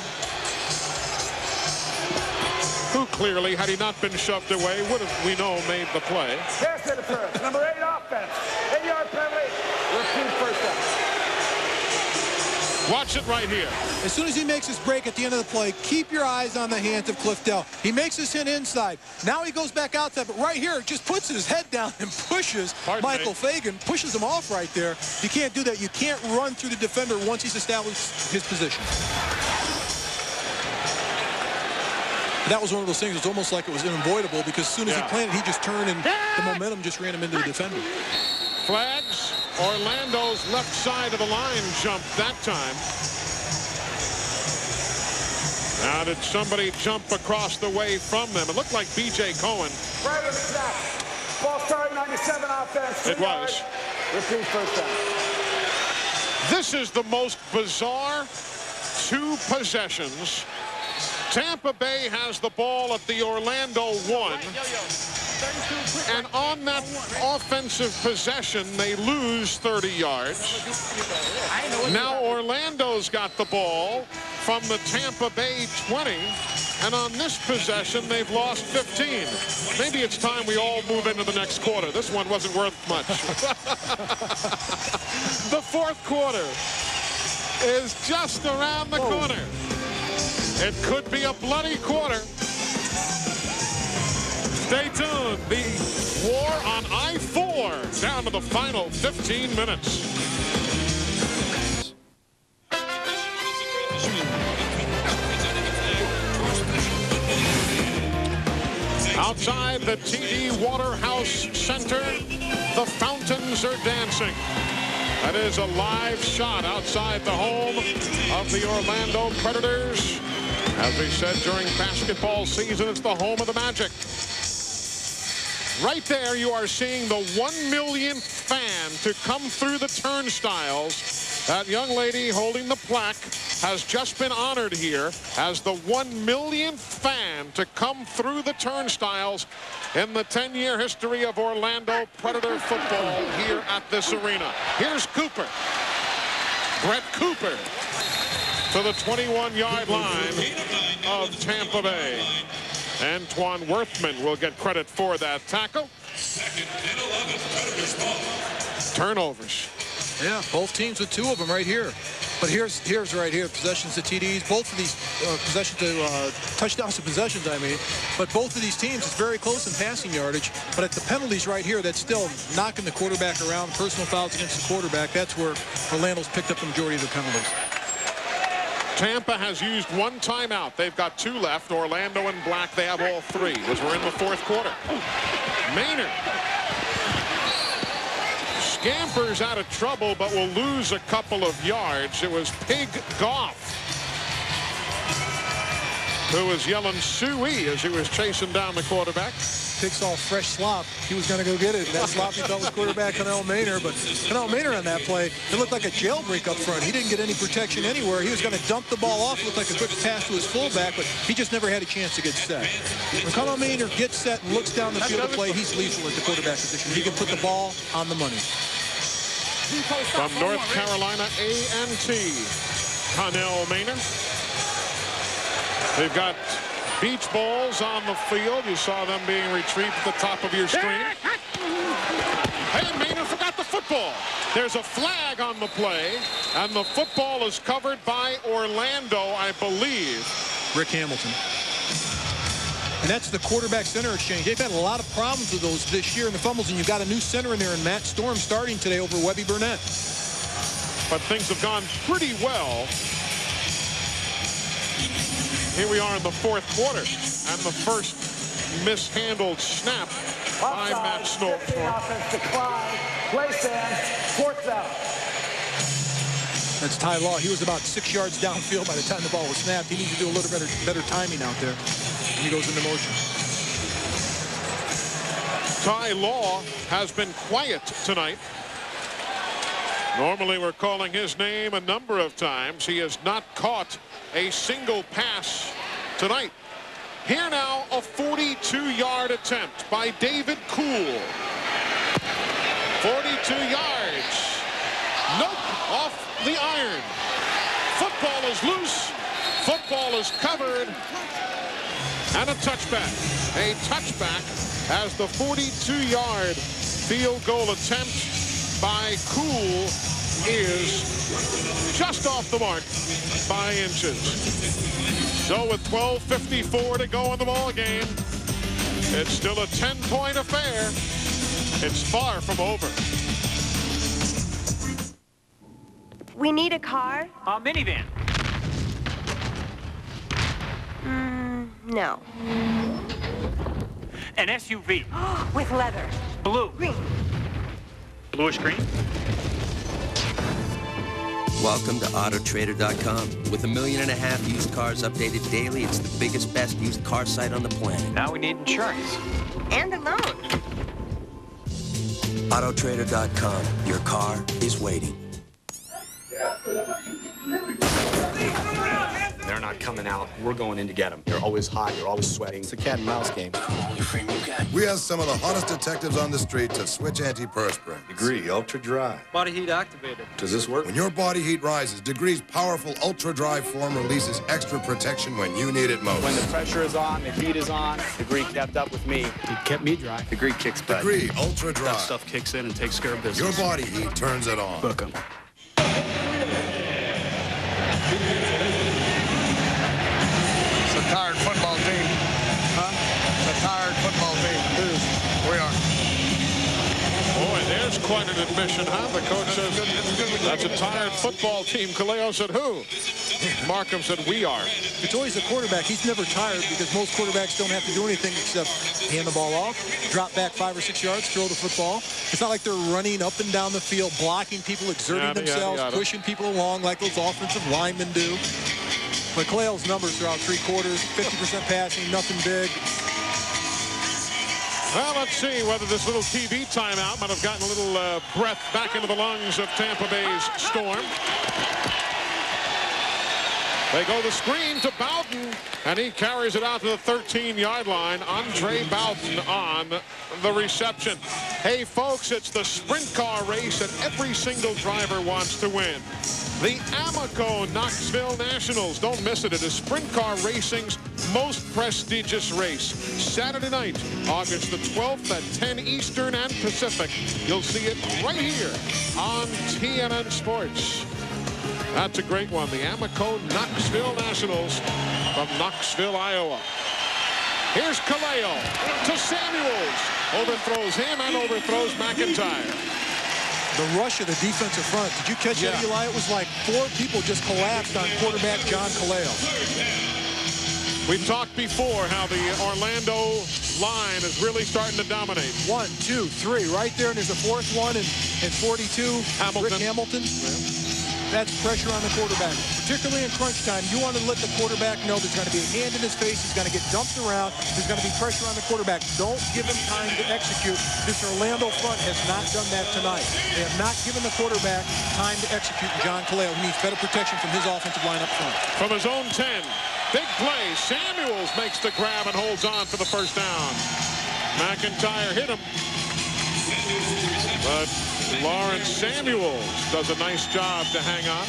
who clearly, had he not been shoved away, would have, we know, made the play. Pass interference. Number 8 offense. 8-yard penalty. Repeat first down. Watch it right here. As soon as he makes his break at the end of the play, keep your eyes on the hands of Cliff Dell. He makes his hit inside. Now he goes back outside, but right here, just puts his head down and pushes Michael Fagan, pushes him off right there. You can't do that. You can't run through the defender once he's established his position. That was one of those things. It was almost like it was unavoidable because as soon as he planted, he just turned and the momentum just ran him into the defender. Flags. Orlando's left side of the line jumped that time. Now, did somebody jump across the way from them? It looked like B.J. Cohen. Right with the snap. Ball starting 97 offense. It was. Repeat first down. This is the most bizarre 2 possessions. Tampa Bay has the ball at the Orlando 1. And on that offensive possession, they lose 30 yards. Now Orlando's got the ball from the Tampa Bay 20. And on this possession, they've lost 15. Maybe it's time we all move into the next quarter. This one wasn't worth much. The fourth quarter is just around the corner. It could be a bloody quarter. Stay tuned. The war on I-4 down to the final 15 minutes. Outside the TD Waterhouse Centre, the fountains are dancing. That is a live shot outside the home of the Orlando Predators. As we said during basketball season, it's the home of the Magic. Right there, you are seeing the 1 millionth fan to come through the turnstiles. That young lady holding the plaque has just been honored here as the 1 millionth fan to come through the turnstiles in the 10-year history of Orlando Predator football here at this arena. Here's Cooper. Brett Cooper to the 21-yard line of Tampa Bay. Antoine Worthman will get credit for that tackle. Turnovers. Yeah, both teams with 2 of them right here. But here's right here, possessions to TDs. Both of these possessions to touchdowns to possessions, I mean. But both of these teams, it's very close in passing yardage. But at the penalties right here, that's still knocking the quarterback around. Personal fouls against the quarterback. That's where Orlando's picked up the majority of the penalties. Tampa has used 1 timeout. They've got 2 left. Orlando and Black, they have all 3 as we're in the 4th quarter. Maynard scampers out of trouble, but will lose a couple of yards. It was Pig Goff who was yelling "Suey" as he was chasing down the quarterback. Pig saw fresh slop. He was going to go get it. That slop he thought was quarterback Connell Maynard. But Connell Maynard on that play, it looked like a jailbreak up front. He didn't get any protection anywhere. He was going to dump the ball off. It looked like a quick pass to his fullback, but he just never had a chance to get set. When Connell Maynard gets set and looks down the field to play, he's lethal at the quarterback position. He can put the ball on the money. From North Carolina A&T, Connell Maynard. They've got beach balls on the field. You saw them being retrieved at the top of your screen. Hey, Maynard forgot the football. There's a flag on the play, and the football is covered by Orlando, I believe. Rick Hamilton. And that's the quarterback center exchange. They've had a lot of problems with those this year in the fumbles, and you've got a new center in there in Matt Storm starting today over Webby Burnett. But things have gone pretty well. Here we are in the 4th quarter, and the first mishandled snap by Matt Storm. Offense decline. Play stand. 4th down. That's Ty Law. He was about 6 yards downfield by the time the ball was snapped. He needs to do a little better timing out there. And he goes into motion. Ty Law has been quiet tonight. Normally we're calling his name a number of times. He has not caught a single pass tonight. Here now, a 42-yard attempt by David Cool. 42 yards. Nope, off the iron. Football is loose. Football is covered. And a touchback. A touchback as the 42-yard field goal attempt by Cool is just off the mark by inches. So with 12:54 to go in the ball game, it's still a 10-point affair. It's far from over. We need a car? A minivan. No. An SUV. With leather. Blue. Green. Bluish green. Welcome to Autotrader.com. With 1.5 million used cars updated daily, it's the biggest, best used car site on the planet. Now we need insurance. And a loan. Autotrader.com. Your car is waiting. They're not coming out. We're going in to get them. You're always hot. You're always sweating. It's a cat and mouse game. We have some of the hottest detectives on the street to switch antiperspirant. Degree Ultra Dry. Body heat activated. Does this work? When your body heat rises, Degree's powerful Ultra Dry form releases extra protection when you need it most. When the pressure is on, the heat is on, Degree kept up with me. It kept me dry. Degree kicks butt. Degree Ultra Dry. That stuff kicks in and takes care of business. Your body heat turns it on. Book 'em. It's a tired football team. Huh? It's a tired football team. We are. Boy, there's quite an admission, huh? The coach says that's a tired football team. Kaleo said who? Markham said we are. It's always the quarterback. He's never tired because most quarterbacks don't have to do anything except hand the ball off, drop back 5 or 6 yards, throw the football. It's not like they're running up and down the field, blocking people, exerting themselves, pushing people along like those offensive linemen do. But Kaleo's numbers throughout 3 quarters, 50% passing, nothing big. Well, let's see whether this little TV timeout might have gotten a little breath back into the lungs of Tampa Bay's Storm. They go the screen to Bowden, and he carries it out to the 13-yard line. Andre Bowden on the reception. Hey, folks, it's the sprint car race that every single driver wants to win. The Amoco Knoxville Nationals. Don't miss it. It is sprint car racing's most prestigious race. Saturday night, August the 12th at 10 Eastern and Pacific. You'll see it right here on TNN Sports. That's a great one. The Amoco Knoxville Nationals from Knoxville, Iowa. Here's Kaleo to Samuels. Overthrows him and overthrows McIntyre. The rush of the defensive front. Did you catch it, Eli? It was like 4 people just collapsed on quarterback John Kaleo. We've talked before how the Orlando line is really starting to dominate. 1, 2, 3, right there, and there's a 4th one and 42. Hamilton. Rick Hamilton. That's pressure on the quarterback. Particularly in crunch time, you want to let the quarterback know there's going to be a hand in his face. He's going to get dumped around. There's going to be pressure on the quarterback. Don't give him time to execute. This Orlando front has not done that tonight. They have not given the quarterback time to execute. John Kaleo, he needs better protection from his offensive line up front. From his own 10. Big play. Samuels makes the grab and holds on for the first down. McIntyre hit him. But Lawrence Samuels does a nice job to hang on.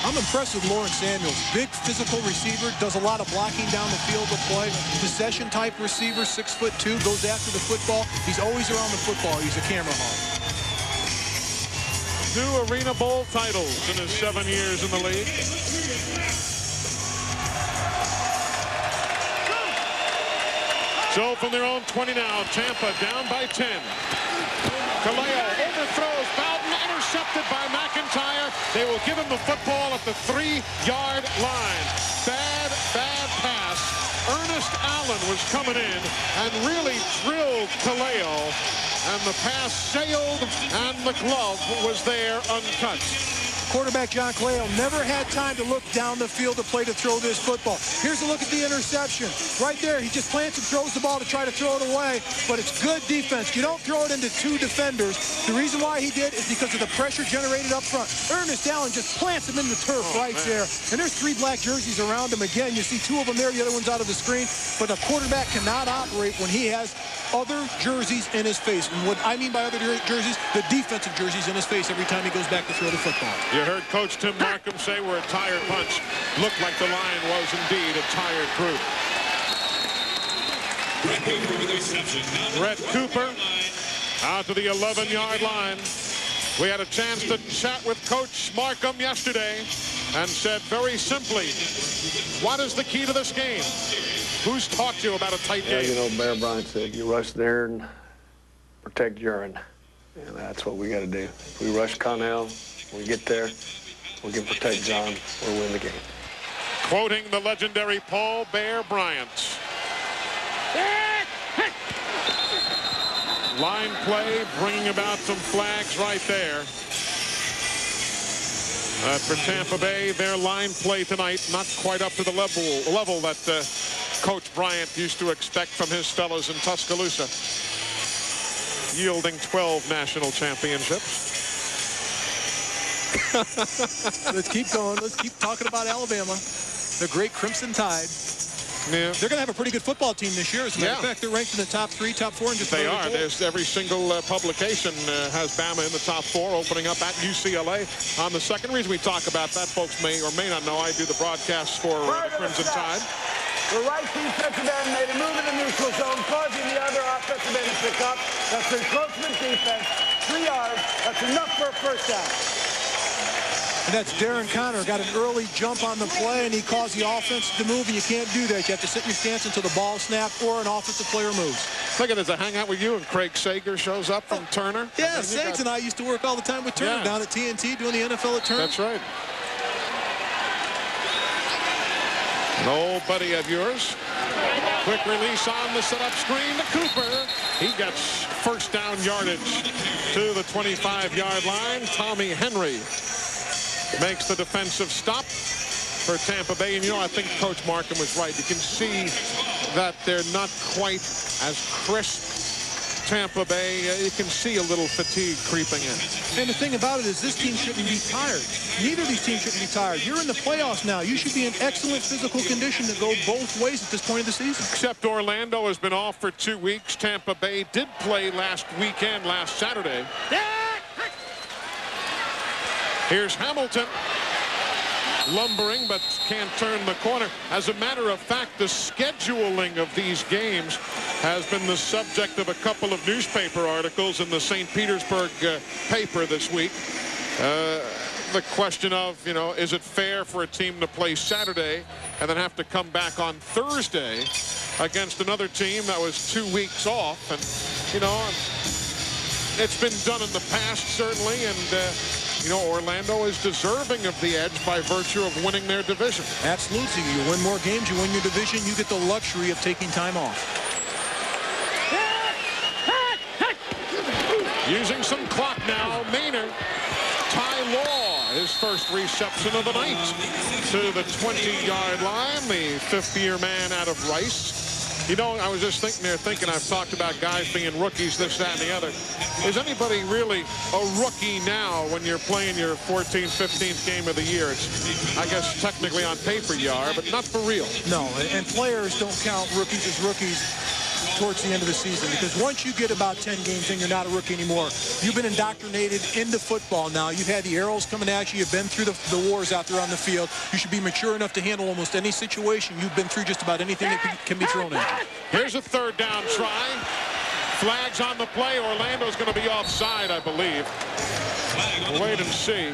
I'm impressed with Lawrence Samuels. Big physical receiver, does a lot of blocking down the field of play. Possession type receiver, 6'2", goes after the football. He's always around the football. He's a camera hog. 2 Arena Bowl titles in his 7 years in the league. So from their own 20 now, Tampa down by 10. Kaleo overthrows Bowden, intercepted by McIntyre. They will give him the football at the 3-yard line. Bad pass. Ernest Allen was coming in and really drilled Kaleo. And the pass sailed, and the glove was there untouched. Quarterback John Kaleo never had time to look down the field to play to throw this football. Here's a look at the interception. Right there, he just plants and throws the ball to try to throw it away, but it's good defense. You don't throw it into 2 defenders. The reason why he did is because of the pressure generated up front. Ernest Allen just plants him in the turf there. And there's 3 black jerseys around him again. You see 2 of them there, the other one's out of the screen. But a quarterback cannot operate when he has other jerseys in his face. And what I mean by other jerseys, the defensive jerseys in his face every time he goes back to throw the football. You heard Coach Tim Markham say we're a tired bunch. Looked like the line was indeed a tired group. Brett Cooper out to the 11-yard line. We had a chance to chat with Coach Markham yesterday and said very simply, what is the key to this game? Who's talked to you about a tight game? You know, Bear Bryant said, you rush there and protect Jurin. And that's what we got to do. If we rush Connell, we get there, we can protect John, we'll win the game. Quoting the legendary Paul Bear Bryant. Line play, bringing about some flags right there. For Tampa Bay, their line play tonight not quite up to the level that Coach Bryant used to expect from his fellows in Tuscaloosa, yielding 12 national championships. Let's keep going. Let's keep talking about Alabama, the great Crimson Tide. Yeah. They're going to have a pretty good football team this year. As a matter of fact, they're ranked in the top 3, top 4, and just they are. There's every single publication has Bama in the top 4, opening up at UCLA. On the second reason we talk about that, folks may or may not know, I do the broadcasts for the Crimson Tide. The right defensive end made a move in the neutral zone, causing the other offensive end to pick up. That's encroachment defense, 3 yards. That's enough for a first down. And that's Darren Connor. Got an early jump on the play, and he caused the offense to move, and you can't do that. You have to sit in your stance until the ball snapped or an offensive player moves. Look at it, a hangout with you, and Craig Sager shows up from Turner. Yeah, Sags and I used to work all the time with Turner down at TNT doing the NFL at Turner. That's right. An old buddy of yours. Quick release on the setup screen to Cooper. He gets first down yardage to the 25-yard line. Tommy Henry makes the defensive stop for Tampa Bay. And, you know, I think Coach Markham was right. You can see that they're not quite as crisp. Tampa Bay, you can see a little fatigue creeping in. And the thing about it is this team shouldn't be tired. Neither of these teams shouldn't be tired. You're in the playoffs now. You should be in excellent physical condition to go both ways at this point of the season. Except Orlando has been off for 2 weeks. Tampa Bay did play last Saturday. Here's Hamilton. Lumbering, but can't turn the corner. As a matter of fact, the scheduling of these games has been the subject of a couple of newspaper articles in the St. Petersburg paper this week. The question of, you know, is it fair for a team to play Saturday and then have to come back on Thursday against another team that was 2 weeks off? And, you know, it's been done in the past, certainly, and you know, Orlando is deserving of the edge by virtue of winning their division. Absolutely. You win more games, you win your division, you get the luxury of taking time off. Using some clock now, Maynard. Ty Law, his first reception of the night to the 20-yard line, the fifth-year man out of Rice. You know, I was just thinking, I've talked about guys being rookies, this, that, and the other. Is anybody really a rookie now when you're playing your 14th, 15th game of the year? It's, I guess, technically on paper you are, but not for real. No, and players don't count rookies as rookies towards the end of the season, because once you get about 10 games in, you're not a rookie anymore. You've been indoctrinated into football now. You've had the arrows coming at you. You've been through the wars out there on the field. You should be mature enough to handle almost any situation. You've been through just about anything that can be thrown at you. Here's a third down try. Flags on the play. Orlando's going to be offside, I believe. We'll wait and see.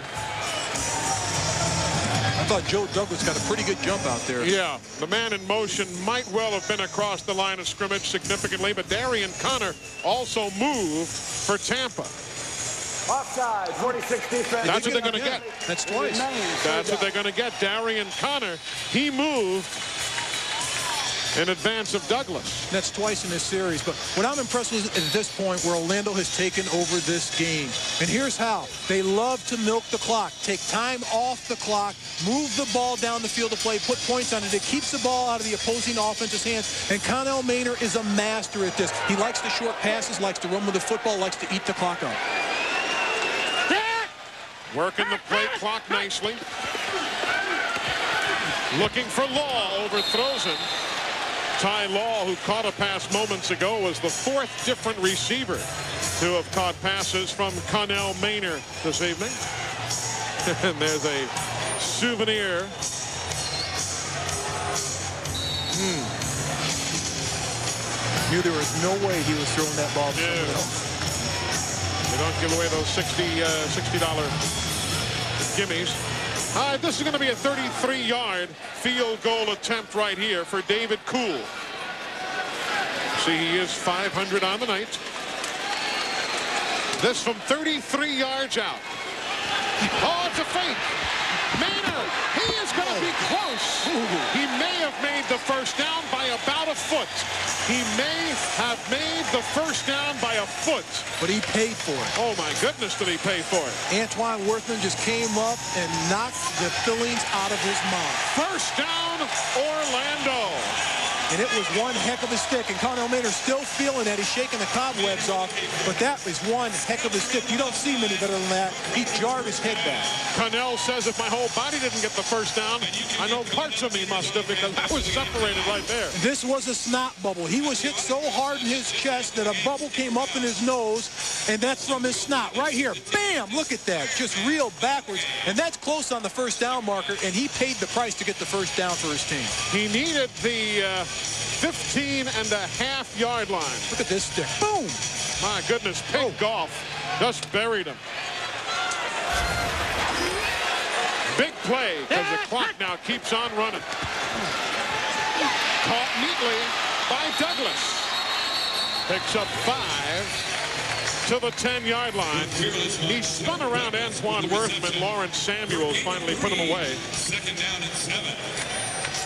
I thought Joe Douglas got a pretty good jump out there. Yeah, the man in motion might well have been across the line of scrimmage significantly, but Darian Connor also moved for Tampa. Offside, 46 defense. That's what they're going to get. That's twice. That's what they're going to get. Darian Connor, he moved in advance of Douglas. That's twice in this series. But what I'm impressed with at this point where Orlando has taken over this game. And here's how. They love to milk the clock. Take time off the clock. Move the ball down the field to play. Put points on it. It keeps the ball out of the opposing offense's hands. And Connell Maynard is a master at this. He likes the short passes, likes to run with the football, likes to eat the clock up. Working the play clock nicely. Looking for Law. Overthrows him. Ty Law, who caught a pass moments ago, was the fourth different receiver to have caught passes from Connell Maynard this evening. And there's a souvenir. Knew there was no way he was throwing that ball to someone else. They don't give away those $60 gimmies. This is going to be a 33-yard field goal attempt right here for David Kuhl. See, he is 500 on the night. This from 33 yards out. Oh, it's a fake. Maynard, he is going to be close. He may have made the first down by about a foot. He may have made the first down by a foot. But he paid for it. Oh, my goodness, did he pay for it. Antoine Worthman just came up and knocked the fillings out of his mouth. First down, Orlando. And it was one heck of a stick. And Connell Maynard still feeling that. He's shaking the cobwebs off. But that was one heck of a stick. You don't see many better than that. He jarred his head back. Connell says if my whole body didn't get the first down, I know parts of me must have, because I was separated right there. This was a snot bubble. He was hit so hard in his chest that a bubble came up in his nose, and that's from his snot. Right here. Bam! Look at that. Just reeled backwards. And that's close on the first down marker, and he paid the price to get the first down for his team. He needed the 15.5-yard line. Look at this stick. Boom! My goodness, Pig Golf just buried him. Big play, because the clock now keeps on running. Caught neatly by Douglas. Picks up 5 to the 10-yard line. He spun around Antoine Worthman. Lawrence Samuels finally put him away. Second down and 7.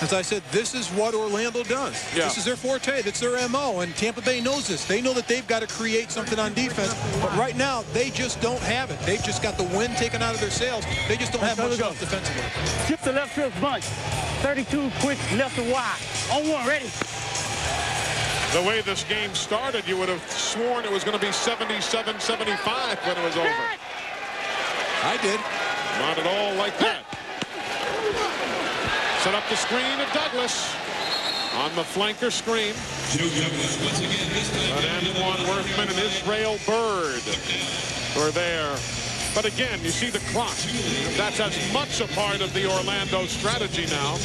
As I said, this is what Orlando does. Yeah. This is their forte. That's their MO. And Tampa Bay knows this. They know that they've got to create something on defense. But right now, they just don't have it. They've just got the wind taken out of their sails. They just don't have much else defensively. Shift the left field bunch. 32 quick left and wide. On one, ready. The way this game started, you would have sworn it was going to be 77-75 when it was over. I did. Not at all like that. Set up the screen to Douglas on the flanker screen. But Antoine Worthman and Israel Byrd were there. But again, you see the clock. That's as much a part of the Orlando strategy now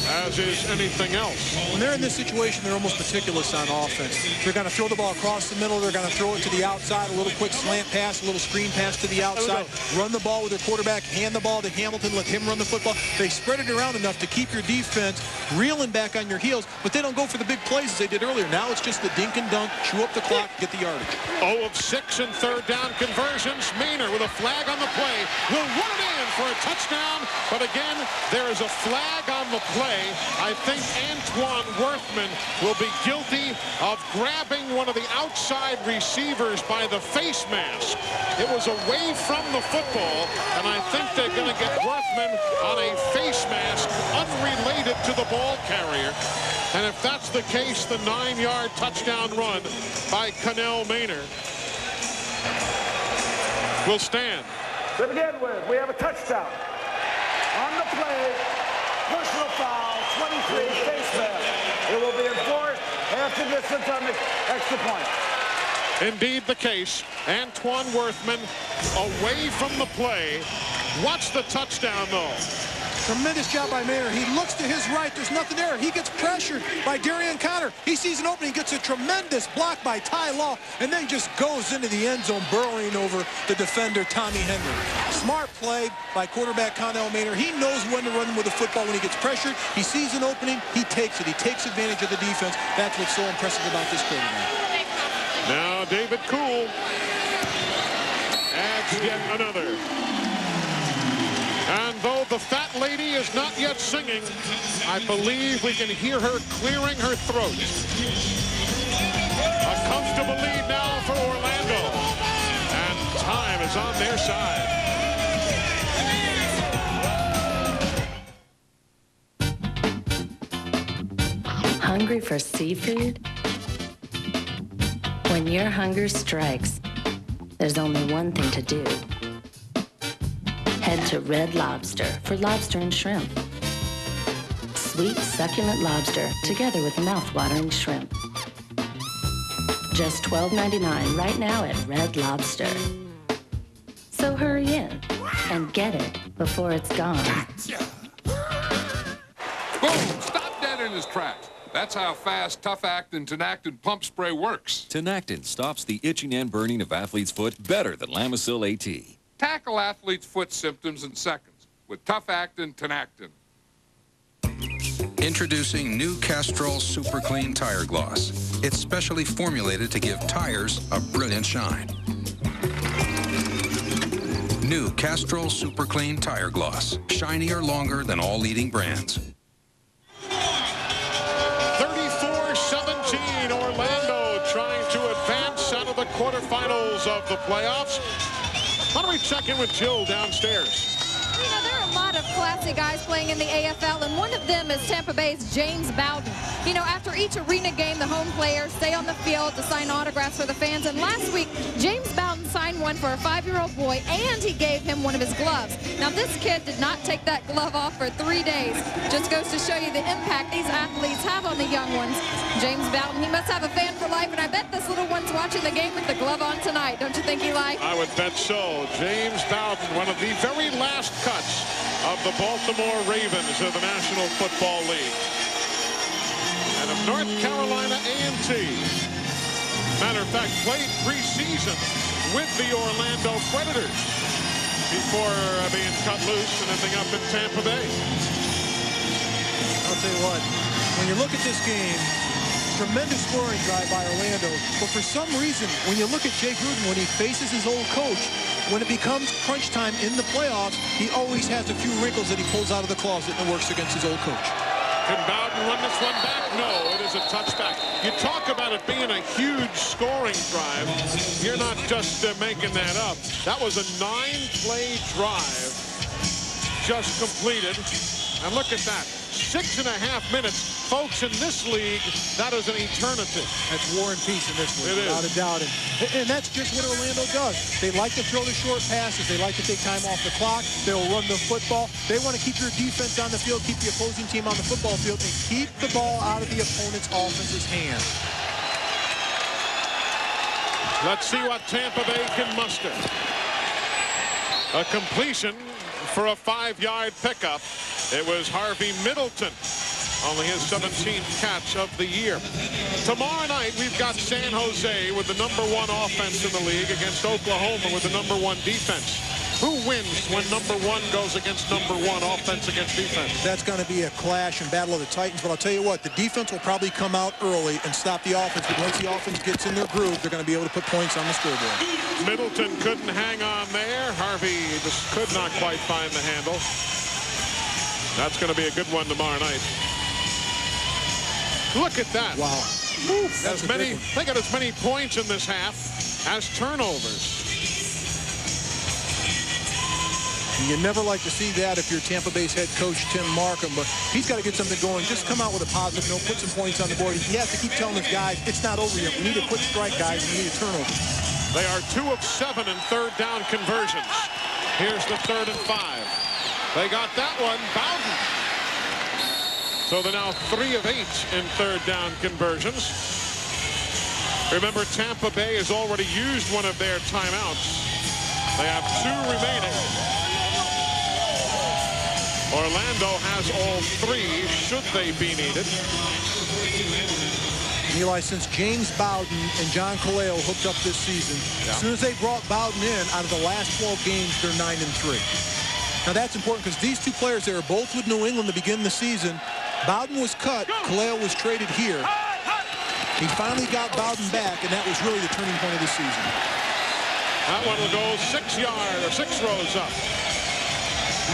as is anything else. When they're in this situation, they're almost meticulous on offense. They're going to throw the ball across the middle. They're going to throw it to the outside, a little quick slant pass, a little screen pass to the outside, run the ball with their quarterback, hand the ball to Hamilton, let him run the football. They spread it around enough to keep your defense reeling back on your heels, but they don't go for the big plays as they did earlier. Now it's just the dink and dunk, chew up the clock, get the yardage. 0 of 6 in third down conversions. Maynard with a flag on the play will run it in for a touchdown, but again, there is a flag on the play. I think Antoine Worthman will be guilty of grabbing one of the outside receivers by the face mask. It was away from the football, and I think they're going to get Worthman on a face mask unrelated to the ball carrier. And if that's the case, the 9-yard touchdown run by Connell Maynard will stand. To begin with, we have a touchdown. On the play, personal foul, 23, face mask. It will be enforced after distance on the extra point. Indeed the case. Antoine Worthman away from the play. Watch the touchdown, though. Tremendous job by Maynard. He looks to his right. There's nothing there. He gets pressured by Darian Connor. He sees an opening, gets a tremendous block by Ty Law, and then just goes into the end zone, burrowing over the defender, Tommy Henry. Smart play by quarterback Connell Maynard. He knows when to run with the football when he gets pressured. He sees an opening. He takes it. He takes advantage of the defense. That's what's so impressive about this quarterback. Now David Kuhl adds yet another. And though the fat lady is not yet singing, I believe we can hear her clearing her throat. A comfortable lead now for Orlando. And time is on their side. Hungry for seafood? When your hunger strikes, there's only one thing to do. Head to Red Lobster for lobster and shrimp. Sweet, succulent lobster together with mouth-watering shrimp. Just $12.99 right now at Red Lobster. So hurry in and get it before it's gone. Boom! Stop dead in his tracks. That's how fast, tough-acting, Tinactin pump spray works. Tinactin stops the itching and burning of athlete's foot better than Lamisil AT. Tackle athlete's foot symptoms in seconds with tough-acting Tinactin. Introducing new Castrol Super Clean Tire Gloss. It's specially formulated to give tires a brilliant shine. New Castrol Super Clean Tire Gloss. Shinier longer than all leading brands. 34-17, Orlando trying to advance out of the quarterfinals of the playoffs. Why don't we check in with Jill downstairs? You know, there are a lot of classy guys playing in the AFL, and one of them is Tampa Bay's James Bowden. You know, after each arena game, the home players stay on the field to sign autographs for the fans, and last week, James Bowden signed one for a 5-year-old boy, and he gave him one of his gloves. Now, this kid did not take that glove off for 3 days. Just goes to show you the impact these athletes have on the young ones. James Bowden, he must have a fan for life, and I bet this little one's watching the game with the glove on tonight. Don't you think, Eli? I would bet so. James Bowden, one of the very last cuts of the Baltimore Ravens of the National Football League. And of North Carolina A&T. Matter of fact, played preseason with the Orlando Predators before being cut loose and ending up in Tampa Bay. I'll tell you what, when you look at this game, tremendous scoring drive by Orlando, but for some reason, when you look at Jay Gruden, when he faces his old coach, when it becomes crunch time in the playoffs, he always has a few wrinkles that he pulls out of the closet and works against his old coach. Can Bowden run this one back? No, it is a touchback. You talk about it being a huge scoring drive. You're not just making that up. That was a 9-play drive just completed. And look at that. 6.5 minutes. Folks, in this league, that is an eternity. That's war and peace in this league, it without is. a doubt. And that's just what Orlando does. They like to throw the short passes. They like to take time off the clock. They'll run the football. They want to keep your defense on the field, keep the opposing team on the football field, and keep the ball out of the opponent's offense's hands. Let's see what Tampa Bay can muster. A completion for a 5-yard pickup. It was Harvey Middleton, only his 17th catch of the year. Tomorrow night, we've got San Jose with the #1 offense in the league against Oklahoma with the #1 defense. Who wins when #1 goes against #1 offense against defense? That's going to be a clash and battle of the Titans, but I'll tell you what, the defense will probably come out early and stop the offense, but once the offense gets in their groove, they're going to be able to put points on the scoreboard. Middleton couldn't hang on there. Harvey just could not quite find the handle. That's going to be a good one tomorrow night. Look at that. Wow. They got as many points in this half as turnovers. You never like to see that if you're Tampa Bay's head coach, Tim Markham, but he's got to get something going. Just come out with a positive note, put some points on the board. He has to keep telling his guys, it's not over yet. We need a quick strike, guys. We need a turnover. They are 2 of 7 in third down conversions. Here's the 3rd and 5. They got that one, Bowden. So they're now 3 of 8 in third down conversions. Remember, Tampa Bay has already used one of their timeouts. They have 2 remaining. Orlando has all 3, should they be needed. Eli, since James Bowden and John Kaleo hooked up this season, as soon as they brought Bowden in, out of the last 12 games, they're 9-3. Now that's important because these 2 players, they were both with New England to begin the season. Bowden was cut, Kaleo was traded here. He finally got Bowden back, and that was really the turning point of the season. That one will go 6 rows up.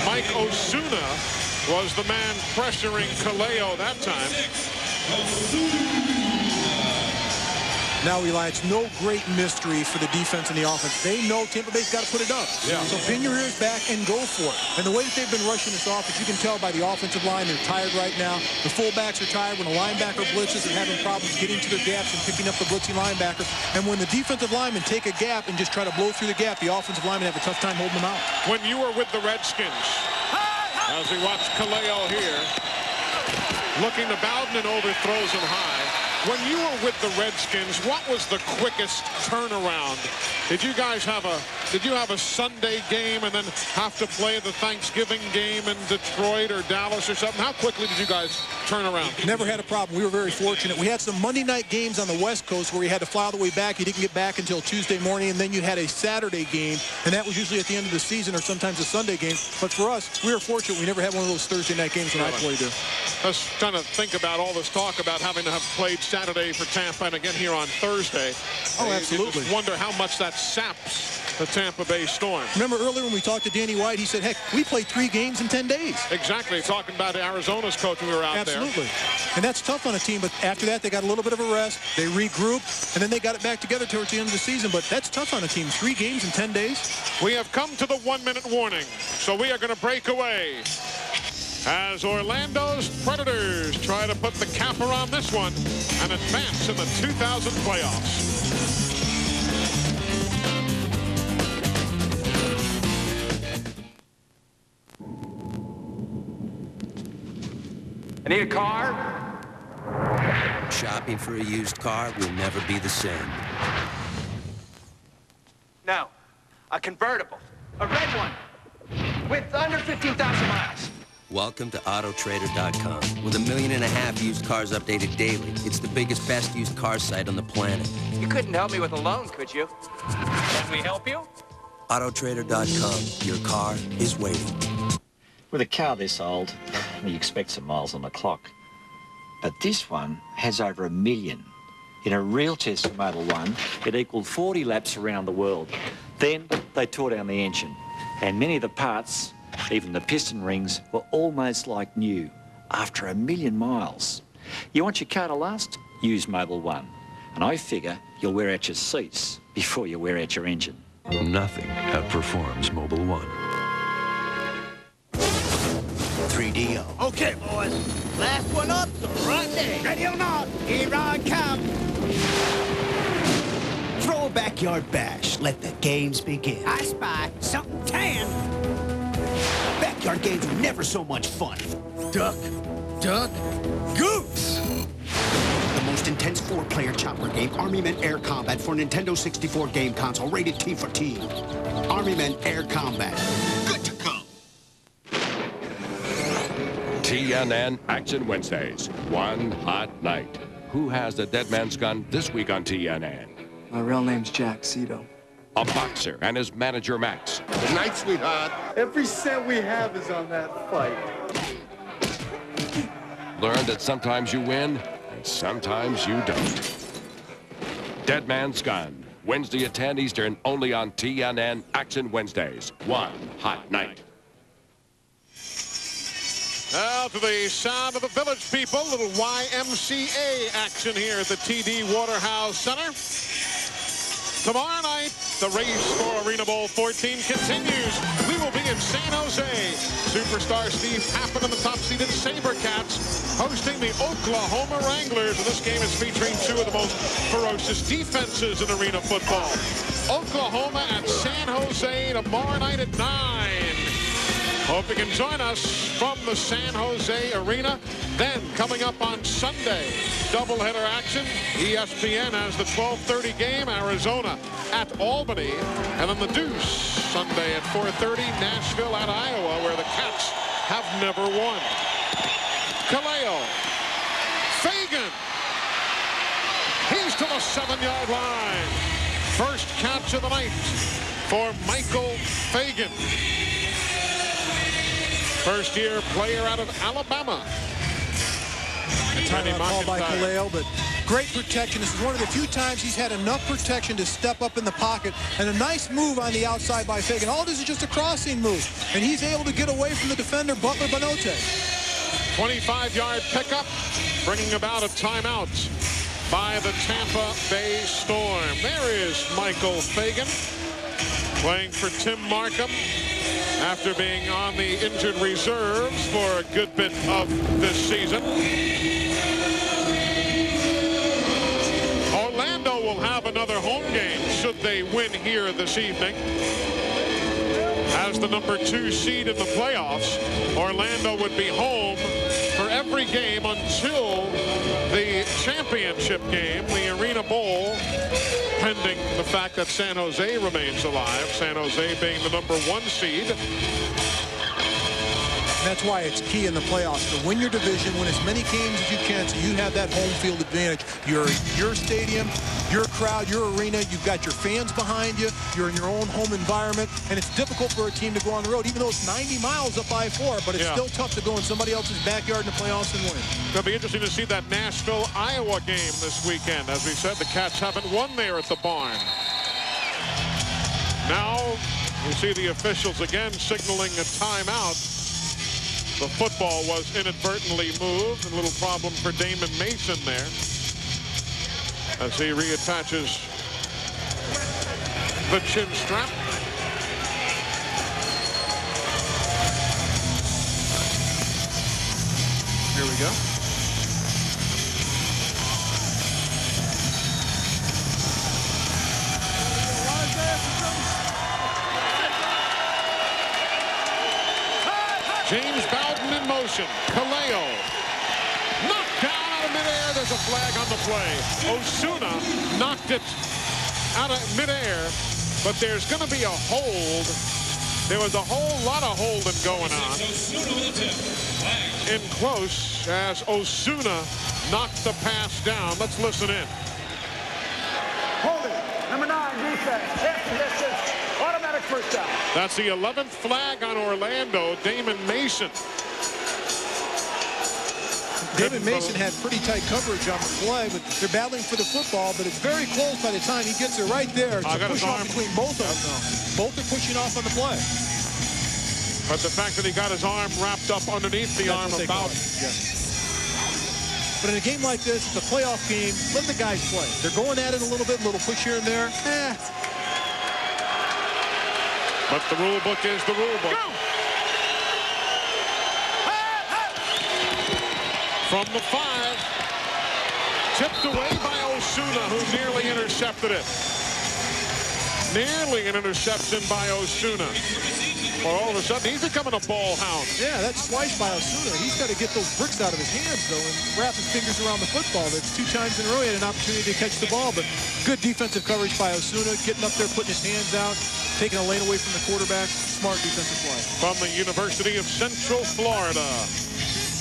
Mike Osuna was the man pressuring Kaleo that time. Now, Eli, it's no great mystery for the defense and the offense. They know Tampa Bay's got to put it up. Yeah. So pin your ears back and go for it. And the way that they've been rushing this offense, you can tell by the offensive line, they're tired right now. The fullbacks are tired. When a linebacker blitzes, they're having problems getting to their gaps and picking up the blitzing linebacker. And when the defensive linemen take a gap and just try to blow through the gap, the offensive linemen have a tough time holding them out. When you were with the Redskins, as we watch Kaleo here, looking to Bowden and overthrows him high. When you were with the Redskins, what was the quickest turnaround? Did you guys have a Sunday game and then have to play the Thanksgiving game in Detroit or Dallas or something? How quickly did you guys turn around? Never had a problem. We were very fortunate. We had some Monday night games on the West Coast where you had to fly all the way back. You didn't get back until Tuesday morning, and then you had a Saturday game, and that was usually at the end of the season or sometimes a Sunday game. But for us, we were fortunate. We never had one of those Thursday night games when I played there. I was trying to think about all this talk about having to have played Saturday for Tampa and again here on Thursday. Oh, absolutely. You just wonder how much that saps the Tampa Bay Storm. Remember earlier when we talked to Danny White, he said, heck, we played 3 games in 10 days. Exactly. Talking about Arizona's coach when we were out there. Absolutely. And that's tough on a team, but after that, they got a little bit of a rest. They regrouped, and then they got it back together towards the end of the season. But that's tough on a team. 3 games in 10 days. We have come to the 1-minute warning, so we are going to break away as Orlando's Predators try to put the capper on this one and advance in the 2000 playoffs. I need a car. Shopping for a used car will never be the same. No, a convertible, a red one, with under 15,000 miles. Welcome to Autotrader.com. With 1.5 million used cars updated daily, it's the biggest, best used car site on the planet. You couldn't help me with a loan, could you? Can we help you? Autotrader.com. Your car is waiting. With a car this old, you expect some miles on the clock. But this one has over 1 million. In a real test Model 1, it equaled 40 laps around the world. Then they tore down the engine, and many of the parts, even the piston rings, were almost like new after 1 million miles. You want your car to last? Use Model 1. And I figure you'll wear out your seats before you wear out your engine. Nothing outperforms Mobile 1. 3DO. Okay, boys. Last one up, so right there. Ready or not, here I come. Throw a backyard bash. Let the games begin. I spy something tan. Backyard games are never so much fun. Duck, goose. The most intense 4-player chopper game, Army Men Air Combat for Nintendo 64 game console, rated T for Teen. Army Men Air Combat. Good to go. TNN Action Wednesdays. One hot night. Who has the dead man's gun this week on TNN? My real name's Jack Cito. A boxer and his manager, Max. Good night, sweetheart. Every cent we have is on that fight. Learn that sometimes you win and sometimes you don't. Dead Man's Gun. Wednesday at 10 Eastern, only on TNN Action Wednesdays. One hot night. Now to the sound of the village people, little YMCA action here at the TD Waterhouse Centre. Tomorrow night, the race for Arena Bowl 14 continues. We will be in San Jose. Superstar Steve Pappen and the top-seeded SaberCats hosting the Oklahoma Wranglers. And this game is featuring 2 of the most ferocious defenses in arena football. Oklahoma at San Jose tomorrow night at 9. Hope you can join us from the San Jose Arena. Then, coming up on Sunday, doubleheader action. ESPN has the 12:30 game, Arizona at Albany. And then the Deuce, Sunday at 4:30, Nashville at Iowa, where the Cats have never won. Kaleo. Fagan. He's to the 7-yard line. First catch of the night for Michael Fagan. First-year player out of Alabama. Timeout called by Kaleo, but great protection. This is one of the few times he's had enough protection to step up in the pocket, and a nice move on the outside by Fagan. All this is just a crossing move, and he's able to get away from the defender, Butler Banote. 25-yard pickup, bringing about a timeout by the Tampa Bay Storm. There is Michael Fagan playing for Tim Markham after being on the injured reserves for a good bit of this season. Orlando will have another home game should they win here this evening. As the number 2 seed in the playoffs, Orlando would be home for every game until the championship championship game, the Arena Bowl, pending the fact that San Jose remains alive. San Jose being the #1 seed. That's why it's key in the playoffs to win your division, win as many games as you can, so you have that home field advantage. You're in your stadium, your crowd, your arena. You've got your fans behind you. You're in your own home environment, and it's difficult for a team to go on the road, even though it's 90 miles up I-4, but it's still tough to go in somebody else's backyard in the playoffs and win. It'll be interesting to see that Nashville-Iowa game this weekend. As we said, the Cats haven't won there at the Barn. Now you see the officials again signaling a timeout. The football was inadvertently moved. A little problem for Damon Mason there as he reattaches the chin strap. Here we go. James Bowden in motion. Kaleo knocked down out of midair. There's a flag on the play. Osuna knocked it out of midair, but there's going to be a hold. There was a whole lot of holding going on in close as Osuna knocked the pass down. Let's listen in. Holding, number 9, defense, half the distance. Automatic first down. That's the 11th flag on Orlando. Damon Mason. Damon Mason had pretty tight coverage on the play, but they're battling for the football, but it's very close by the time he gets it right there. It's a push off between both of them, though. Both are pushing off on the play. But the fact that he got his arm wrapped up underneath the arm of Bowden. But in a game like this, it's a playoff game, let the guys play. They're going at it a little bit, a little push here and there. But the rule book is the rule book. From the 5, tipped away by Osuna, who nearly intercepted it. Nearly an interception by Osuna. Well, all of a sudden, he's becoming a ball hound. Yeah, that's twice by Osuna. He's got to get those bricks out of his hands, though, and wrap his fingers around the football. That's 2 times in a row he had an opportunity to catch the ball, but good defensive coverage by Osuna, getting up there, putting his hands out, taking a lane away from the quarterback. Smart defensive play. From the University of Central Florida,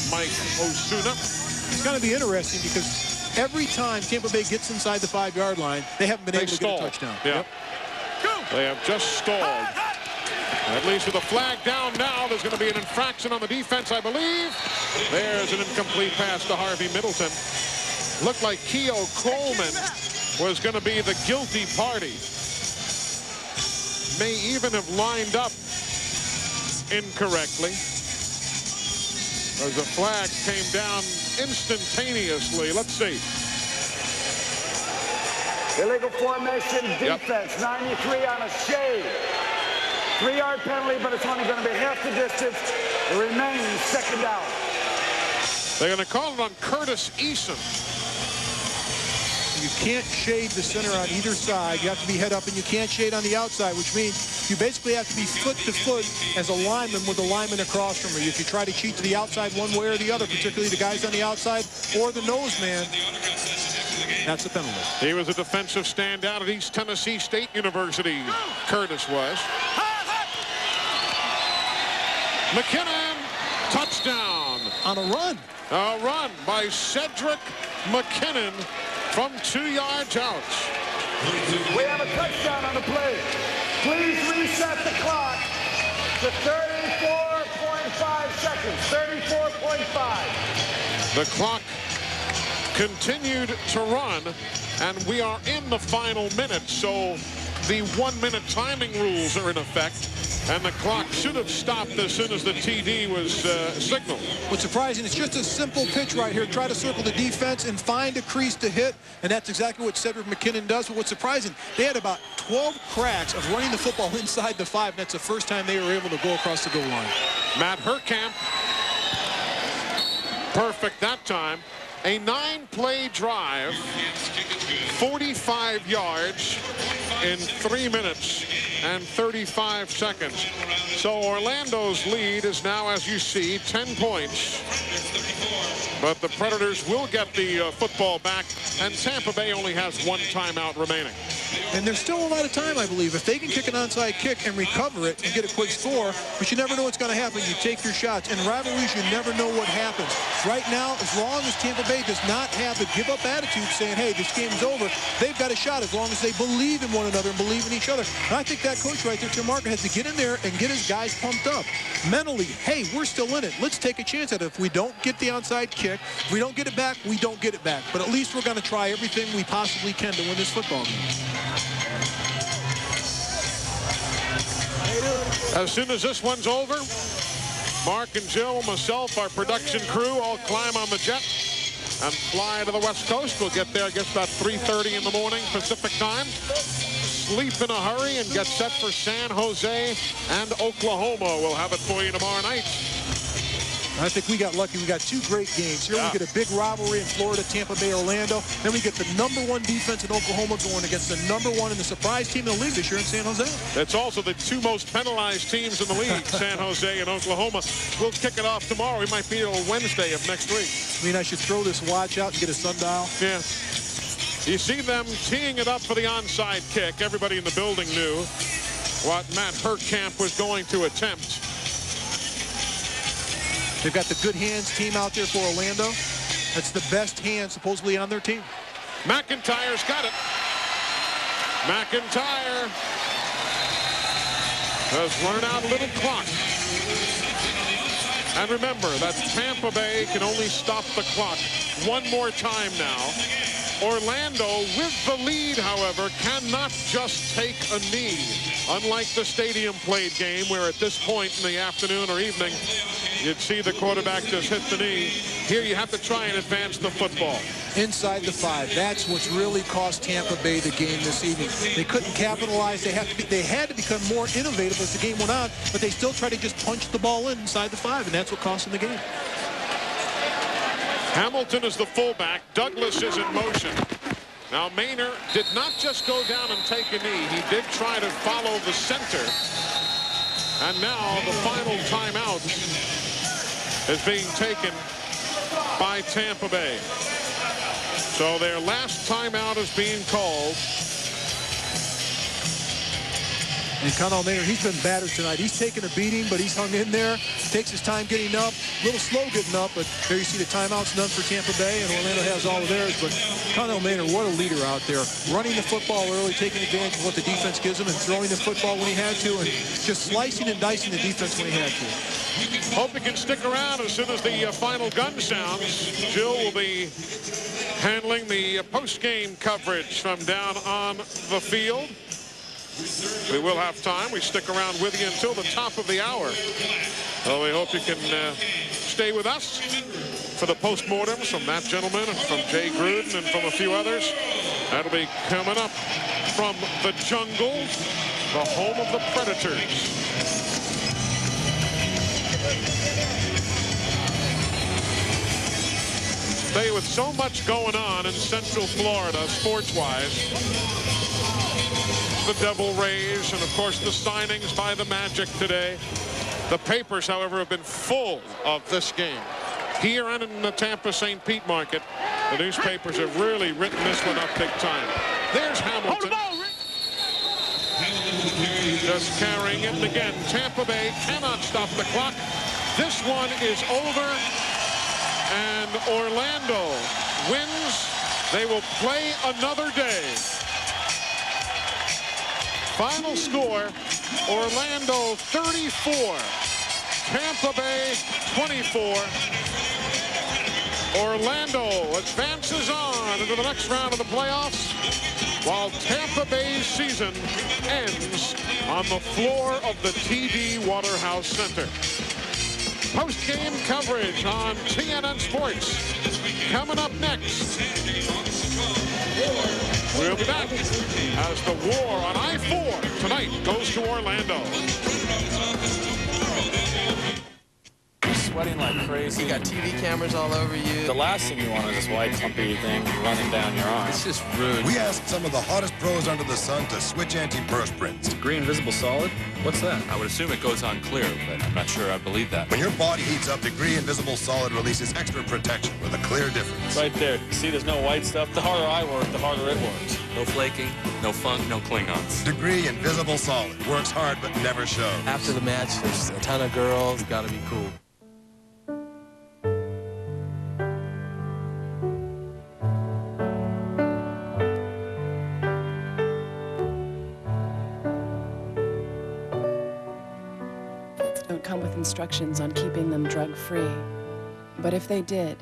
Mike Osuna. It's going to be interesting because every time Tampa Bay gets inside the 5-yard line, they haven't been able to get a touchdown. Yeah. They have just stalled. At least with the flag down now, there's going to be an infraction on the defense, I believe. There's an incomplete pass to Harvey Middleton. Looked like Keogh Coleman was going to be the guilty party. May even have lined up incorrectly. As the flag came down instantaneously. Let's see. Illegal formation defense, 93 on a shade. 3-yard penalty, but it's only going to be half the distance. It remains second down. They're going to call it on Curtis Eason. You can't shade the center on either side. You have to be head up, and you can't shade on the outside, which means you basically have to be foot to foot as a lineman with a lineman across from you. If you try to cheat to the outside one way or the other, particularly the guys on the outside or the nose man, that's a penalty. He was a defensive standout at East Tennessee State University. Curtis was. McKinnon, touchdown. On a run. A run by Cedric McKinnon from 2 yards out. We have a touchdown on the play. Please reset the clock to 34.5 seconds. 34.5. The clock continued to run, and we are in the final minute, so the 1-minute timing rules are in effect, and the clock should have stopped as soon as the TD was signaled. What's surprising, it's just a simple pitch right here. Try to circle the defense and find a crease to hit, and that's exactly what Cedric McKinnon does. But what's surprising, they had about 12 cracks of running the football inside the 5, and that's the first time they were able to go across the goal line. Matt Herkamp, perfect that time. A 9-play drive, 45 yards in 3 minutes and 35 seconds. So Orlando's lead is now, as you see, 10 points. But the Predators will get the football back, and Tampa Bay only has 1 timeout remaining. And there's still a lot of time, I believe. If they can kick an onside kick and recover it and get a quick score, but you never know what's going to happen. You take your shots. In rivalries, you never know what happens. Right now, as long as Tampa Bay does not have the give-up attitude saying, hey, this game's over, they've got a shot as long as they believe in one another and believe in each other. And I think that coach right there, Tim Marker, has to get in there and get his guys pumped up. Mentally, hey, we're still in it. Let's take a chance at it. If we don't get the onside kick, if we don't get it back, we don't get it back. But at least we're going to try everything we possibly can to win this football game. As soon as this one's over, Mark and Jill, myself, our production crew all climb on the jet and fly to the West Coast. We'll get there, I guess, about 3:30 in the morning Pacific time. Sleep in a hurry and get set for San Jose and Oklahoma. We'll have it for you tomorrow night. I think we got lucky. We got 2 great games. Here we get a big rivalry in Florida, Tampa Bay, Orlando. Then we get the #1 defense in Oklahoma going against the #1 and the surprise team in the league this year in San Jose. That's also the 2 most penalized teams in the league, San Jose and Oklahoma. We'll kick it off tomorrow. We might be till Wednesday of next week. I mean, I should throw this watch out and get a sundial. Yeah. You see them teeing it up for the onside kick. Everybody in the building knew what Matt Herkamp was going to attempt. They've got the good hands team out there for Orlando. That's the best hand supposedly on their team. McIntyre's got it. McIntyre has run out a little clock. And remember that Tampa Bay can only stop the clock 1 more time now. Orlando, with the lead, however, cannot just take a knee. Unlike the stadium played game, where at this point in the afternoon or evening, you'd see the quarterback just hit the knee. Here you have to try and advance the football. Inside the 5. That's what's really cost Tampa Bay the game this evening. They couldn't capitalize. They had to become more innovative as the game went on, but they still tried to just punch the ball inside the 5, and that's what cost them the game. Hamilton is the fullback. Douglas is in motion. Now Maynard did not just go down and take a knee. He did try to follow the center. And now the final timeout is being taken by Tampa Bay. So their last timeout is being called. And Connell Maynard, he's been battered tonight. He's taken a beating, but he's hung in there. Takes his time getting up. A little slow getting up, but there you see the timeouts done for Tampa Bay, and Orlando has all of theirs. But Connell Maynard, what a leader out there. Running the football early, taking advantage of what the defense gives him, and throwing the football when he had to, and just slicing and dicing the defense when he had to. Hope you can stick around as soon as the final gun sounds. Jill will be handling the post-game coverage from down on the field. We will have time. We stick around with you until the top of the hour. So we hope you can stay with us for the postmortems from that gentleman and from Jay Gruden and from a few others. That'll be coming up from the jungle, the home of the Predators. Today, with so much going on in Central Florida, sports-wise, the Devil Rays, and of course the signings by the Magic today. The papers, however, have been full of this game. Here and in the Tampa St. Pete market, the newspapers have really written this one up big time. There's Hamilton. Just carrying it, and again, Tampa Bay cannot stop the clock. This one is over, and Orlando wins. They will play another day. Final score, Orlando 34, Tampa Bay 24. Orlando advances on into the next round of the playoffs, while Tampa Bay's season ends on the floor of the TD Waterhouse Centre. Post-game coverage on TNN Sports. Coming up next, we'll be back as the war on I-4 tonight goes to Orlando. sweating like crazy. You got TV cameras all over you. The last thing you want is this white clumpy thing running down your arm. It's just rude. We asked some of the hottest pros under the sun to switch antiperspirants. Degree Invisible Solid? What's that? I would assume it goes on clear, but I'm not sure I believe that. When your body heats up, Degree Invisible Solid releases extra protection with a clear difference. Right there. See, there's no white stuff. The harder I work, the harder it works. No flaking, no funk, no Klingons. Degree Invisible Solid. Works hard but never shows. After the match, there's a ton of girls. Gotta be cool. Don't come with instructions on keeping them drug-free. But if they did,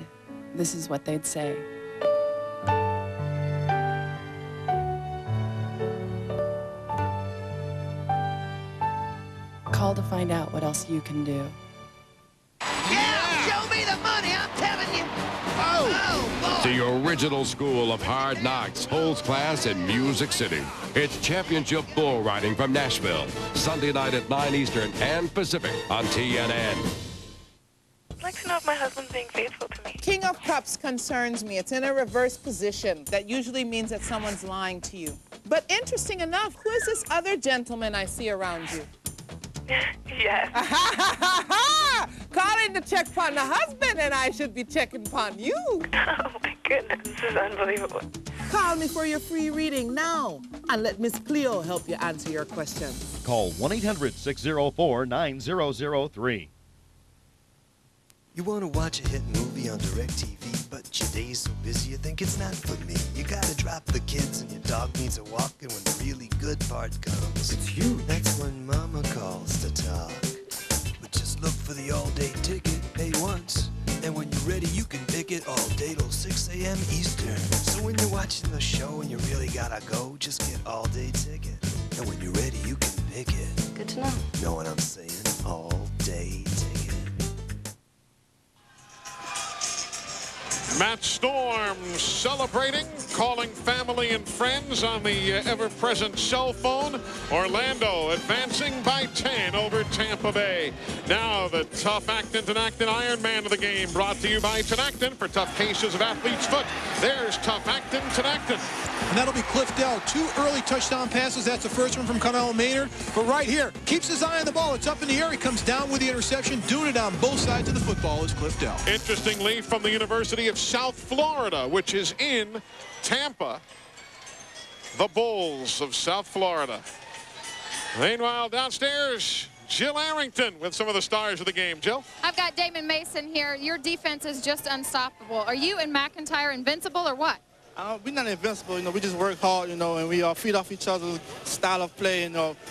this is what they'd say. Call to find out what else you can do. Yeah, show me the money, I'm telling you. Oh, boy. The original school of hard knocks holds class in Music City. It's championship bull riding from Nashville. Sunday night at 9 Eastern and Pacific on TNN. I'd like to know if my husband's being faithful to me. King of Cups concerns me. It's in a reverse position. That usually means that someone's lying to you. But interesting enough, who is this other gentleman I see around you? Yes. Calling to check upon the husband, and I should be checking upon you. Oh, my goodness. This is unbelievable. Call me for your free reading now, and let Miss Cleo help you answer your question. Call 1-800-604-9003. You want to watch a hit movie on DirecTV, but your day's so busy you think it's not for me. You gotta drop the kids and your dog needs a walk, and when the really good part comes, it's huge. That's when Mama calls to talk. But just look for the all-day ticket, pay once, and when you're ready you can pick it all day till 6 a.m. Eastern. So when you're watching the show and you really gotta go, just get all-day ticket, and when you're ready you can pick it. Good to know. Know what I'm saying? All-day ticket. Matt Storm celebrating, calling family and friends on the ever-present cell phone. Orlando advancing by 10 over Tampa Bay. Now the Tough Acton Tinactin Iron Man of the game, brought to you by Tinactin for tough cases of athlete's foot. There's Tough Acton Tinactin. And that'll be Cliff Dell. 2 early touchdown passes. That's the first one from Connell Maynard. But right here, keeps his eye on the ball. It's up in the air. He comes down with the interception. Doing it on both sides of the football is Cliff Dell. Interestingly, from the University of South Florida, which is in Tampa, the Bulls of South Florida. Meanwhile, downstairs, Jill Arrington with some of the stars of the game. Jill? I've got Damon Mason here. Your defense is just unstoppable. Are you and McIntyre invincible or what? We're not invincible, we just work hard, and we feed off each other's style of play,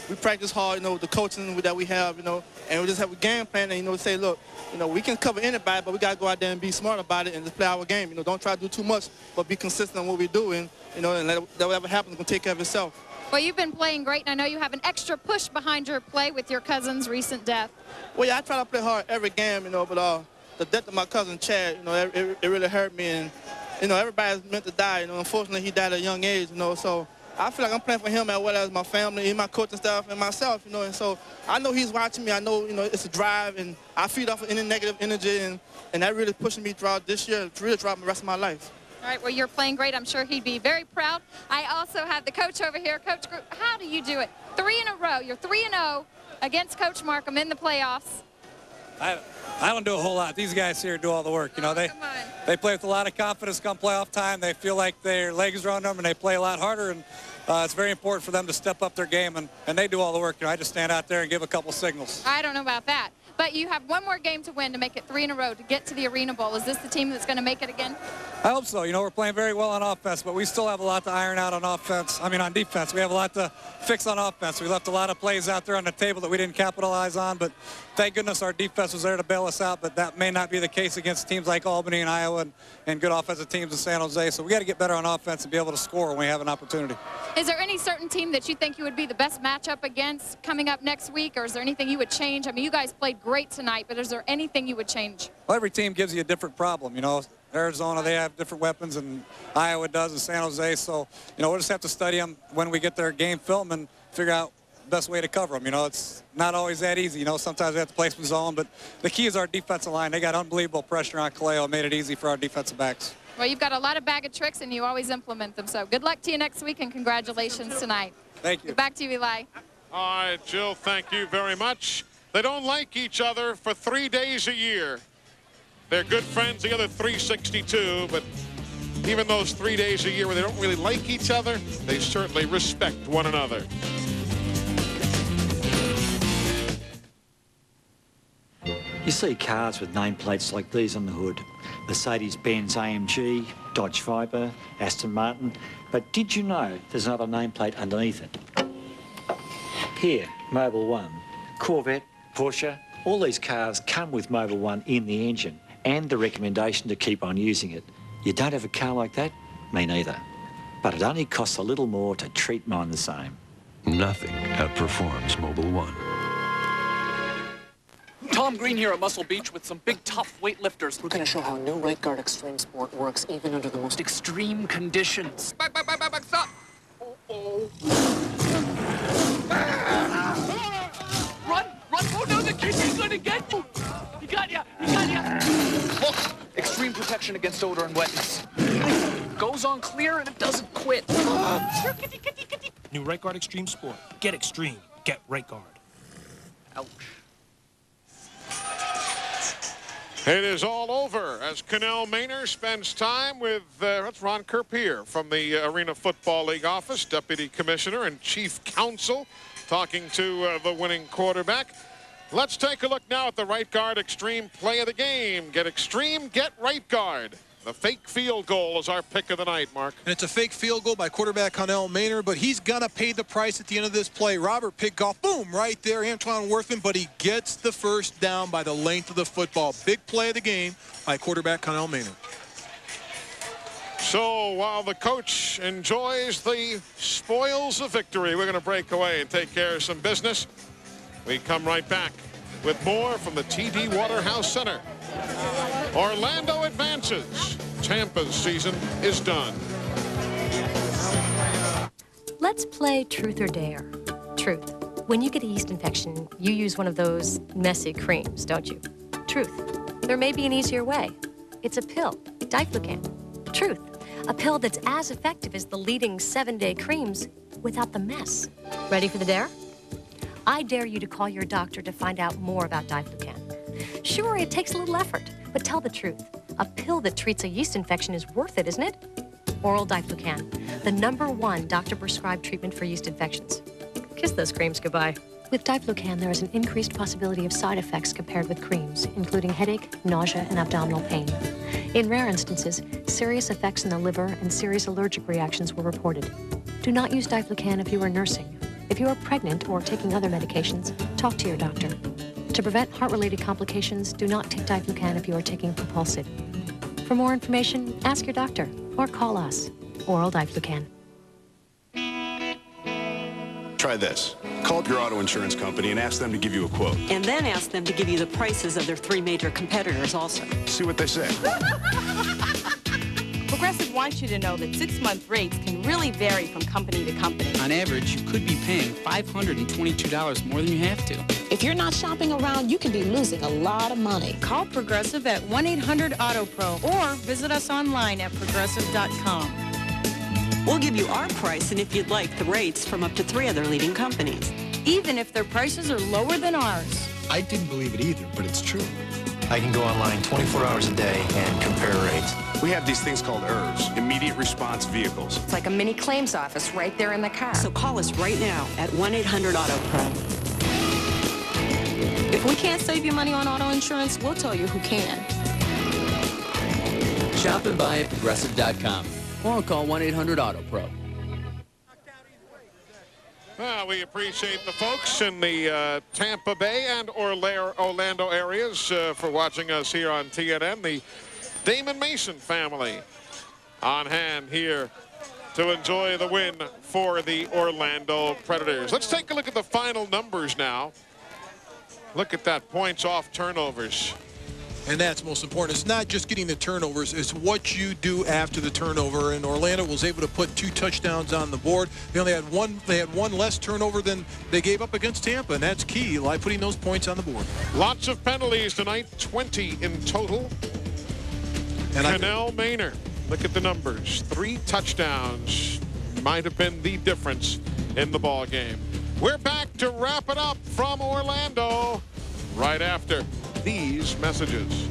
we practice hard, with the coaching that we have, and we just have a game plan and, say, look, we can cover anybody, but we got to go out there and be smart about it and just play our game, don't try to do too much, but be consistent on what we do, and let whatever happens, going to take care of itself. Well, you've been playing great, and I know you have an extra push behind your play with your cousin's recent death. Well, yeah, I try to play hard every game, but the death of my cousin Chad, it really hurt me, and everybody's meant to die. Unfortunately, he died at a young age. So I feel like I'm playing for him as well as my family, and my coaching staff, and myself. And so I know he's watching me. I know, it's a drive, and I feed off of any negative energy, and that really pushing me throughout this year to really drive the rest of my life. All right. Well, you're playing great. I'm sure he'd be very proud. I also have the coach over here, Coach Group. How do you do it? 3 in a row. You're 3-0 against Coach Markham in the playoffs. I don't do a whole lot. These guys here do all the work. They play with a lot of confidence come playoff time. They feel like their legs are on them, and they play a lot harder. And it's very important for them to step up their game, and they do all the work. I just stand out there and give a couple signals. I don't know about that. But you have one more game to win to make it 3 in a row to get to the Arena Bowl. Is this the team that's going to make it again? I hope so. We're playing very well on offense, but we still have a lot to iron out on offense. On defense. We have a lot to fix on offense. We left a lot of plays out there on the table that we didn't capitalize on, but thank goodness our defense was there to bail us out, but that may not be the case against teams like Albany and Iowa and good offensive teams in San Jose. So we got to get better on offense and be able to score when we have an opportunity. Is there any certain team that you think you would be the best matchup against coming up next week, or is there anything you would change? You guys played great tonight, but is there anything you would change? Well, every team gives you a different problem. Arizona, they have different weapons, and Iowa does, and San Jose. So, we'll just have to study them when we get their game film and figure out best way to cover them. You know, it's not always that easy. You know, sometimes we have to play some zone, but the key is our defensive line. They got unbelievable pressure on Kaleo. It made it easy for our defensive backs. Well, you've got a lot of bag of tricks, and you always implement them. So good luck to you next week, and congratulations tonight. Thank you. Back to you, Eli. All right, Jill, thank you very much. They don't like each other for 3 days a year. They're good friends the other 362, but even those 3 days a year where they don't really like each other, they certainly respect one another. You see cars with nameplates like these on the hood. Mercedes-Benz AMG, Dodge Viper, Aston Martin. But did you know there's another nameplate underneath it? Here, Mobil 1. Corvette, Porsche, all these cars come with Mobil 1 in the engine and the recommendation to keep on using it. You don't have a car like that? Me neither. But it only costs a little more to treat mine the same. Nothing outperforms Mobil 1. Tom Green here at Muscle Beach with some big, tough weightlifters. We're going to show how new right guard extreme sport works even under the most extreme conditions. Back, stop! Uh-oh. Run! Oh no, the kid is going to get you! He got ya! Look, extreme protection against odor and wetness. Goes on clear and it doesn't quit. New right guard extreme sport. Get extreme. Get right guard. Ouch. It is all over as Cannell Maynor spends time with that's Ron Kerpier from the Arena Football League office, Deputy Commissioner and Chief Counsel, talking to the winning quarterback. Let's take a look now at the right guard extreme play of the game. Get extreme, get right guard. The fake field goal is our pick of the night, Mark. And it's a fake field goal by quarterback Cannell Maynor, but he's going to pay the price at the end of this play. Robert Pickoff, boom, right there, Antoine Worthman, but he gets the first down by the length of the football. Big play of the game by quarterback Cannell Maynor. So while the coach enjoys the spoils of victory, we're going to break away and take care of some business. We come right back with more from the TD Waterhouse Centre. Orlando advances. Tampa's season is done. Let's play Truth or Dare. Truth. When you get a yeast infection, you use one of those messy creams, don't you? Truth. There may be an easier way. It's a pill, Diflucan. Truth. A pill that's as effective as the leading 7-day creams without the mess. Ready for the dare? I dare you to call your doctor to find out more about Diflucan. Sure, it takes a little effort, but tell the truth. A pill that treats a yeast infection is worth it, isn't it? Oral Diflucan, the #1 doctor-prescribed treatment for yeast infections. Kiss those creams goodbye. With Diflucan, there is an increased possibility of side effects compared with creams, including headache, nausea, and abdominal pain. In rare instances, serious effects in the liver and serious allergic reactions were reported. Do not use Diflucan if you are nursing. If you are pregnant or taking other medications, talk to your doctor. To prevent heart-related complications, do not take Diflucan if you are taking Propulsid. For more information, ask your doctor or call us. Oral Diflucan. Try this. Call up your auto insurance company and ask them to give you a quote. And then ask them to give you the prices of their 3 major competitors also. See what they say. Progressive wants you to know that 6-month rates can really vary from company to company. On average, you could be paying $522 more than you have to. If you're not shopping around, you can be losing a lot of money. Call Progressive at 1-800-AUTO-PRO or visit us online at progressive.com. We'll give you our price, and if you'd like, the rates from up to 3 other leading companies. Even if their prices are lower than ours. I didn't believe it either, but it's true. I can go online 24 hours a day and compare rates. We have these things called IRVs, immediate response vehicles. It's like a mini claims office right there in the car. So call us right now at 1-800-AUTO-PRO. If we can't save you money on auto insurance, we'll tell you who can. Shop and buy at Progressive.com or call 1-800-AUTO-PRO. Well, we appreciate the folks in the Tampa Bay and Orlando areas for watching us here on TNN. The Damon Mason family on hand here to enjoy the win for the Orlando Predators. Let's take a look at the final numbers now. Look at that, points off turnovers. And that's most important. It's not just getting the turnovers. It's what you do after the turnover. And Orlando was able to put 2 touchdowns on the board. They only had one. They had one less turnover than they gave up against Tampa, and that's key, like putting those points on the board. Lots of penalties tonight, 20 in total. And Canel Maynor, look at the numbers. 3 touchdowns might have been the difference in the ball game. We're back to wrap it up from Orlando right after these messages.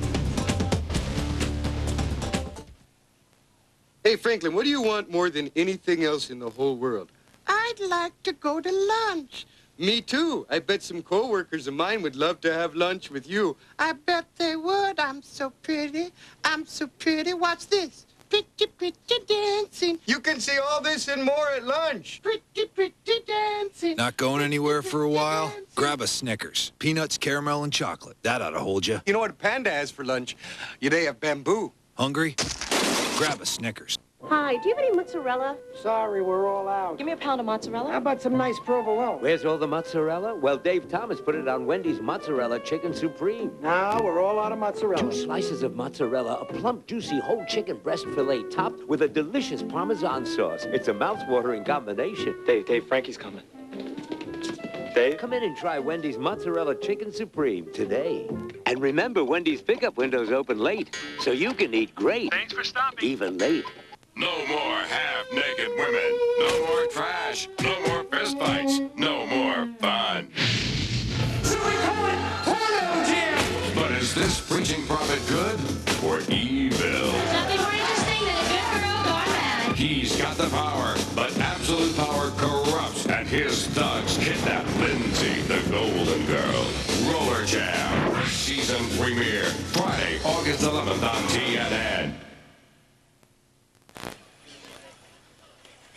Hey, Franklin, what do you want more than anything else in the whole world? I'd like to go to lunch. Me too. I bet some coworkers of mine would love to have lunch with you. I bet they would. I'm so pretty. I'm so pretty. Watch this. Pretty, pretty dancing. You can see all this and more at lunch. Pretty, pretty dancing. Not going anywhere for a while? Grab a Snickers. Peanuts, caramel, and chocolate. That ought to hold you. You know what Panda has for lunch? They have bamboo. Hungry? Grab a Snickers. Hi, do you have any mozzarella? Sorry, we're all out. Give me a pound of mozzarella. How about some nice provolone? Where's all the mozzarella? Well, Dave Thomas put it on Wendy's Mozzarella Chicken Supreme. Now we're all out of mozzarella. 2 slices of mozzarella, a plump, juicy whole chicken breast fillet topped with a delicious Parmesan sauce. It's a mouth-watering combination. Dave, Frankie's coming. Dave? Come in and try Wendy's Mozzarella Chicken Supreme today. And remember, Wendy's pickup window's open late, so you can eat great. Thanks for stopping. Even late. No more half-naked women. No more trash. No more fistfights. No more fun. Should we call it Porno Jam? But is this preaching prophet good or evil? Nothing more interesting than a good girl gone bad. He's got the power, but absolute power corrupts, and his thugs kidnap Lindsay, the Golden Girl. Roller Jam. Season premiere. Friday, August 11th on TNN.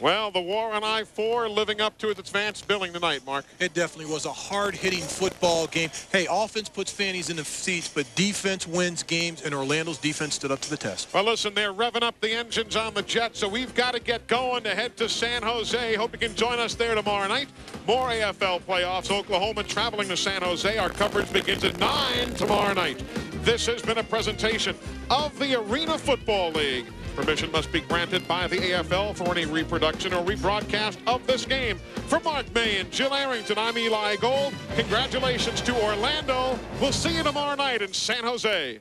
Well, the war on I-4 living up to its advanced billing tonight, Mark. It definitely was a hard-hitting football game. Hey, offense puts fannies in the seats, but defense wins games, and Orlando's defense stood up to the test. Well, listen, they're revving up the engines on the Jets, so we've got to get going to head to San Jose. Hope you can join us there tomorrow night. More AFL playoffs. Oklahoma traveling to San Jose. Our coverage begins at 9 tomorrow night. This has been a presentation of the Arena Football League. Permission must be granted by the AFL for any reproduction or rebroadcast of this game. For Mark May and Jill Arrington, I'm Eli Gold. Congratulations to Orlando. We'll see you tomorrow night in San Jose.